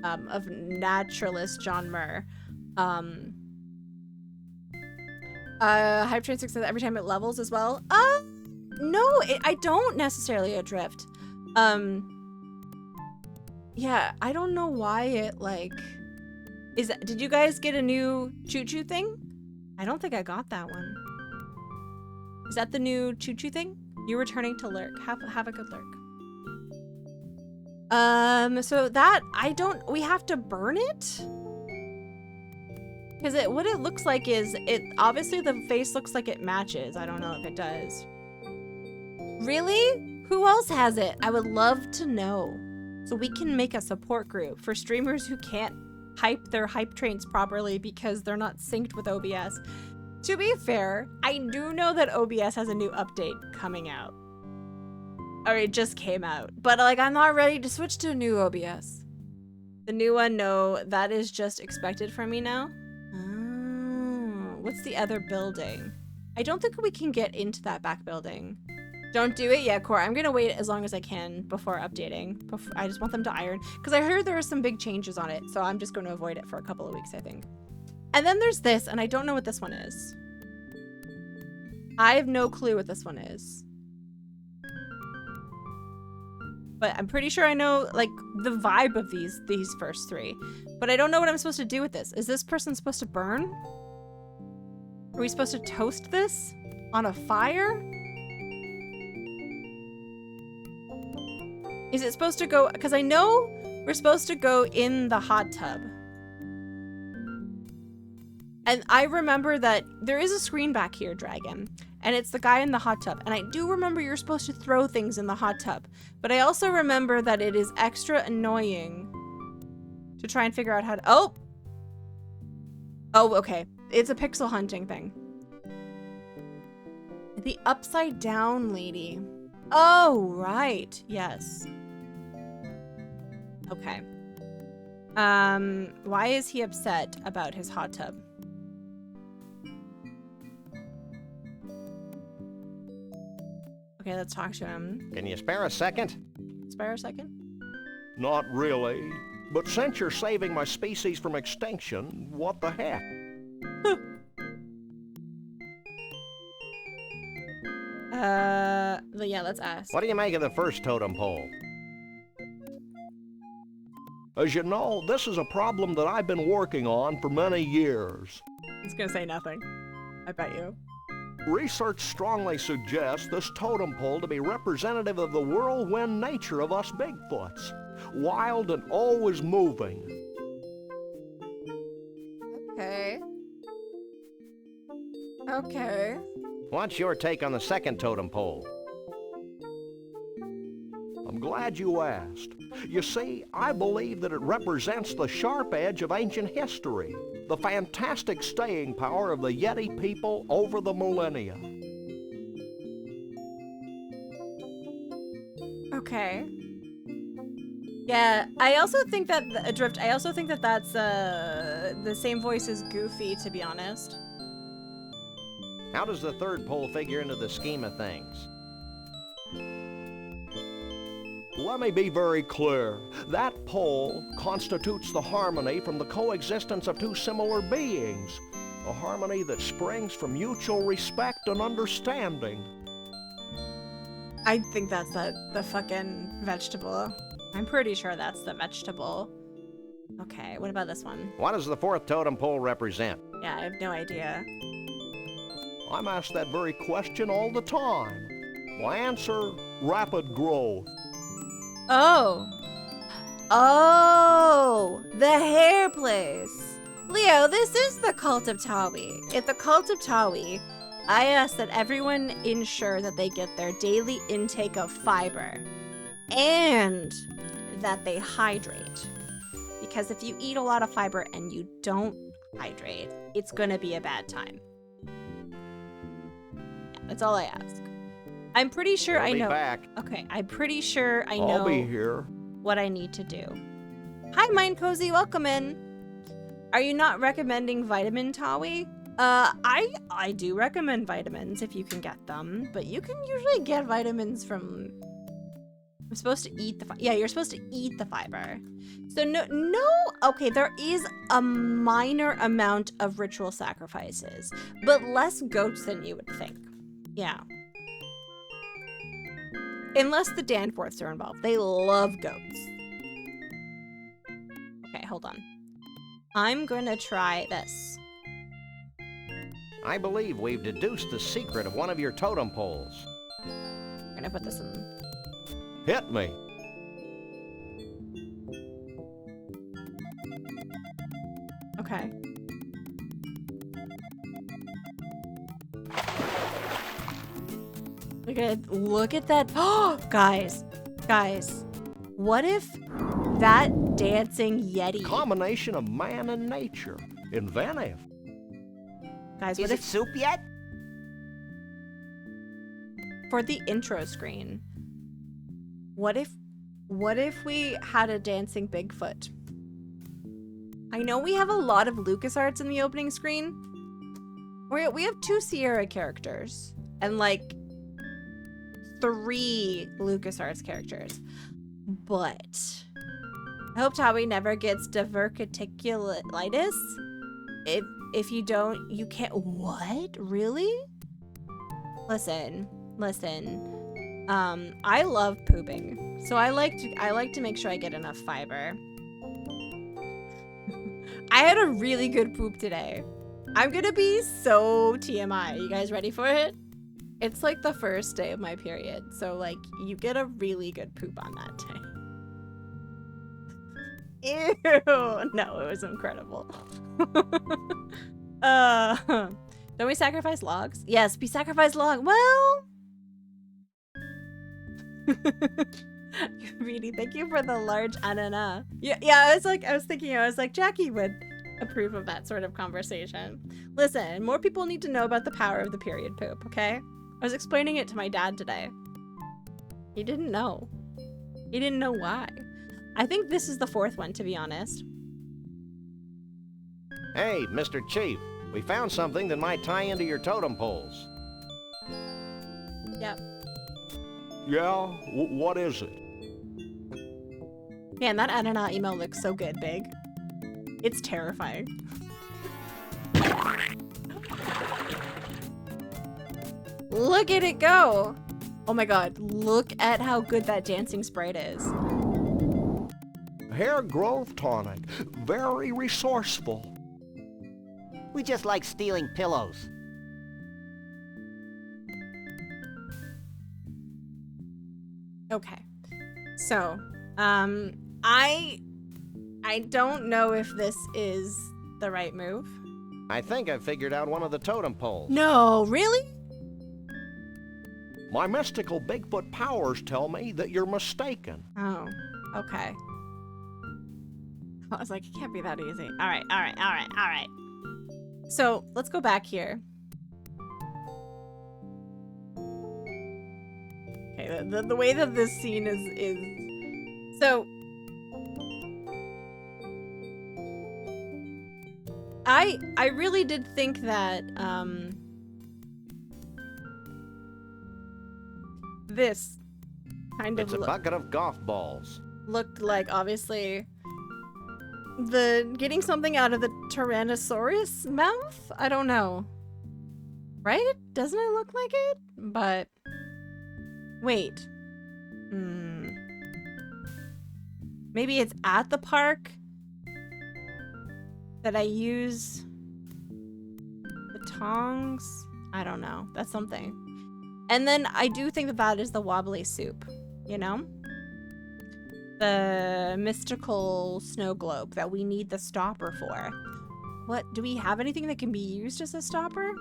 of naturalist John Muir. Hype train success every time it levels as well. No, I don't necessarily adrift. Yeah, I don't know why it, like... Did you guys get a new choo-choo thing? I don't think I got that one. Is that the new choo-choo thing? You're returning to lurk. Have a good lurk. So that, we have to burn it? Because what it looks like is, obviously the face looks like it matches. I don't know if it does. Really? Who else has it? I would love to know. So we can make a support group for streamers who can't hype their hype trains properly because they're not synced with OBS. To be fair, I do know that OBS has a new update coming out. Or it just came out. But like, I'm not ready to switch to a new OBS. The new one, no, that is just expected from me now. Oh, what's the other building? I don't think we can get into that back building. Don't do it yet, Core. I'm gonna wait as long as I can before updating. I just want them to iron. Because I heard there are some big changes on it, so I'm just going to avoid it for a couple of weeks, I think. And then there's this, and I don't know what this one is. I have no clue what this one is. But I'm pretty sure I know, like, the vibe of these first three. But I don't know what I'm supposed to do with this. Is this person supposed to burn? Are we supposed to toast this on a fire? Is it supposed to go... Because I know we're supposed to go in the hot tub. And I remember that there is a screen back here, Dragon. And it's the guy in the hot tub. And I do remember you're supposed to throw things in the hot tub. But I also remember that it is extra annoying to try and figure out how to... Oh! Oh, okay. It's a pixel hunting thing. The upside down lady. Oh, right. Yes. Okay. Why is he upset about his hot tub? Okay, let's talk to him. Can you spare a second? Spare a second? Not really. But since you're saving my species from extinction, what the heck? Yeah, let's ask. What do you make of the first totem pole? As you know, this is a problem that I've been working on for many years. He's gonna say nothing. I bet you. Research strongly suggests this totem pole to be representative of the whirlwind nature of us Bigfoots. Wild and always moving. Okay. Okay. What's your take on the second totem pole? I'm glad you asked. You see, I believe that it represents the sharp edge of ancient history, the fantastic staying power of the Yeti people over the millennia. Okay. Yeah, I also think that Adrift. I also think that that's the same voice as Goofy, to be honest. How does the third pole figure into the scheme of things? Let me be very clear. That pole constitutes the harmony from the coexistence of two similar beings. A harmony that springs from mutual respect and understanding. I think that's the fucking vegetable. I'm pretty sure that's the vegetable. Okay, what about this one? What does the fourth totem pole represent? Yeah, I have no idea. I'm asked that very question all the time. My answer, rapid growth. Oh. Oh, the hair place. Leo, this is the Cult of Tawi. At the Cult of Tawi, I ask that everyone ensure that they get their daily intake of fiber and that they hydrate. Because if you eat a lot of fiber and you don't hydrate, it's gonna be a bad time. Yeah, that's all I ask. I'm pretty sure I know. I'll be back. Okay, I'm pretty sure I know I'll be here. what I need to do. Hi, Mind Cozy, welcome in. Are you not recommending vitamin Tawi? I do recommend vitamins if you can get them, but you can usually get vitamins from. I'm supposed to eat the yeah, you're supposed to eat the fiber. So no, okay, there is a minor amount of ritual sacrifices, but less goats than you would think. Yeah. Unless the Danforths are involved. They love goats. Okay, hold on. I'm gonna try this. I believe we've deduced the secret of one of your totem poles. I'm gonna put this in. Hit me. Okay. Look at that. Oh, guys. What if that dancing Yeti? Combination of man and nature. Inventive. Guys, Is it soup yet? For the intro screen, what if we had a dancing Bigfoot? I know we have a lot of LucasArts in the opening screen. We have 2 Sierra characters and like 3 LucasArts characters, but I hope Tawi never gets diverticulitis. If you don't, you can't. What? Really? Listen. I love pooping, so I like to make sure I get enough fiber. I had a really good poop today. I'm gonna be so TMI. You guys ready for it? It's like the first day of my period, so like you get a really good poop on that day. Ew! No, it was incredible. Don't we sacrifice logs? Yes, we sacrifice log. Well, Reedy, thank you for the large anana. Yeah, I was thinking, Jackie would approve of that sort of conversation. Listen, more people need to know about the power of the period poop, okay? I was explaining it to my dad today. He didn't know. He didn't know why. I think this is the fourth one, to be honest. Hey, Mr. Chief, we found something that might tie into your totem poles. Yep. Yeah? What is it? Man, that Anana email looks so good, Big. It's terrifying. Look at it go! Oh my god, look at how good that dancing sprite is. Hair growth tonic. Very resourceful. We just like stealing pillows. Okay. So, I don't know if this is the right move. I think I figured out one of the totem poles. No, really? My mystical Bigfoot powers tell me that you're mistaken. Oh, okay. I was like, it can't be that easy. All right. So, let's go back here. Okay, the way that this scene is... So... I really did think that, this kind of It's a bucket of golf balls. looked like, obviously, getting something out of the Tyrannosaurus mouth? I don't know. Right? Doesn't it look like it? But... Wait. Maybe it's at the park that I use the tongs? I don't know. That's something. And then I do think that that is the wobbly soup, you know? The mystical snow globe that we need the stopper for. What, do we have anything that can be used as a stopper?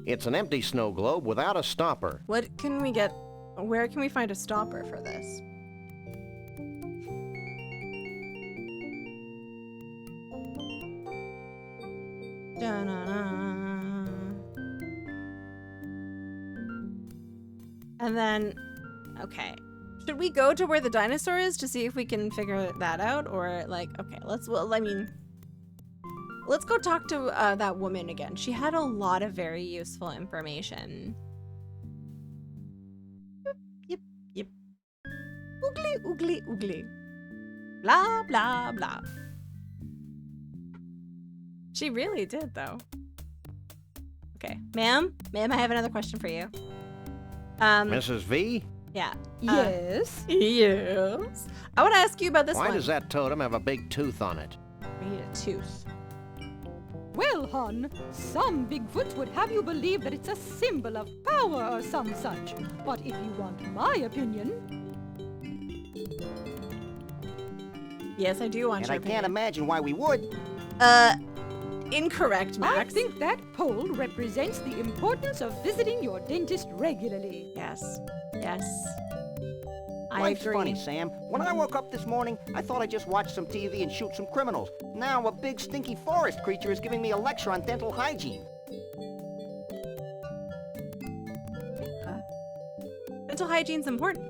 It's an empty snow globe without a stopper. What can we get? Where can we find a stopper for this? Da-na-na. And then, okay. Should we go to where the dinosaur is to see if we can figure that out? Or like, okay, let's go talk to that woman again. She had a lot of very useful information. Yep. Oogly. Blah, blah, blah. She really did, though. Okay, ma'am, I have another question for you. Mrs. V? Yeah. Yes? Yes. I want to ask you about this one. Why does that totem have a big tooth on it? We need a tooth. Well, hon, some Bigfoots would have you believe that it's a symbol of power or some such. But if you want my opinion... Yes, I do want your And I can't imagine why we would. Incorrect, Max. I think that pole represents the importance of visiting your dentist regularly. Yes. I Life's agree. funny, Sam. When I woke up this morning, I thought I'd just watch some TV and shoot some criminals. Now a big stinky forest creature is giving me a lecture on dental hygiene. Dental hygiene's important.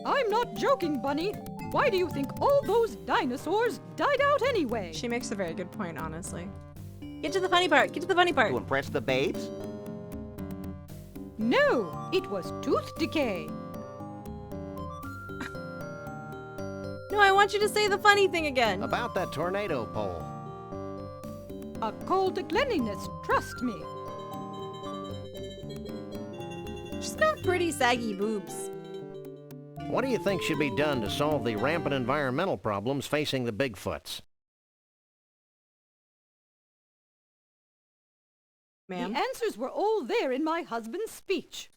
I'm not joking, Bunny. Why do you think all those dinosaurs died out anyway? She makes a very good point, honestly. Get to the funny part. To impress the babes? No, it was tooth decay. No, I want you to say the funny thing again. About that tornado pole. A call to cleanliness, trust me. She's got pretty saggy boobs. What do you think should be done to solve the rampant environmental problems facing the Bigfoots? Ma'am? The answers were all there in my husband's speech.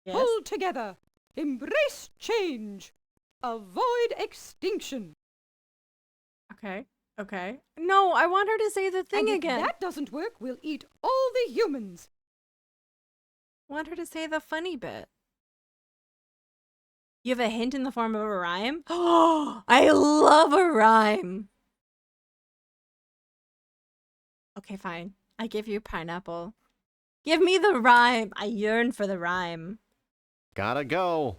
Yes? Hold together. Embrace change. Avoid extinction. Okay. No, I want her to say the thing and again. If that doesn't work, we'll eat all the humans. I want her to say the funny bit. You have a hint in the form of a rhyme? Oh, I love a rhyme. Okay, fine. I give you pineapple. Give me the rhyme. I yearn for the rhyme. Gotta go.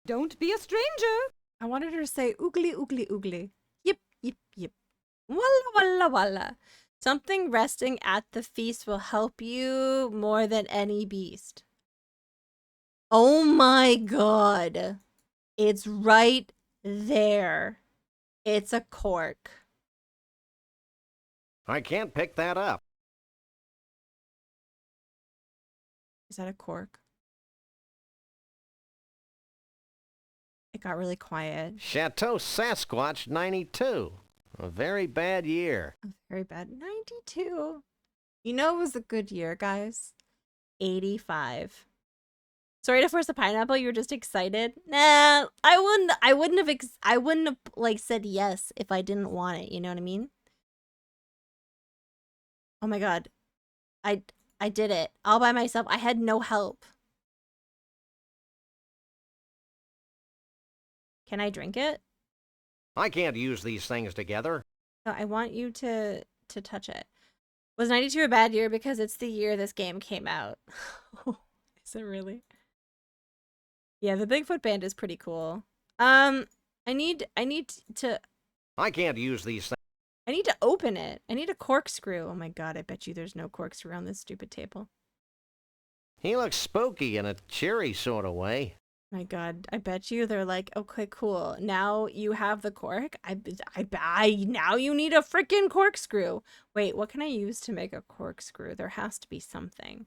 Don't be a stranger. I wanted her to say oogly, oogly, oogly. Yip, yip, yip. Walla, walla, walla. Something resting at the feast will help you more than any beast. Oh my god. It's right there. It's a cork. I can't pick that up. Is that a cork? It got really quiet. Chateau Sasquatch 92. A very bad year. Very bad. 92. You know it was a good year, guys. 85. Sorry to force the pineapple. You were just excited. Nah, I wouldn't have like said yes if I didn't want it. You know what I mean? Oh my god, I did it all by myself. I had no help. Can I drink it? I can't use these things together. No, I want you to touch it. Was 92 a bad year because it's the year this game came out? Is it really? Yeah, the Bigfoot band is pretty cool. I need to I can't use these things. I need to open it. I need a corkscrew. Oh my god, I bet you there's no corkscrew on this stupid table. He looks spooky in a cheery sort of way. My god, I bet you they're like, okay, cool. Now you have the cork. Now you need a freaking corkscrew. Wait, what can I use to make a corkscrew? There has to be something.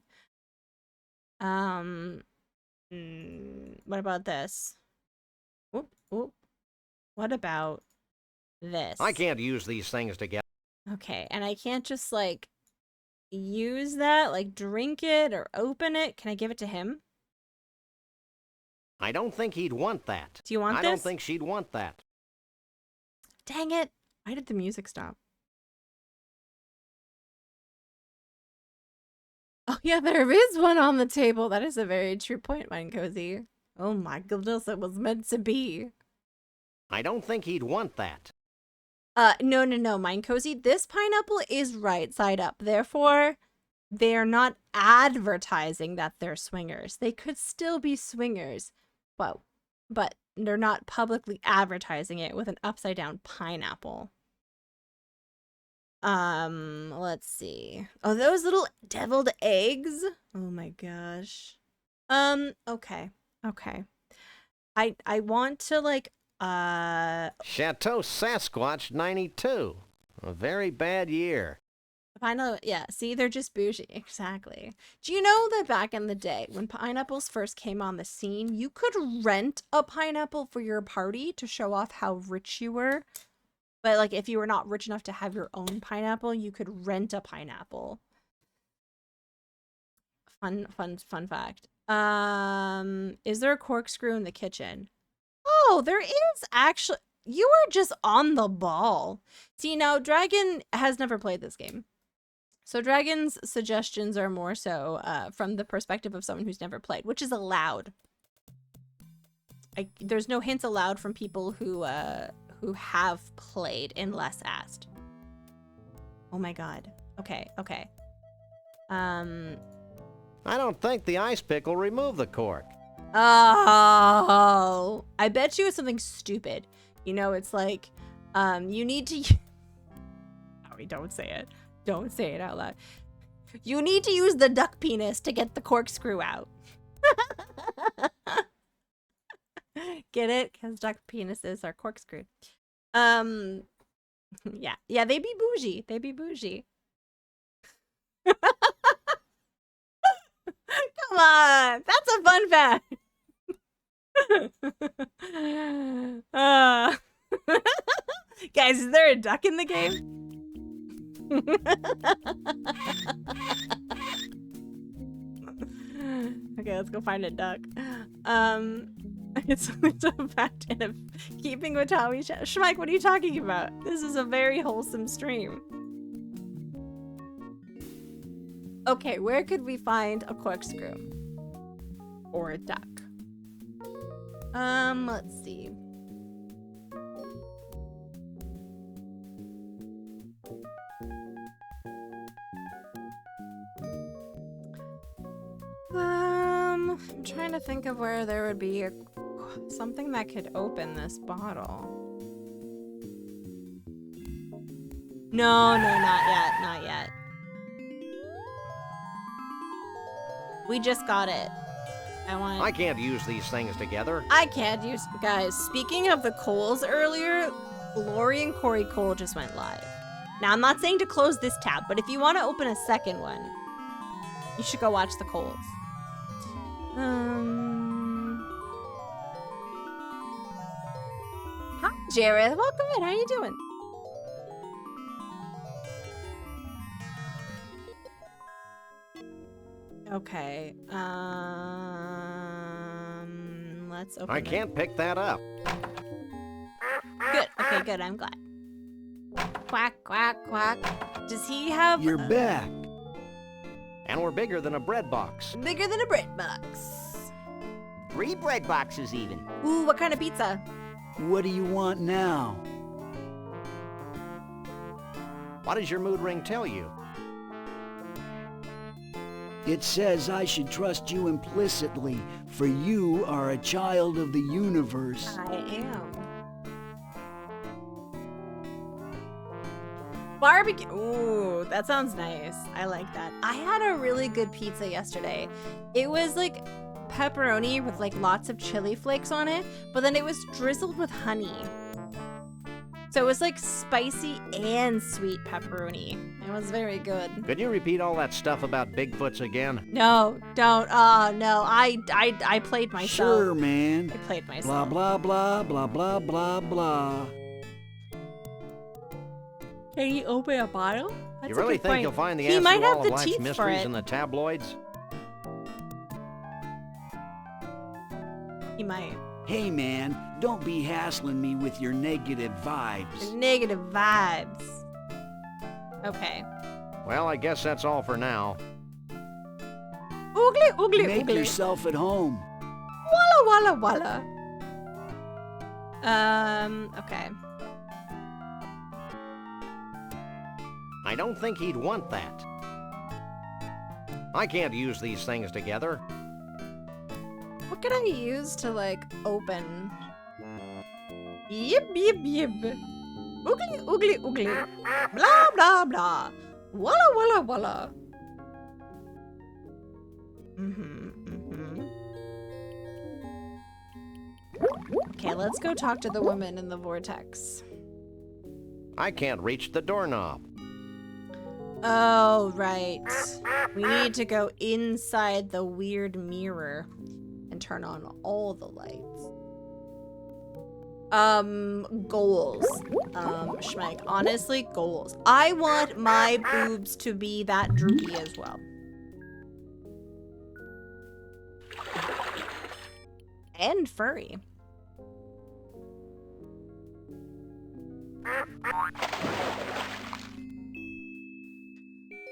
What about this? Whoop, whoop. What about this? I can't use these things together. Okay, and I can't just like use that, like drink it or open it. Can I give it to him? I don't think he'd want that. Do you want I this? don't think she'd want that. Dang it. Why did the music stop? Oh yeah, there is one on the table. That is a very true point, Mine Cozy. Oh my goodness, it was meant to be. I don't think he'd want that. No, Mine Cozy. This pineapple is right side up. Therefore, they're not advertising that they're swingers. They could still be swingers, but they're not publicly advertising it with an upside down pineapple. Let's see. Oh, those little deviled eggs. Oh my gosh. Okay. I want to like Chateau Sasquatch 92. A very bad year. pineapple. Yeah, see, they're just bougie. Exactly. Do you know that back in the day when pineapples first came on the scene, you could rent a pineapple for your party to show off how rich you were? But like if you were not rich enough to have your own pineapple, you could rent a pineapple. Fun fact. Is there a corkscrew in the kitchen? Oh, there is actually. You are just on the ball. See, now Dragon has never played this game. So Dragon's suggestions are more so from the perspective of someone who's never played, which is allowed. There's no hints allowed from people who have played unless asked. Oh my god. Okay. I don't think the ice pick will remove the cork. Oh, I bet you it's something stupid. You know, it's like, you need to. Sorry, don't say it. Don't say it out loud. You need to use the duck penis to get the corkscrew out. Get it? Because duck penises are corkscrewed. Yeah, they be bougie. They be bougie. Come on, that's a fun fact. Guys, is there a duck in the game? Okay, let's go find a duck. It's a fact and a keeping with how we Schmike, what are you talking about? This is a very wholesome stream. Okay, where could we find a corkscrew? Or a duck? Let's see. I'm trying to think of where there would be something that could open this bottle. No, not yet, not yet. We just got it. I can't use these things together. I can't use... Guys, speaking of the Coles earlier, Lori and Corey Cole just went live. Now, I'm not saying to close this tab, but if you want to open a second one, you should go watch the Coles. Hi, Jared. Welcome in. How you doing? Okay. Let's open I can't pick that up. Good. Okay, good. I'm glad. Quack, quack, quack. Does he have... You're back. And we're bigger than a bread box. Bigger than a bread box. 3 bread boxes even. Ooh, what kind of pizza? What do you want now? What does your mood ring tell you? It says I should trust you implicitly, for you are a child of the universe. I am. Barbecue. Ooh, that sounds nice. I like that. I had a really good pizza yesterday. It was like pepperoni with like lots of chili flakes on it, but then it was drizzled with honey. So it was like spicy and sweet pepperoni. It was very good. Could you repeat all that stuff about Bigfoots again? No, don't. Oh, no. I played myself. Sure, man. I played myself. Blah, blah, blah, blah, blah, blah, blah. Can you open a bottle? That's You really a good think point. you'll find the He answer might to have all the of life's teeth for mysteries it. in the tabloids? He might. Hey, man, don't be hassling me with your negative vibes. Negative vibes. Okay. Well, I guess that's all for now. Oogly, oogly, Make oogly. yourself at home. Walla, walla, walla. Okay. I don't think he'd want that. I can't use these things together. What can I use to, like, open? Yip, yip, yip. Oogly, oogly, oogly. Blah, blah, blah. Walla, walla, walla. Okay, let's go talk to the woman in the vortex. I can't reach the doorknob. Oh, right. We need to go inside the weird mirror and turn on all the lights. Goals. Schmeck. Honestly, goals. I want my boobs to be that droopy as well. And furry.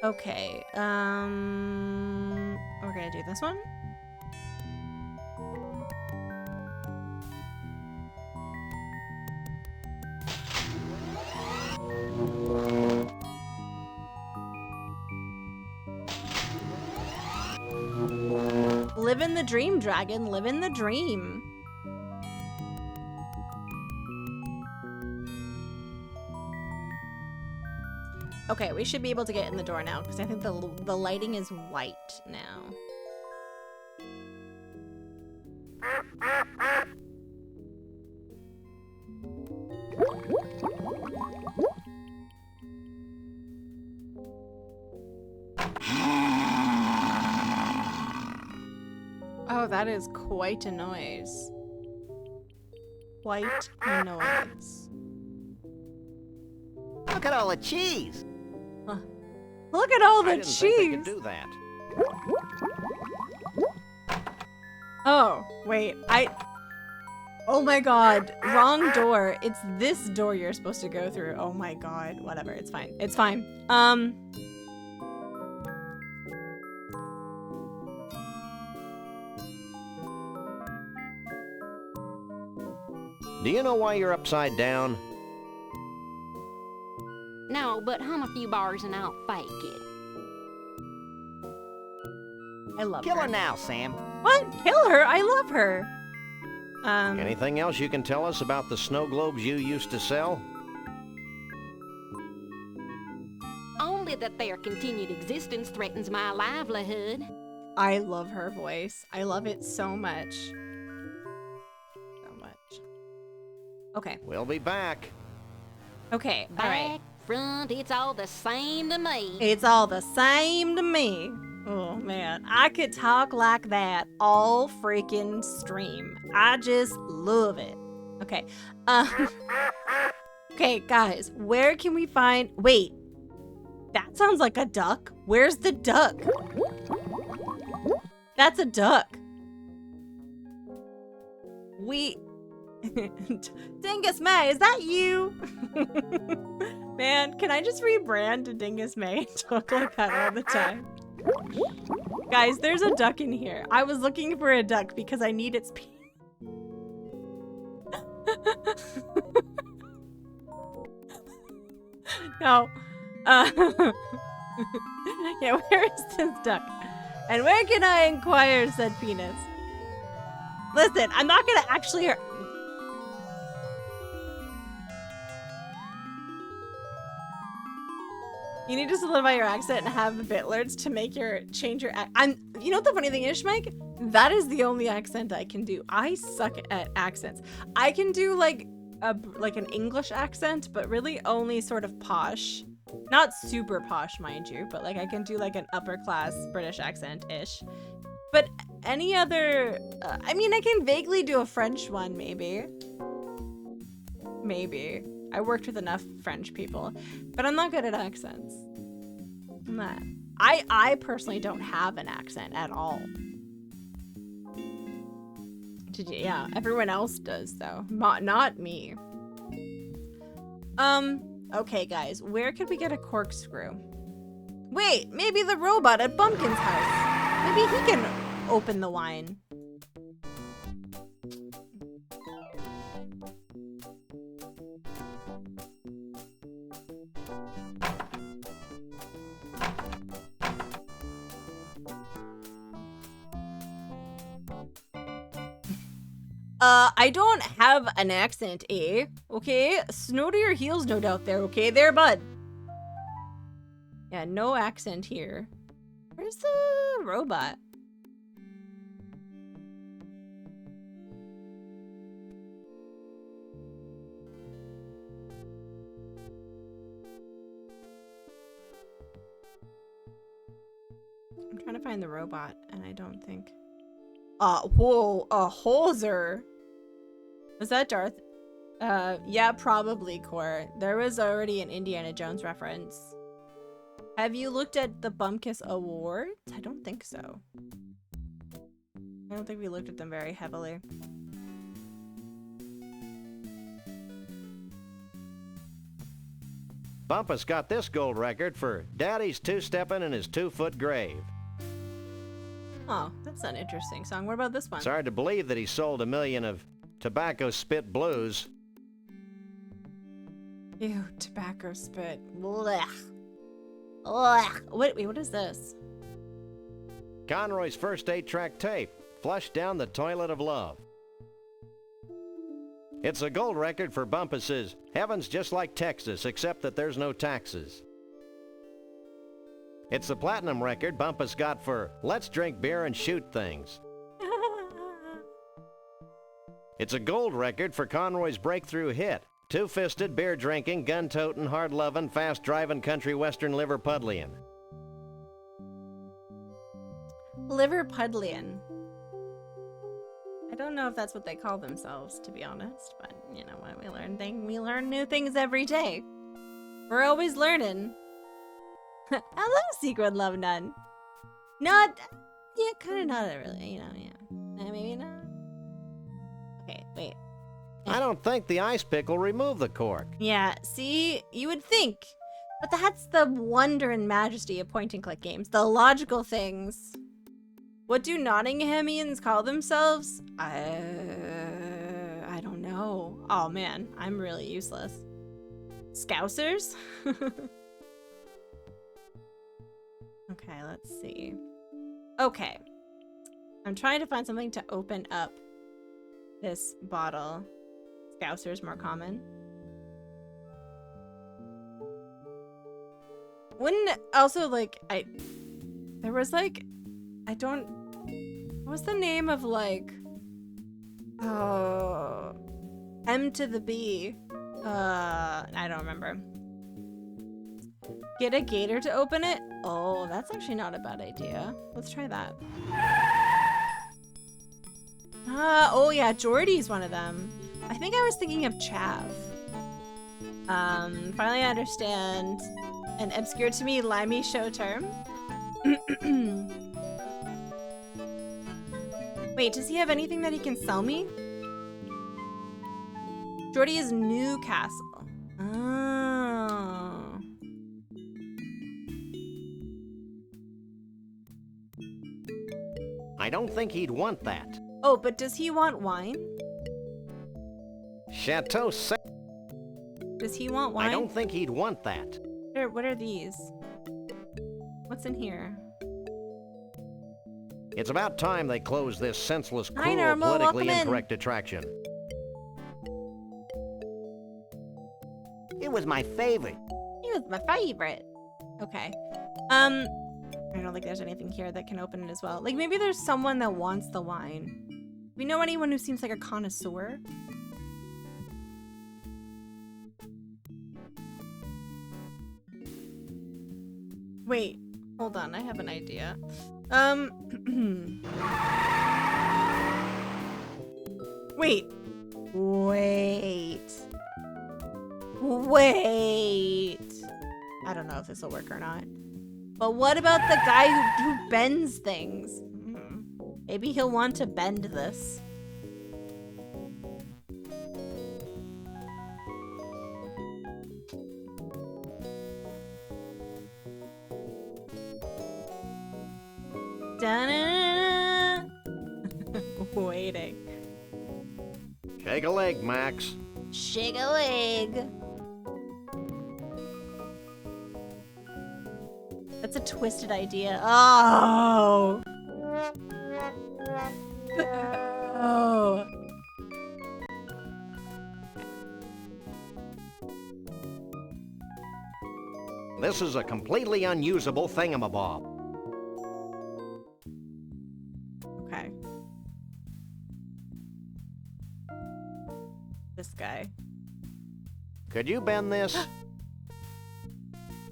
Okay, we're gonna do this one. Live in the dream, dragon. Live in the dream. Okay, we should be able to get in the door now, because I think the lighting is white now. Oh, that is quite a noise. Quite a noise. Look at all the cheese. Look at all I the didn't think they cheese. could do that. Oh, wait. Oh my god. Wrong door. It's this door you're supposed to go through. Oh my god. Whatever. It's fine. It's fine. Do you know why you're upside down? No, but hum a few bars and I'll fake it. I love Kill her. her now, Sam. What? Kill her? I love her. Anything else you can tell us about the snow globes you used to sell? Only that their continued existence threatens my livelihood. I love her voice. I love it so much. So much. Okay. We'll be back. Okay. All right. Back, front, it's all the same to me. It's all the same to me. Oh man, I could talk like that all freaking stream. I just love it. Okay. Okay, guys, where can we find... Wait. That sounds like a duck. Where's the duck? That's a duck. Dingus May, is that you? Man, can I just rebrand to Dingus May? Talk like that all the time. Guys, there's a duck in here. I was looking for a duck because I need its pee. No. Yeah, where is this duck? And where can I inquire said penis? Listen, I'm not gonna actually... You need to solidify your accent and have the Bitlers to make change your you know what the funny thing is, Schmike? That is the only accent I can do. I suck at accents. I can do like an English accent, but really only sort of posh. Not super posh, mind you, but like I can do like an upper class British accent-ish. But any other, I mean, I can vaguely do a French one, maybe. Maybe. I worked with enough French people, but I'm not good at accents. I'm not. I personally don't have an accent at all. Yeah, everyone else does though. Not me. Okay guys, where could we get a corkscrew? Wait, maybe the robot at Bumpkin's house. Maybe he can open the wine. I don't have an accent, eh? Okay? Snow to your heels, no doubt there, okay? There, bud. Yeah, no accent here. Where's the robot? I'm trying to find the robot, and I don't think... whoa, a Holzer. Was that Darth? Yeah, probably, Core. There was already an Indiana Jones reference. Have you looked at the Bumpkiss Awards? I don't think so. I don't think we looked at them very heavily. Bumpus got this gold record for Daddy's two-steppin' in his 2-foot grave. Oh, that's an interesting song. What about this one? It's hard to believe that he sold 1 million of Tobacco Spit Blues. Ew, tobacco spit. Blech. Blech. Wait, what is this? Conroy's first 8-track tape, Flushed Down the Toilet of Love. It's a gold record for Bumpus's Heaven's Just Like Texas, except that there's no taxes. It's the platinum record Bumpus got for Let's Drink Beer and Shoot Things. It's a gold record for Conroy's breakthrough hit, Two-Fisted, Beer-Drinking, Gun-Toting, Hard-Loving, Fast-Driving Country Western Liverpudlian. Liverpudlian. I don't know if that's what they call themselves, to be honest, but you know what, we learn new things every day. We're always learning. Hello, Secret Love Nun. Not, yeah, kind of not really, you know, yeah. Maybe not. Okay, wait. I don't think the ice pick will remove the cork. Yeah, see, you would think. But that's the wonder and majesty of point-and-click games. The logical things. What do Nottinghamians call themselves? I don't know. Oh man, I'm really useless. Scousers? Okay, let's see. Okay, I'm trying to find something to open up this bottle. Scouser's more common. Wouldn't also like there was like what's the name of like M to the B? I don't remember. Get a gator to open it? Oh, that's actually not a bad idea. Let's try that. Oh yeah, Jordy's one of them. I think I was thinking of Chav. Finally I understand an obscure to me limey show term. Wait, does he have anything that he can sell me? Jordy is Newcastle. Oh. I don't think he'd want that. Oh, but does he want wine? Chateau Sa- Does he want wine? I don't think he'd want that. What are these? What's in here? It's about time they closed this senseless, Hi, cruel, Normal, politically welcome in. incorrect attraction. It was my favorite. He was my favorite. Okay. I don't think there's anything here that can open it as well. Like, maybe there's someone that wants the wine. We know anyone who seems like a connoisseur? Wait, hold on, I have an idea. Wait. I don't know if this will work or not. But what about the guy who bends things? Maybe he'll want to bend this. Da-na-na-na. Waiting. Shake a leg, Max. Shake a leg. That's a twisted idea. Oh. Oh. This is a completely unusable thingamabob. Okay. This guy. Could you bend this?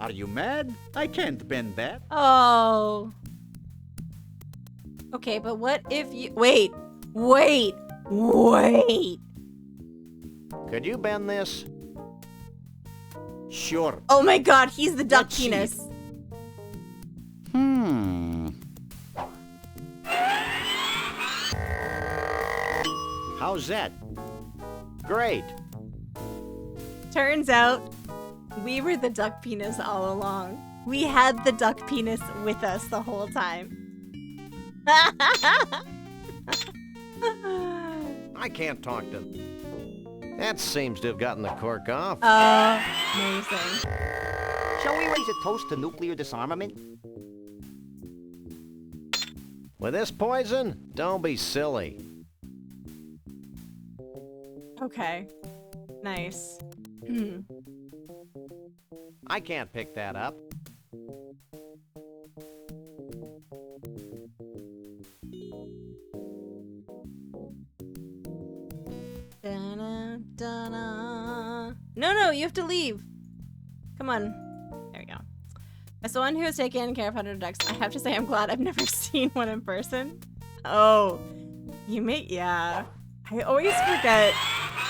Are you mad? I can't bend that. Oh. Okay, but what if you... Wait. Could you bend this? Sure. Oh my god, he's the duck Let's see. penis. How's that? Great. Turns out, we were the duck penis all along. We had the duck penis with us the whole time. I can't talk to... That seems to have gotten the cork off. Amazing. Shall we raise a toast to nuclear disarmament? With this poison? Don't be silly. Okay. Nice. I can't pick that up. Da-na, da-na. No, you have to leave. Come on. There we go. As someone who has taken care of 100 ducks, I have to say I'm glad I've never seen one in person. Oh, you make, yeah. I always forget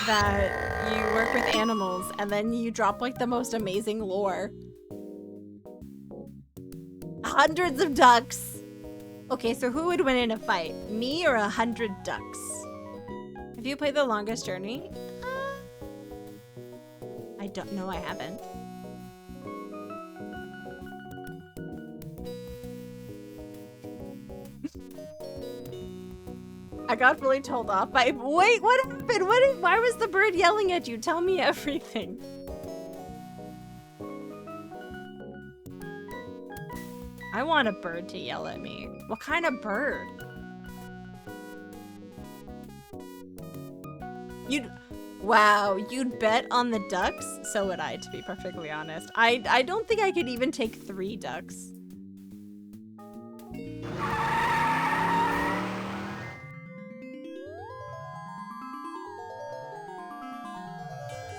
that you work with animals and then you drop like the most amazing lore. Hundreds of ducks. Okay, so who would win in a fight? Me or 100 ducks? Have you played The Longest Journey? I don't know, I haven't. I got fully told off by- Wait, what happened? Why was the bird yelling at you? Tell me everything. I want a bird to yell at me. What kind of bird? You'd bet on the ducks? So would I, to be perfectly honest. I don't think I could even take 3 ducks.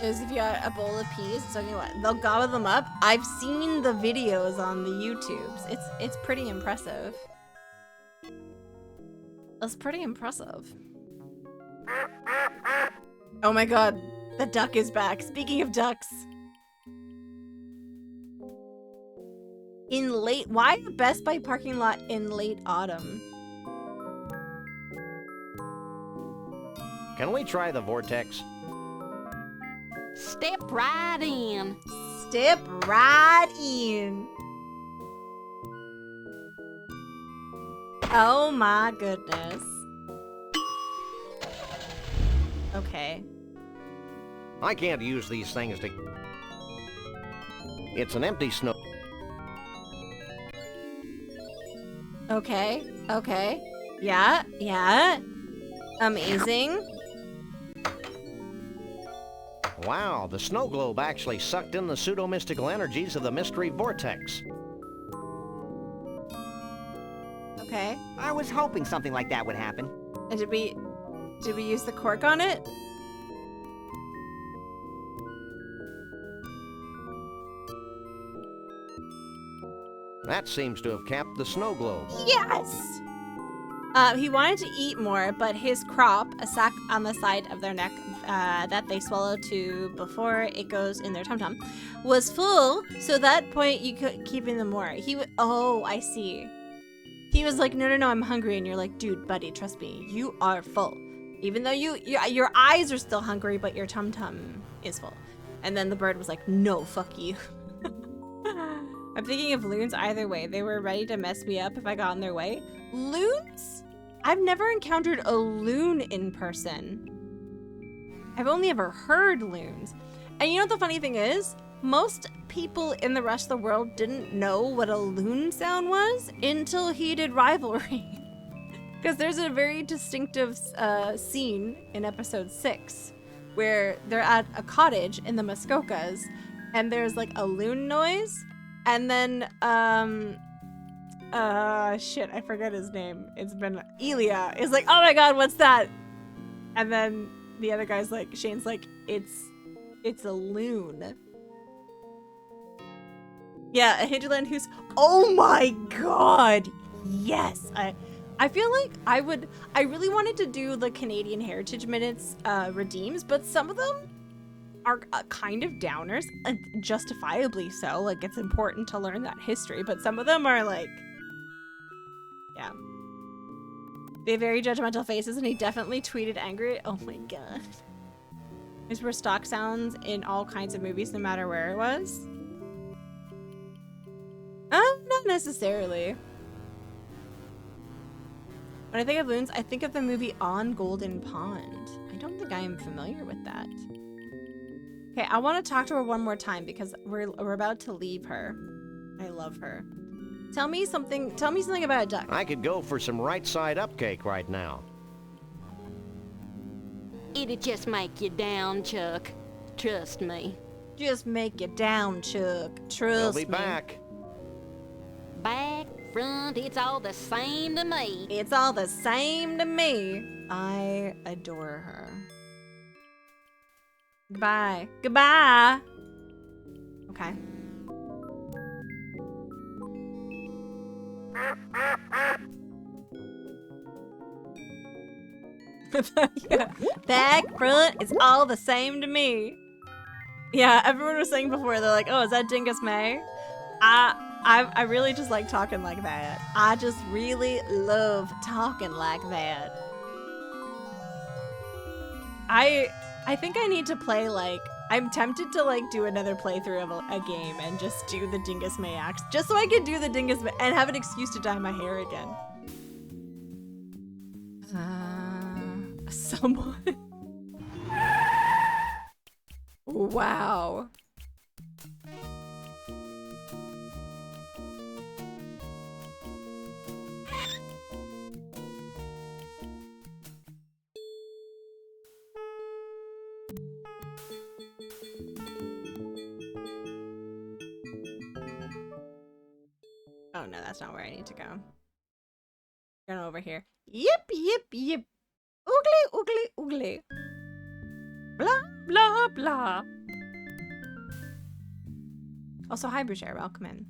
Is if you got a bowl of peas, so you know what? They'll gobble them up. I've seen the videos on the YouTubes. It's pretty impressive. That's pretty impressive. Oh my god, the duck is back. Speaking of ducks. Why a Best Buy parking lot in late autumn? Can we try the vortex? Step right in. Step right in. Oh my goodness. Okay. I can't use these things to... It's an empty snow... Okay. Okay. Yeah. Yeah. Amazing. Wow, the snow globe actually sucked in the pseudo-mystical energies of the mystery vortex. Okay. I was hoping something like that would happen. And did we use the cork on it? That seems to have capped the snow globe. Yes! He wanted to eat more, but his crop, a sac on the side of their neck that they swallow to before it goes in their tum-tum, was full, so that point you could keeping them more. Oh, I see. He was like, no, I'm hungry, and you're like, dude, buddy, trust me, you are full. Even though your eyes are still hungry, but your tum-tum is full. And then the bird was like, no, fuck you. I'm thinking of loons either way. They were ready to mess me up if I got in their way. Loons? I've never encountered a loon in person. I've only ever heard loons. And you know what the funny thing is? Most people in the rest of the world didn't know what a loon sound was until he did Rivalry. Because there's a very distinctive scene in episode 6 where they're at a cottage in the Muskokas and there's like a loon noise. And then, shit, I forget his name. It's been Elia is like, oh my god, what's that? And then the other guy's like, Shane's like, it's a loon. Yeah, a hinterland who's, oh my god, yes. I feel like I really wanted to do the Canadian Heritage Minutes redeems, but some of them are kind of downers, justifiably so. Like, it's important to learn that history, but some of them are like, yeah. They have very judgmental faces, and he definitely tweeted angry. Oh my god. These were stock sounds in all kinds of movies, no matter where it was. Not necessarily. When I think of loons, I think of the movie On Golden Pond. I don't think I am familiar with that. Okay, I want to talk to her one more time because we're about to leave her. I love her. Tell me something about a duck. I could go for some right side up cake right now. It'd just make you down, Chuck. Trust me. Just make you down, Chuck. Trust me. We'll be back. Back, front, it's all the same to me. It's all the same to me. I adore her. Goodbye. Goodbye. Okay. Back, front, it's all the same to me. Yeah, everyone was saying before, they're like, oh, is that Dingus May? I really just like talking like that. I just really love talking like that. I think I need to play, like, I'm tempted to like do another playthrough of a game and just do the Dingus May axe, just so I can do the Dingus May and have an excuse to dye my hair again. Someone. Wow. no, that's not where I need to go. Going over here. Yip, yip, yip. Oogly, oogly, oogly. Blah, blah, blah. Also, hi, Boucher. Welcome in.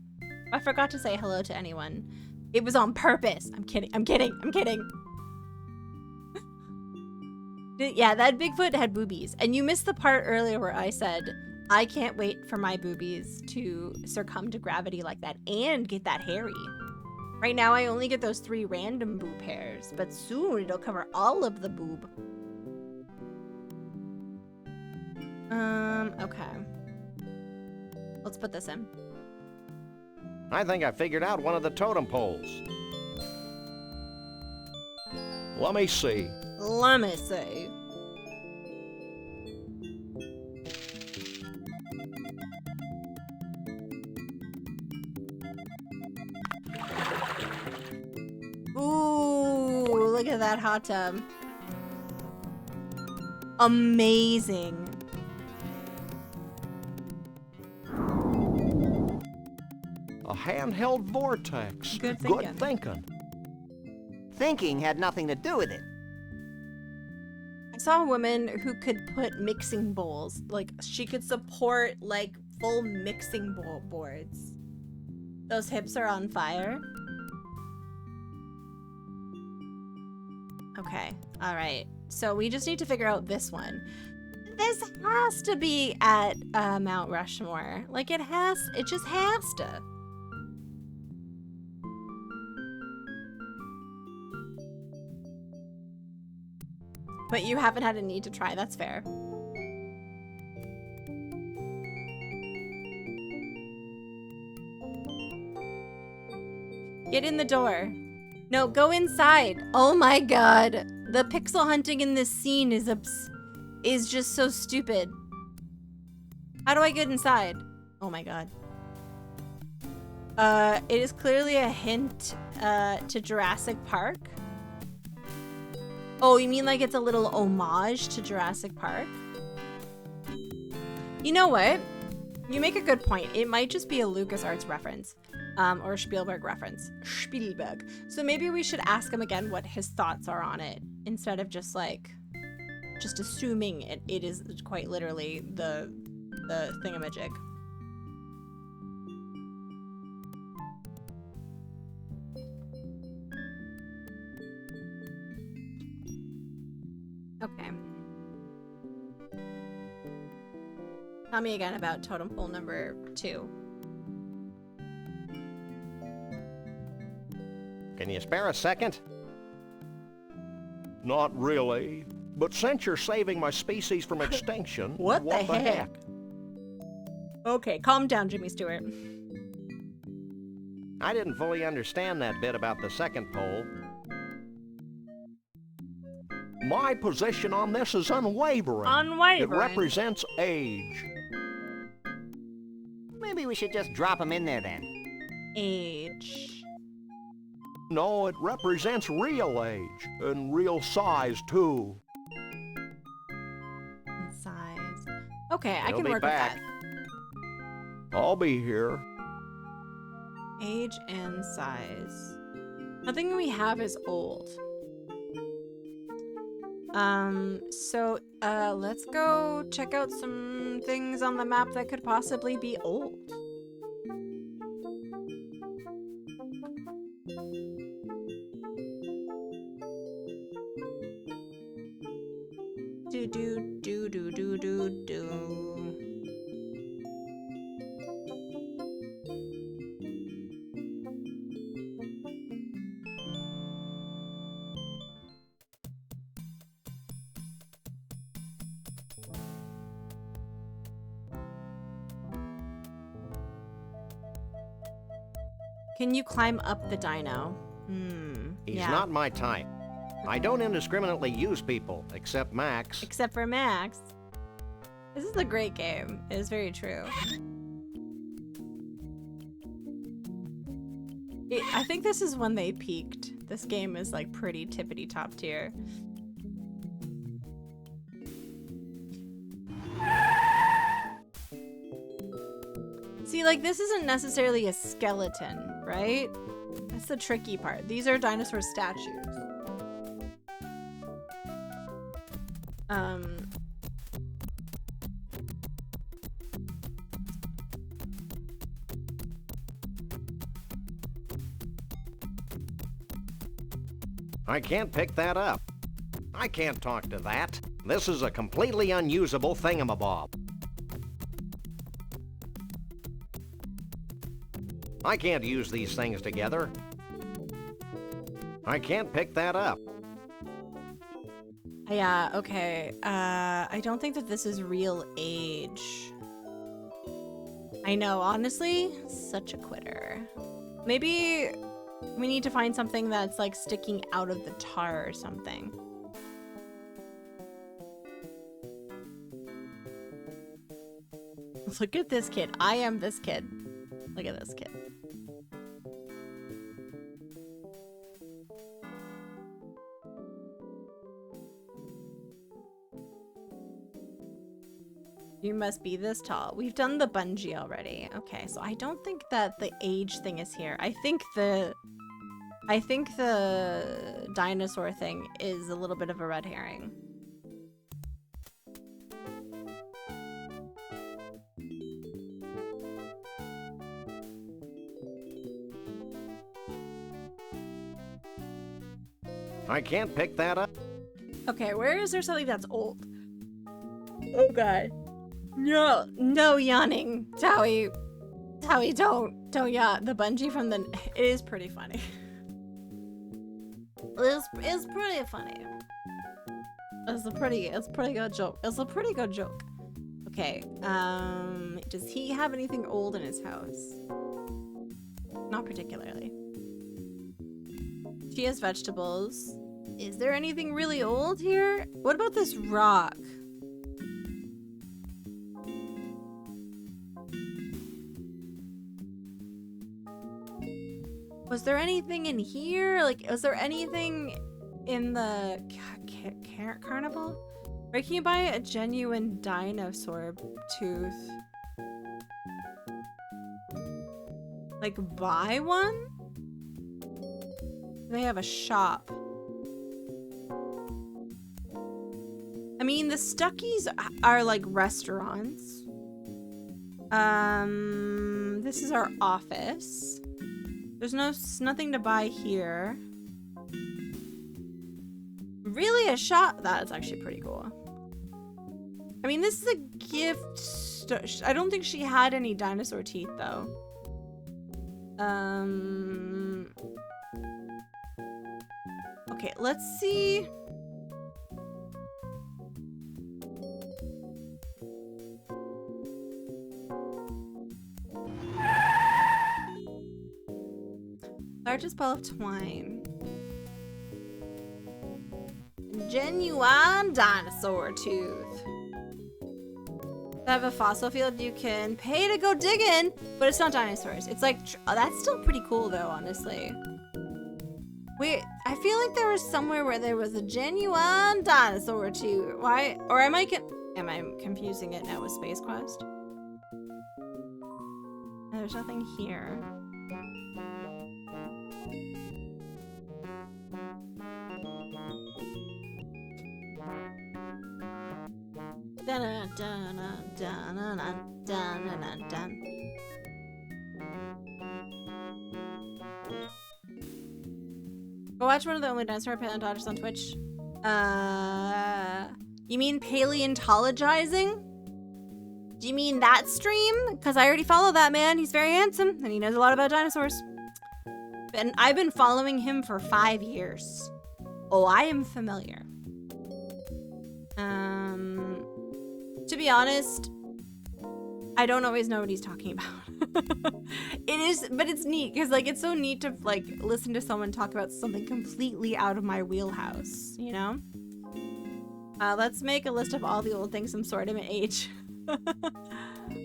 I forgot to say hello to anyone. It was on purpose. I'm kidding. I'm kidding. I'm kidding. Yeah, that Bigfoot had boobies. And you missed the part earlier where I said, I can't wait for my boobies to succumb to gravity like that and get that hairy. Right now, I only get those 3 random boob hairs, but soon it'll cover all of the boob. Okay. Let's put this in. I think I figured out one of the totem poles. Let me see. Let me see. Ooh, look at that hot tub. Amazing. A handheld vortex. Good thinking. Good thinking. Thinking had nothing to do with it. I saw a woman who could put mixing bowls. Like, she could support, like, full mixing bowl boards. Those hips are on fire. Okay, alright. So we just need to figure out this one. This has to be at Mount Rushmore. Like, it just has to. But you haven't had a need to try, that's fair. Get in the door. No, go inside. Oh my god. The pixel hunting in this scene is just so stupid. How do I get inside? Oh my god. It is clearly a hint to Jurassic Park. Oh, you mean like it's a little homage to Jurassic Park? You know what? You make a good point. It might just be a LucasArts reference. Or a Spielberg reference. Spielberg. So maybe we should ask him again what his thoughts are on it, instead of just like, just assuming it is quite literally the thingamajig. Okay. Tell me again about totem pole number 2. Can you spare a second? Not really. But since you're saving my species from extinction, What the heck? Okay, calm down, Jimmy Stewart. I didn't fully understand that bit about the second pole. My position on this is unwavering. Unwavering? It represents age. Maybe we should just drop him in there then. Age. No, it represents real age. And real size, too. Size. Okay, I He'll can be work back. with I'll be here. that. Age and size. Nothing we have is old. So, let's go check out some things on the map that could possibly be old. Do do do do do do do. Can you climb up the dino? He's yeah. not my type. I don't indiscriminately use people, except Max. Except for Max. This is a great game. It is very true. I think this is when they peaked. This game is like pretty tippity top tier. See, like, this isn't necessarily a skeleton, right? That's the tricky part. These are dinosaur statues. I can't pick that up. I can't talk to that. This is a completely unusable thingamabob. I can't use these things together. I can't pick that up. Yeah, okay. I don't think that this is real age. I know, honestly, such a quitter. Maybe we need to find something that's like sticking out of the tar or something. Look at this kid. I am this kid. Look at this kid. You must be this tall. We've done the bungee already. Okay, so I don't think that the age thing is here. I think the dinosaur thing is a little bit of a red herring. I can't pick that up. Okay, where is there something that's old? Oh god. No, no yawning. Towie, don't yawn. The bungee from the, it is pretty funny. It's pretty funny. It's a pretty good joke. It's a pretty good joke. Okay, does he have anything old in his house? Not particularly. She has vegetables. Is there anything really old here? What about this rock? Was there anything in here? Like, was there anything in the carnival? Where can you buy a genuine dinosaur tooth? Like, buy one? They have a shop. I mean, the Stuckies are like restaurants. This is our office. There's nothing to buy here. Really, a shop? That's actually pretty cool. I mean, this is a gift. I don't think she had any dinosaur teeth, though. Okay, let's see. Largest ball of twine. Genuine dinosaur tooth. They have a fossil field you can pay to go dig in, but it's not dinosaurs. It's like, that's still pretty cool though, honestly. Wait, I feel like there was somewhere where there was a genuine dinosaur tooth. Why? Or am I confusing it now with Space Quest? There's nothing here. Dun, dun, dun, dun, dun, dun, dun, dun. Go watch one of the only dinosaur paleontologists on Twitch. You mean paleontologizing? Do you mean that stream? Because I already follow that man. He's very handsome and he knows a lot about dinosaurs. And I've been following him for 5 years. Oh, I am familiar. To be honest, I don't always know what he's talking about. It is, but it's neat because like it's so neat to like listen to someone talk about something completely out of my wheelhouse, you know? Let's make a list of all the old things some sort of an age.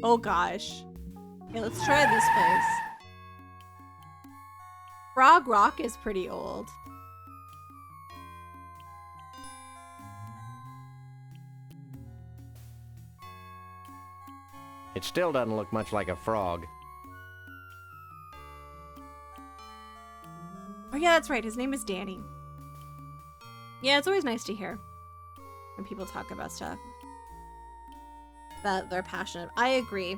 Oh gosh. Okay, let's try this place. Frog Rock is pretty old. It still doesn't look much like a frog. yeah, that's right. His name is Danny. Yeah, it's always nice to hear when people talk about stuff that they're passionate. I agree.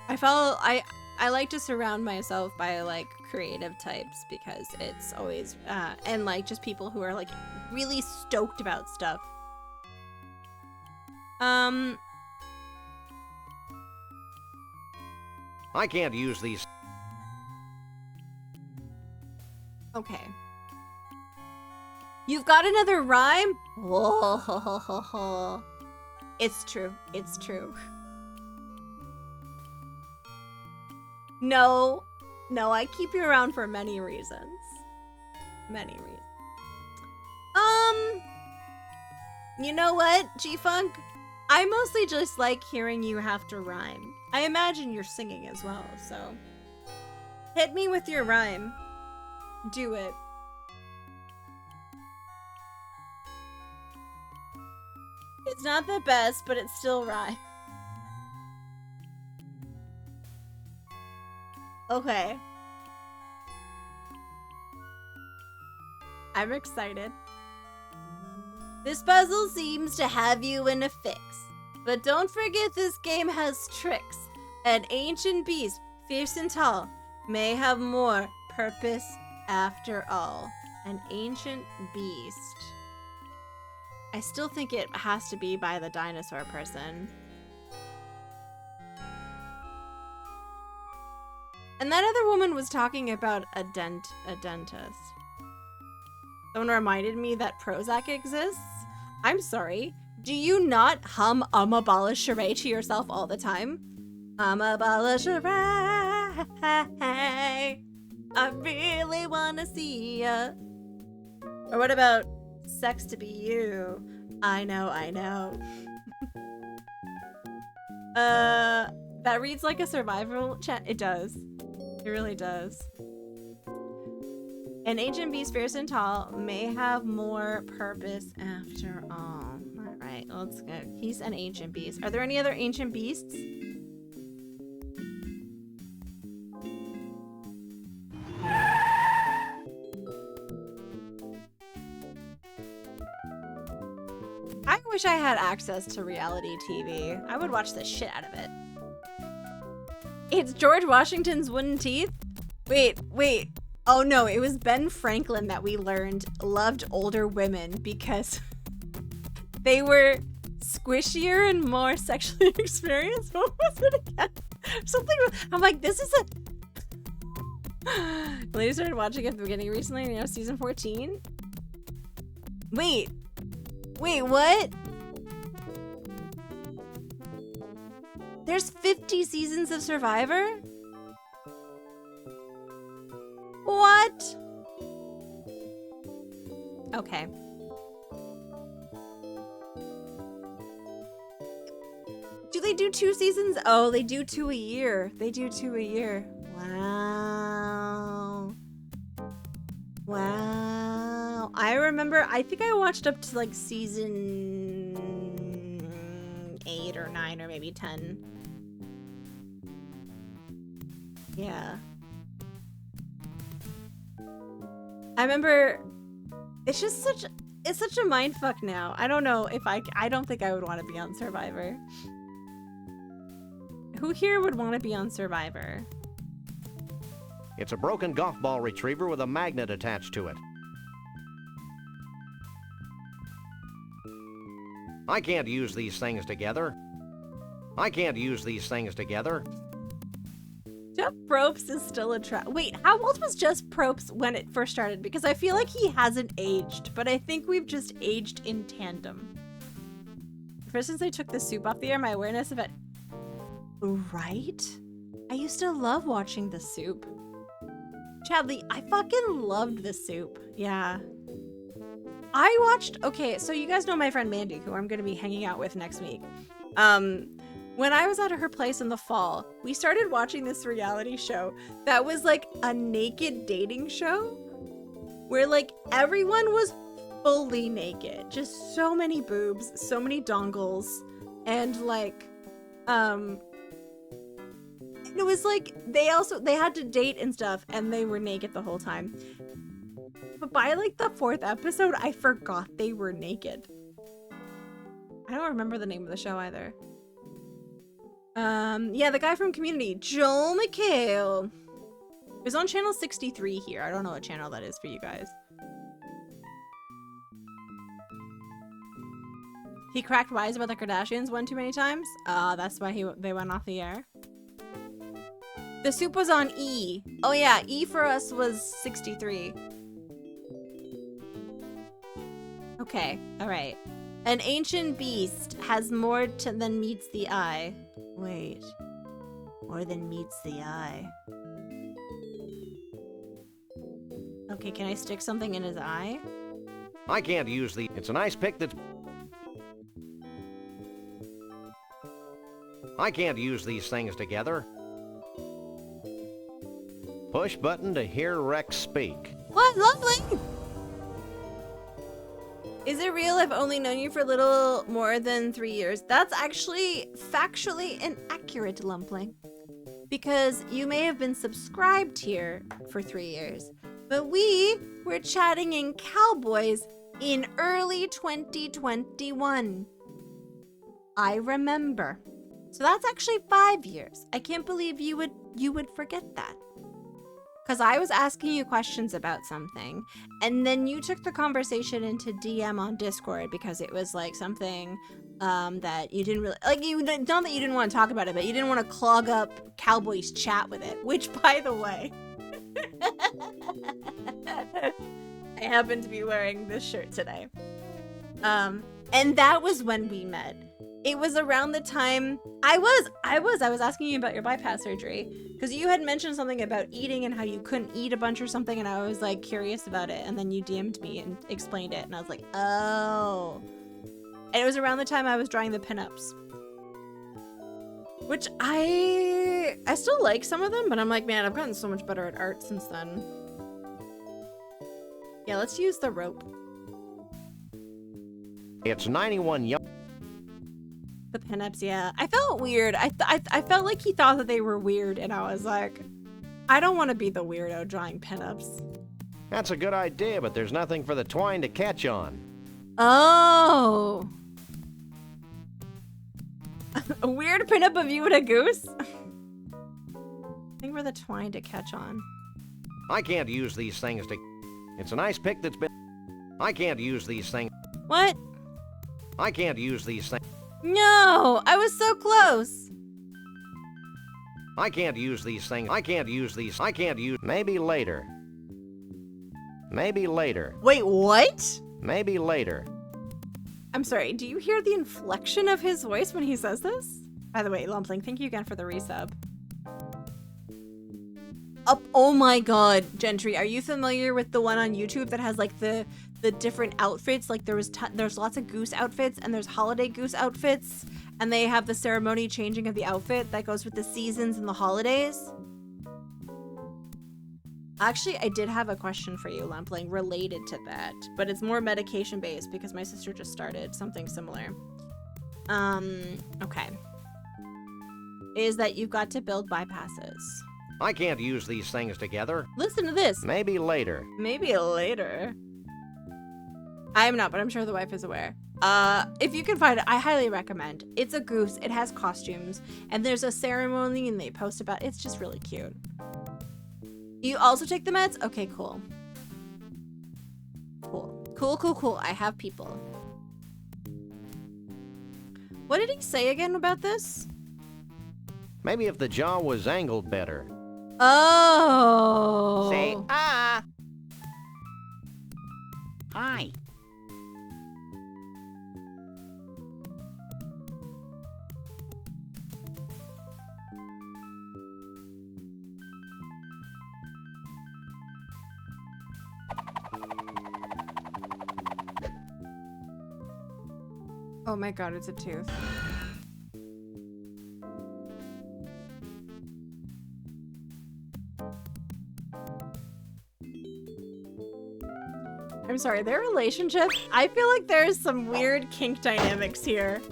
I like to surround myself by like creative types because it's always and like just people who are like really stoked about stuff. I can't use these. Okay. You've got another rhyme? Whoa. It's true. It's true. No, I keep you around for many reasons. Many reasons. You know what, G-Funk? I mostly just like hearing you have to rhyme. I imagine you're singing as well, so hit me with your rhyme. Do it. It's not the best, but it's still rhyme. Okay. I'm excited. This puzzle seems to have you in a fix. But don't forget this game has tricks. An ancient beast, fierce and tall, may have more purpose after all. An ancient beast. I still think it has to be by the dinosaur person. And that other woman was talking about a dentist. Someone reminded me that Prozac exists. I'm sorry. Do you not hum Amabala Charade to yourself all the time? Amabala Charade. I really wanna see ya. Or what about Sex to Be You? I know. That reads like a survival chat. It does. It really does. An ancient beast, fierce and tall, may have more purpose after all. Alright, let's go. He's an ancient beast. Are there any other ancient beasts? I wish I had access to reality TV. I would watch the shit out of it. It's George Washington's wooden teeth? Wait. Oh no, it was Ben Franklin that we learned loved older women because they were squishier and more sexually experienced. What was it again? Something I'm like, this is a... Lady started watching at the beginning recently, you know, season 14? Wait, what? There's 50 seasons of Survivor? What? Okay. Do they do 2 seasons? Oh, they do 2 a year. They do 2 a year. Wow. I remember, I think I watched up to like season 8 or 9 or maybe 10. Yeah. I remember, it's such a mind fuck now. I don't know if I don't think I would want to be on Survivor. Who here would want to be on Survivor? It's a broken golf ball retriever with a magnet attached to it. I can't use these things together. Jeff Probst is still wait, how old was Jeff Probst when it first started? Because I feel like he hasn't aged, but I think we've just aged in tandem. Ever since I took the soup off the air, my awareness of it... Right? I used to love watching The Soup. Chadley, I fucking loved The Soup. Yeah. I watched... Okay, so you guys know my friend Mandy, who I'm going to be hanging out with next week. When I was at her place in the fall, we started watching this reality show that was like a naked dating show where like everyone was fully naked. Just so many boobs, so many dongles, and like, It was like they had to date and stuff, and they were naked the whole time. But by like the 4th episode, I forgot they were naked. I don't remember the name of the show either. Yeah, the guy from Community, Joel McHale. It was on channel 63 here. I don't know what channel that is for you guys. He cracked wise about the Kardashians one too many times. That's why they went off the air. The soup was on E. Oh yeah, E for us was 63. Okay, alright. An ancient beast has more than meets the eye. Wait. More than meets the eye. Okay, can I stick something in his eye? I can't use the... It's a nice pick that's... I can't use these things together. Push button to hear Rex speak. What? Lovely! Is it real? I've only known you for a little more than 3 years. That's actually factually inaccurate, Lumpling. Because you may have been subscribed here for 3 years, but we were chatting in Cowboys in early 2021. I remember. So that's actually 5 years. I can't believe you would forget that. Because I was asking you questions about something, and then you took the conversation into DM on Discord because it was like something that you didn't really like. Not that you didn't want to talk about it, but you didn't want to clog up Cowboy's chat with it. Which, by the way, I happen to be wearing this shirt today. And that was when we met. It was around the time I was asking you about your bypass surgery because you had mentioned something about eating and how you couldn't eat a bunch or something, and I was like curious about it, and then you DM'd me and explained it, and I was like, oh. And it was around the time I was drawing the pinups, which I still like some of them, but I'm like, man, I've gotten so much better at art since then. Yeah, let's use the rope. It's 91 young. The pinups, yeah. I felt weird. I felt like he thought that they were weird, and I was like, I don't want to be the weirdo drawing pinups. That's a good idea, but there's nothing for the twine to catch on. Oh. A weird pinup of you and a goose? I think we're the twine to catch on. I can't use these things to... It's a nice pick that's been... I can't use these things... What? I can't use these things... No! I was so close! I can't use these things. I can't use these. I can't use... Maybe later. Maybe later. Wait, what? Maybe later. I'm sorry, do you hear the inflection of his voice when he says this? By the way, Lumpling, thank you again for the resub. Oh my god, Gentry, are you familiar with the one on YouTube that has like the different outfits? Like there's lots of goose outfits, and there's holiday goose outfits, and they have the ceremony changing of the outfit that goes with the seasons and the holidays. Actually, I did have a question for you, Lumpling, related to that, but it's more medication based because my sister just started something similar. Okay. Is that you've got to build bypasses. I can't use these things together. Listen to this. Maybe later. Maybe later. I am not, but I'm sure the wife is aware. If you can find it, I highly recommend. It's a goose, it has costumes, and there's a ceremony and they post about it. It's just really cute. You also take the meds? Okay, cool. Cool. I have people. What did he say again about this? Maybe if the jaw was angled better. Oh. Say, ah. Hi. Oh my god, it's a tooth. I'm sorry, their relationship, I feel like there's some weird kink dynamics here.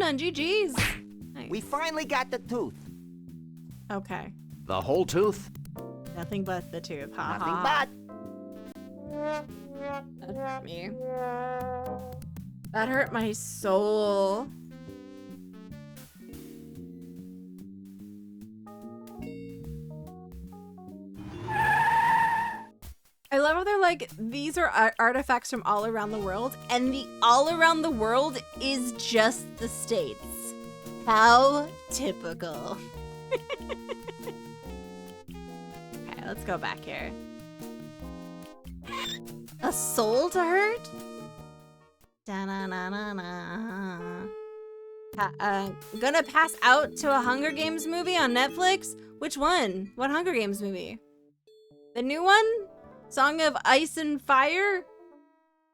none. GG's. Nice. We finally got the tooth. Okay. The whole tooth? Nothing but the tooth. Ha Nothing ha. but. That hurt me. That hurt my soul. I love how they're like, these are artifacts from all around the world, and the all around the world is just the States. How typical. Okay, let's go back here. A soul to hurt? Da-na-na-na-na. Gonna pass out to a Hunger Games movie on Netflix? Which one? What Hunger Games movie? The new one? Song of Ice and Fire?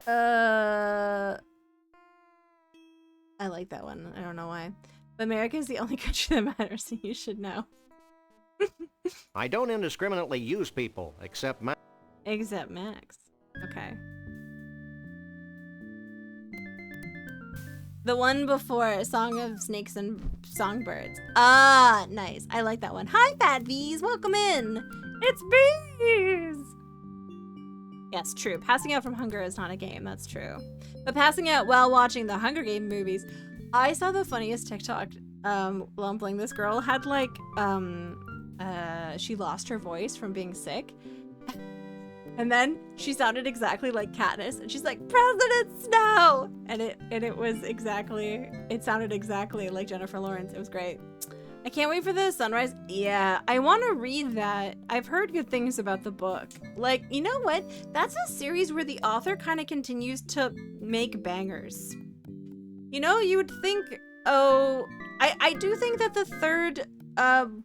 I like that one. I don't know why. But America is the only country that matters, so you should know. I don't indiscriminately use people, except Except Max. Okay. The one before, Song of Snakes and Songbirds. Ah, nice. I like that one. Hi, Fat Bees. Welcome in. It's Bees. Yes, true. Passing out from hunger is not a game. That's true. But passing out while watching the Hunger Game movies, I saw the funniest TikTok while I'm playing. This girl had like, she lost her voice from being sick. And then she sounded exactly like Katniss, and she's like, President Snow! And it sounded exactly like Jennifer Lawrence. It was great. I can't wait for the Sunrise. Yeah, I want to read that. I've heard good things about the book. Like, you know what? That's a series where the author kind of continues to make bangers. You know, you would think, I do think that the third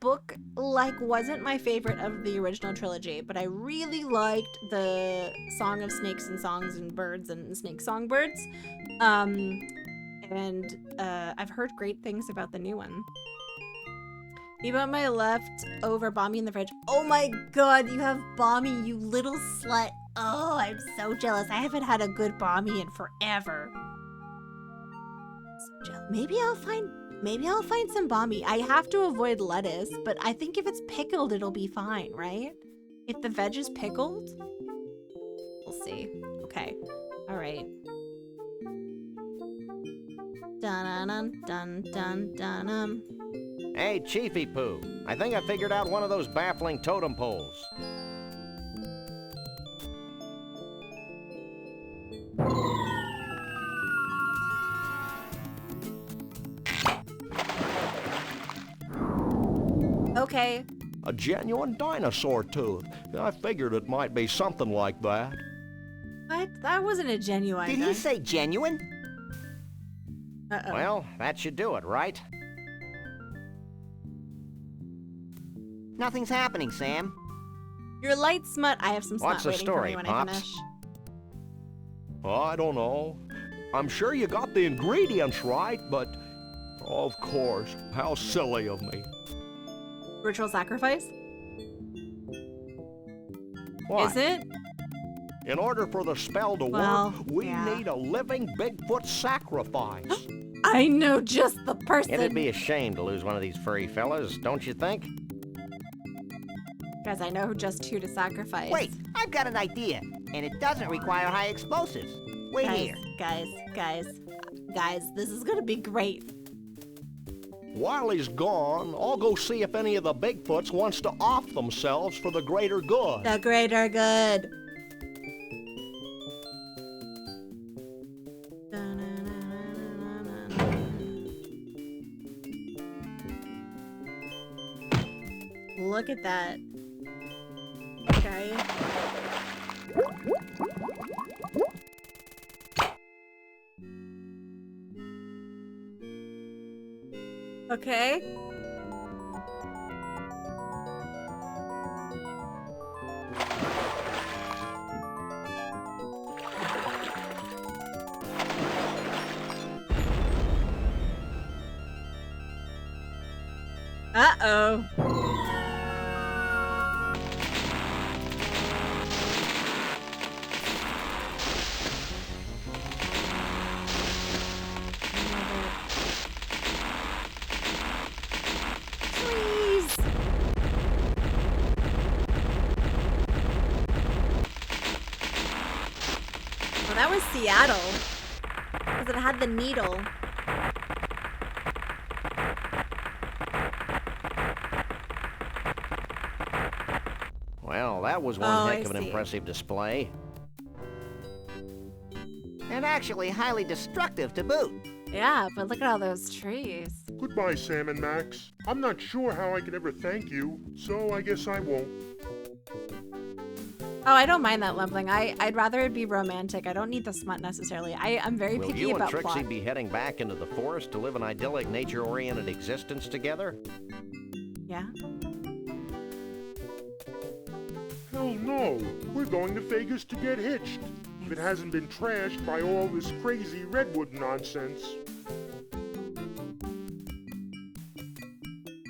book, like, wasn't my favorite of the original trilogy, but I really liked the Song of Snakes and Songs and Birds and Snake Songbirds. And I've heard great things about the new one. You want my leftover Bommy in the fridge? Oh my god, you have Bommy, you little slut. Oh, I'm so jealous. I haven't had a good Bommy in forever. So jealous. Maybe I'll find some Bommy. I have to avoid lettuce, but I think if it's pickled, it'll be fine, right? If the veg is pickled? We'll see. Okay. Alright. Dun-dun-dun-dun-dun-dun. Hey, Chiefy Poo, I think I figured out one of those baffling totem poles. Okay. A genuine dinosaur tooth. I figured it might be something like that. What? That wasn't a genuine. Did he say genuine? Uh-oh. Well, that should do it, right? Nothing's happening, Sam. Your light smut. I have some smut What's the waiting story, for me when Pops? I finish. I don't know. I'm sure you got the ingredients right, but... Of course, how silly of me. Ritual sacrifice? What? Is it? In order for the spell to Well, work, we yeah. need a living Bigfoot sacrifice. I know just the person. It'd be a shame to lose one of these furry fellas, don't you think? Guys, I know just who to sacrifice. Wait, I've got an idea, and it doesn't require high explosives. Wait here. Guys, this is gonna be great. While he's gone, I'll go see if any of the Bigfoots wants to off themselves for the greater good. The greater good. Look at that. Okay. Okay. Uh-oh. Well, that was Seattle. Because it had the needle. Well, that was one heck of an impressive display. And actually highly destructive to boot. Yeah, but look at all those trees. Goodbye, Sam and Max. I'm not sure how I can ever thank you, so I guess I won't. Oh, I don't mind that, Lumpling. I'd rather it be romantic. I don't need the smut necessarily. I'm very Will picky you about and Trixie plot. be heading back into the forest to live an idyllic, nature-oriented existence together? Yeah? Hell no. We're going to Vegas to get hitched. If it hasn't been trashed by all this crazy redwood nonsense.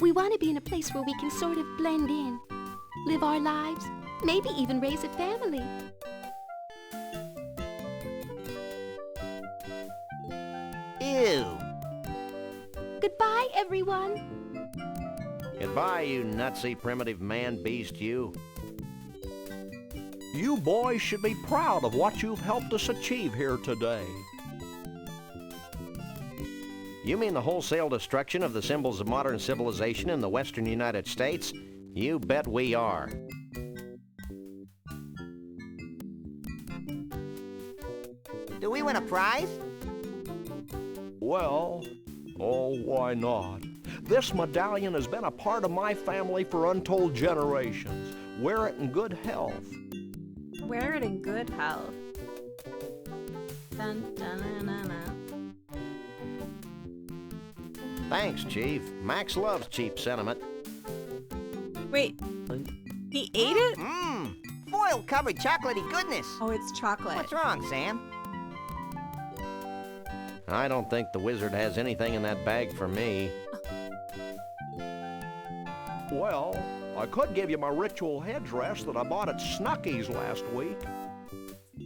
We want to be in a place where we can sort of blend in, live our lives, maybe even raise a family. Ew. Goodbye, everyone. Goodbye, you nutsy primitive man-beast, you. You boys should be proud of what you've helped us achieve here today. You mean the wholesale destruction of the symbols of modern civilization in the western United States? You bet we are. Do we win a prize? Well, oh, why not? This medallion has been a part of my family for untold generations. Wear it in good health. Wear it in good health. Dun, dun, dun, dun, dun. Thanks, Chief. Max loves cheap sentiment. Wait, he ate it? Mmm, foil-covered chocolatey goodness. Oh, it's chocolate. What's wrong, Sam? I don't think the wizard has anything in that bag for me. Well, I could give you my ritual headdress that I bought at Snucky's last week.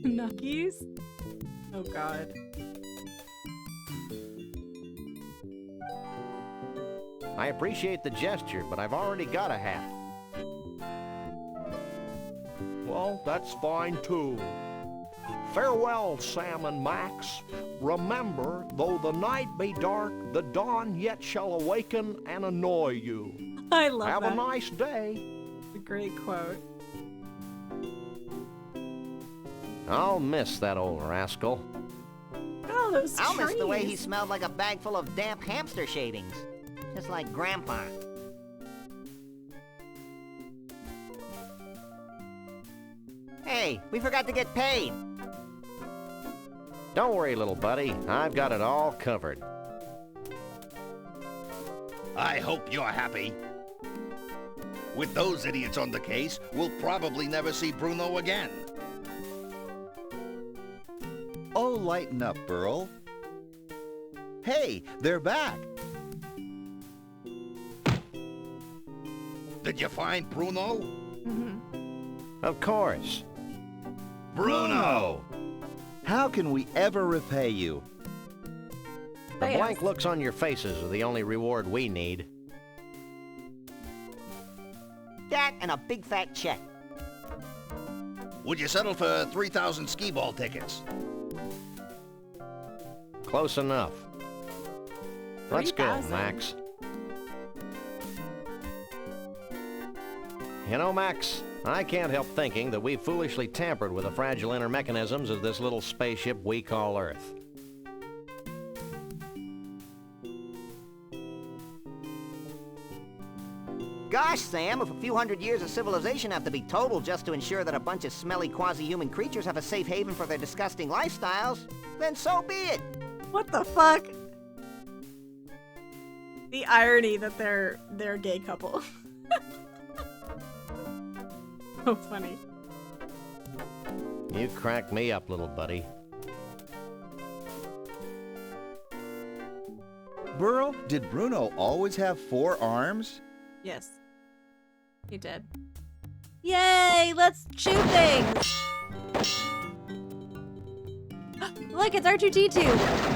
Nuckies? Oh, God. I appreciate the gesture, but I've already got a hat. Well, that's fine too. Farewell, Sam and Max. Remember, though the night be dark, the dawn yet shall awaken and annoy you. I love Have that. a nice day. A great quote. I'll miss that old rascal. Oh, those I'll miss the way he trees. smelled like a bag full of damp hamster shavings. Just like Grandpa. Hey, we forgot to get paid. Don't worry, little buddy. I've got it all covered. I hope you're happy. With those idiots on the case, we'll probably never see Bruno again. Oh, lighten up, Burl. Hey, they're back. Did you find Bruno? Of course. Bruno! How can we ever repay you? The blank looks on your faces are the only reward we need. That and a big fat check. Would you settle for 3,000 skee-ball tickets? Close enough. Let's go, 3,000. Max. You know, Max, I can't help thinking that we've foolishly tampered with the fragile inner mechanisms of this little spaceship we call Earth. Gosh, Sam, if a few hundred years of civilization have to be totaled just to ensure that a bunch of smelly quasi-human creatures have a safe haven for their disgusting lifestyles, then so be it. What the fuck? The irony that they're a gay couple. So funny. You crack me up, little buddy. Burl, did Bruno always have 4 arms? Yes. He did. Yay! Let's shoot things! Look, it's R2-D2!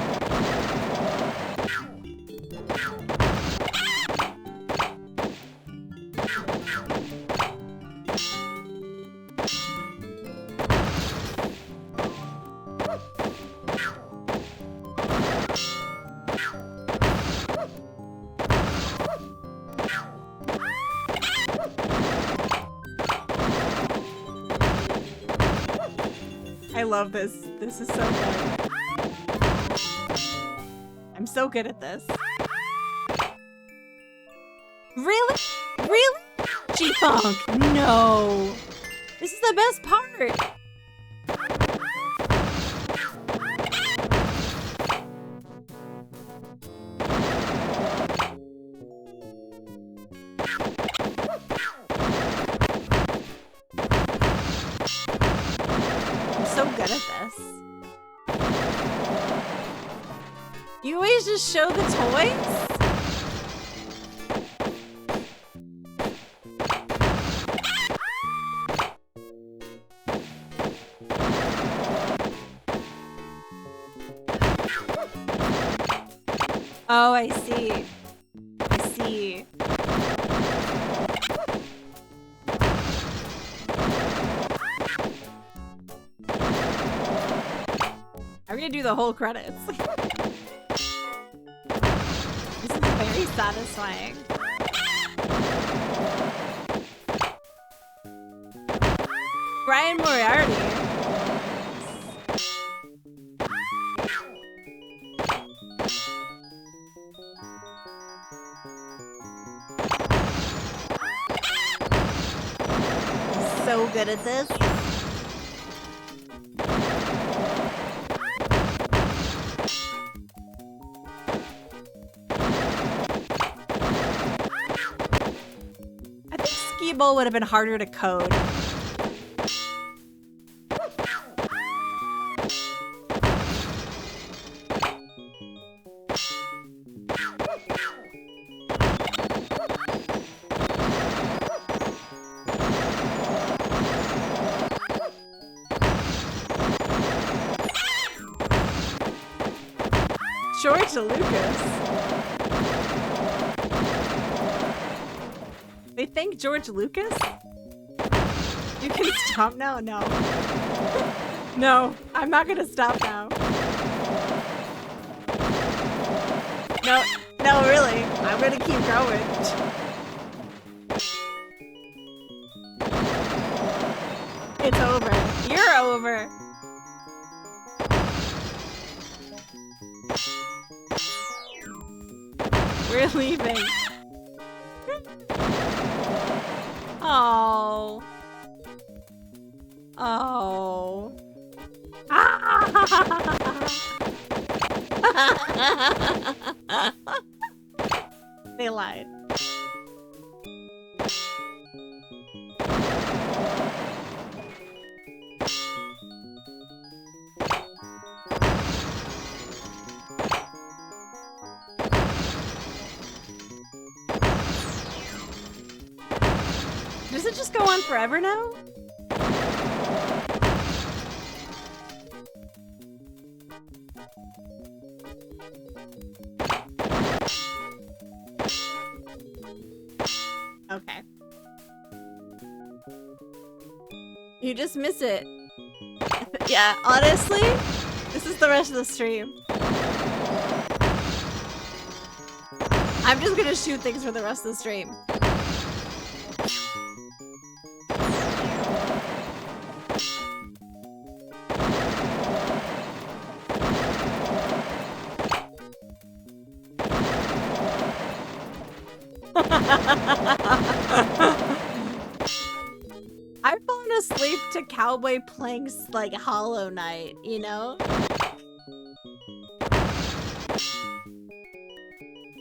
love this. This is so good. I'm so good at this. Really? Really? G-Funk, no. This is the best part. I'm so good at this. You always just show the toys? Oh, I see. I see. I'm gonna do the whole credits. This is very satisfying. Brian Moriarty. So good at this. I think Skee Ball would have been harder to code. George Lucas. They thank George Lucas? You can stop now? No. No, I'm not gonna stop now. No, no, really. I'm gonna keep going. It's over. You're over. We're leaving. Oh. Oh. They lied. Does it just go on forever now? Okay. You just miss it. Yeah, honestly, this is the rest of the stream. I'm just gonna shoot things for the rest of the stream. I've fallen asleep to Cowboy playing like Hollow Knight, you know?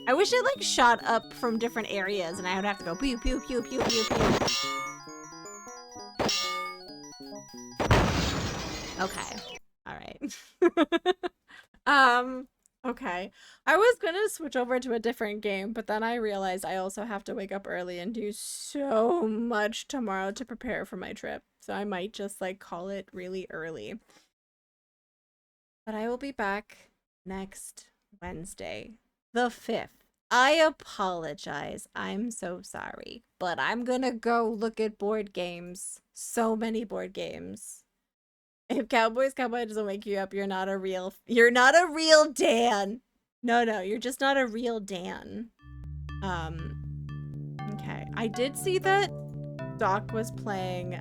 I wish it like shot up from different areas and I would have to go pew pew pew pew pew pew. Okay. Alright. Okay. I was gonna switch over to a different game, but then I realized I also have to wake up early and do so much tomorrow to prepare for my trip. So I might just like call it really early. But I will be back next Wednesday, the 5th. I apologize. I'm so sorry. But I'm gonna go look at board games. So many board games. If Cowboy doesn't wake you up, you're not a real Dan. No, you're just not a real Dan. Okay. I did see that Doc was playing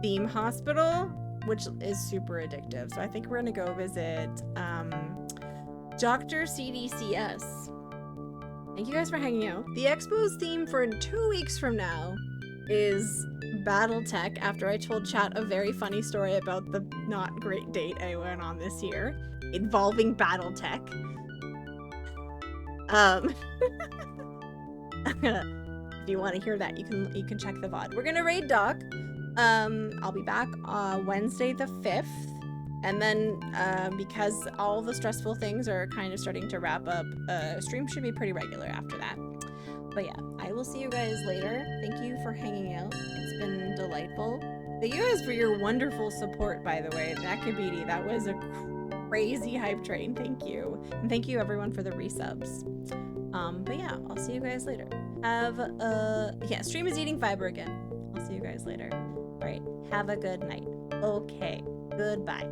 Theme Hospital. which is super addictive. So I think we're gonna go visit Dr. CDCS. Thank you guys for hanging out. The expo's theme for 2 weeks from now is Battletech, after I told chat a very funny story about the not great date I went on this year involving Battletech. If you want to hear that, you can check the VOD. We're gonna raid Doc. I'll be back Wednesday the 5th. And then, because all the stressful things are kind of starting to wrap up, stream should be pretty regular after that. But yeah, I will see you guys later. Thank you for hanging out. It's been delightful. Thank you guys for your wonderful support, by the way. Nakabiti, that was a crazy hype train. Thank you. And thank you everyone for the resubs. But yeah, I'll see you guys later. Stream is eating fiber again. I'll see you guys later. All right, have a good night. Okay, goodbye.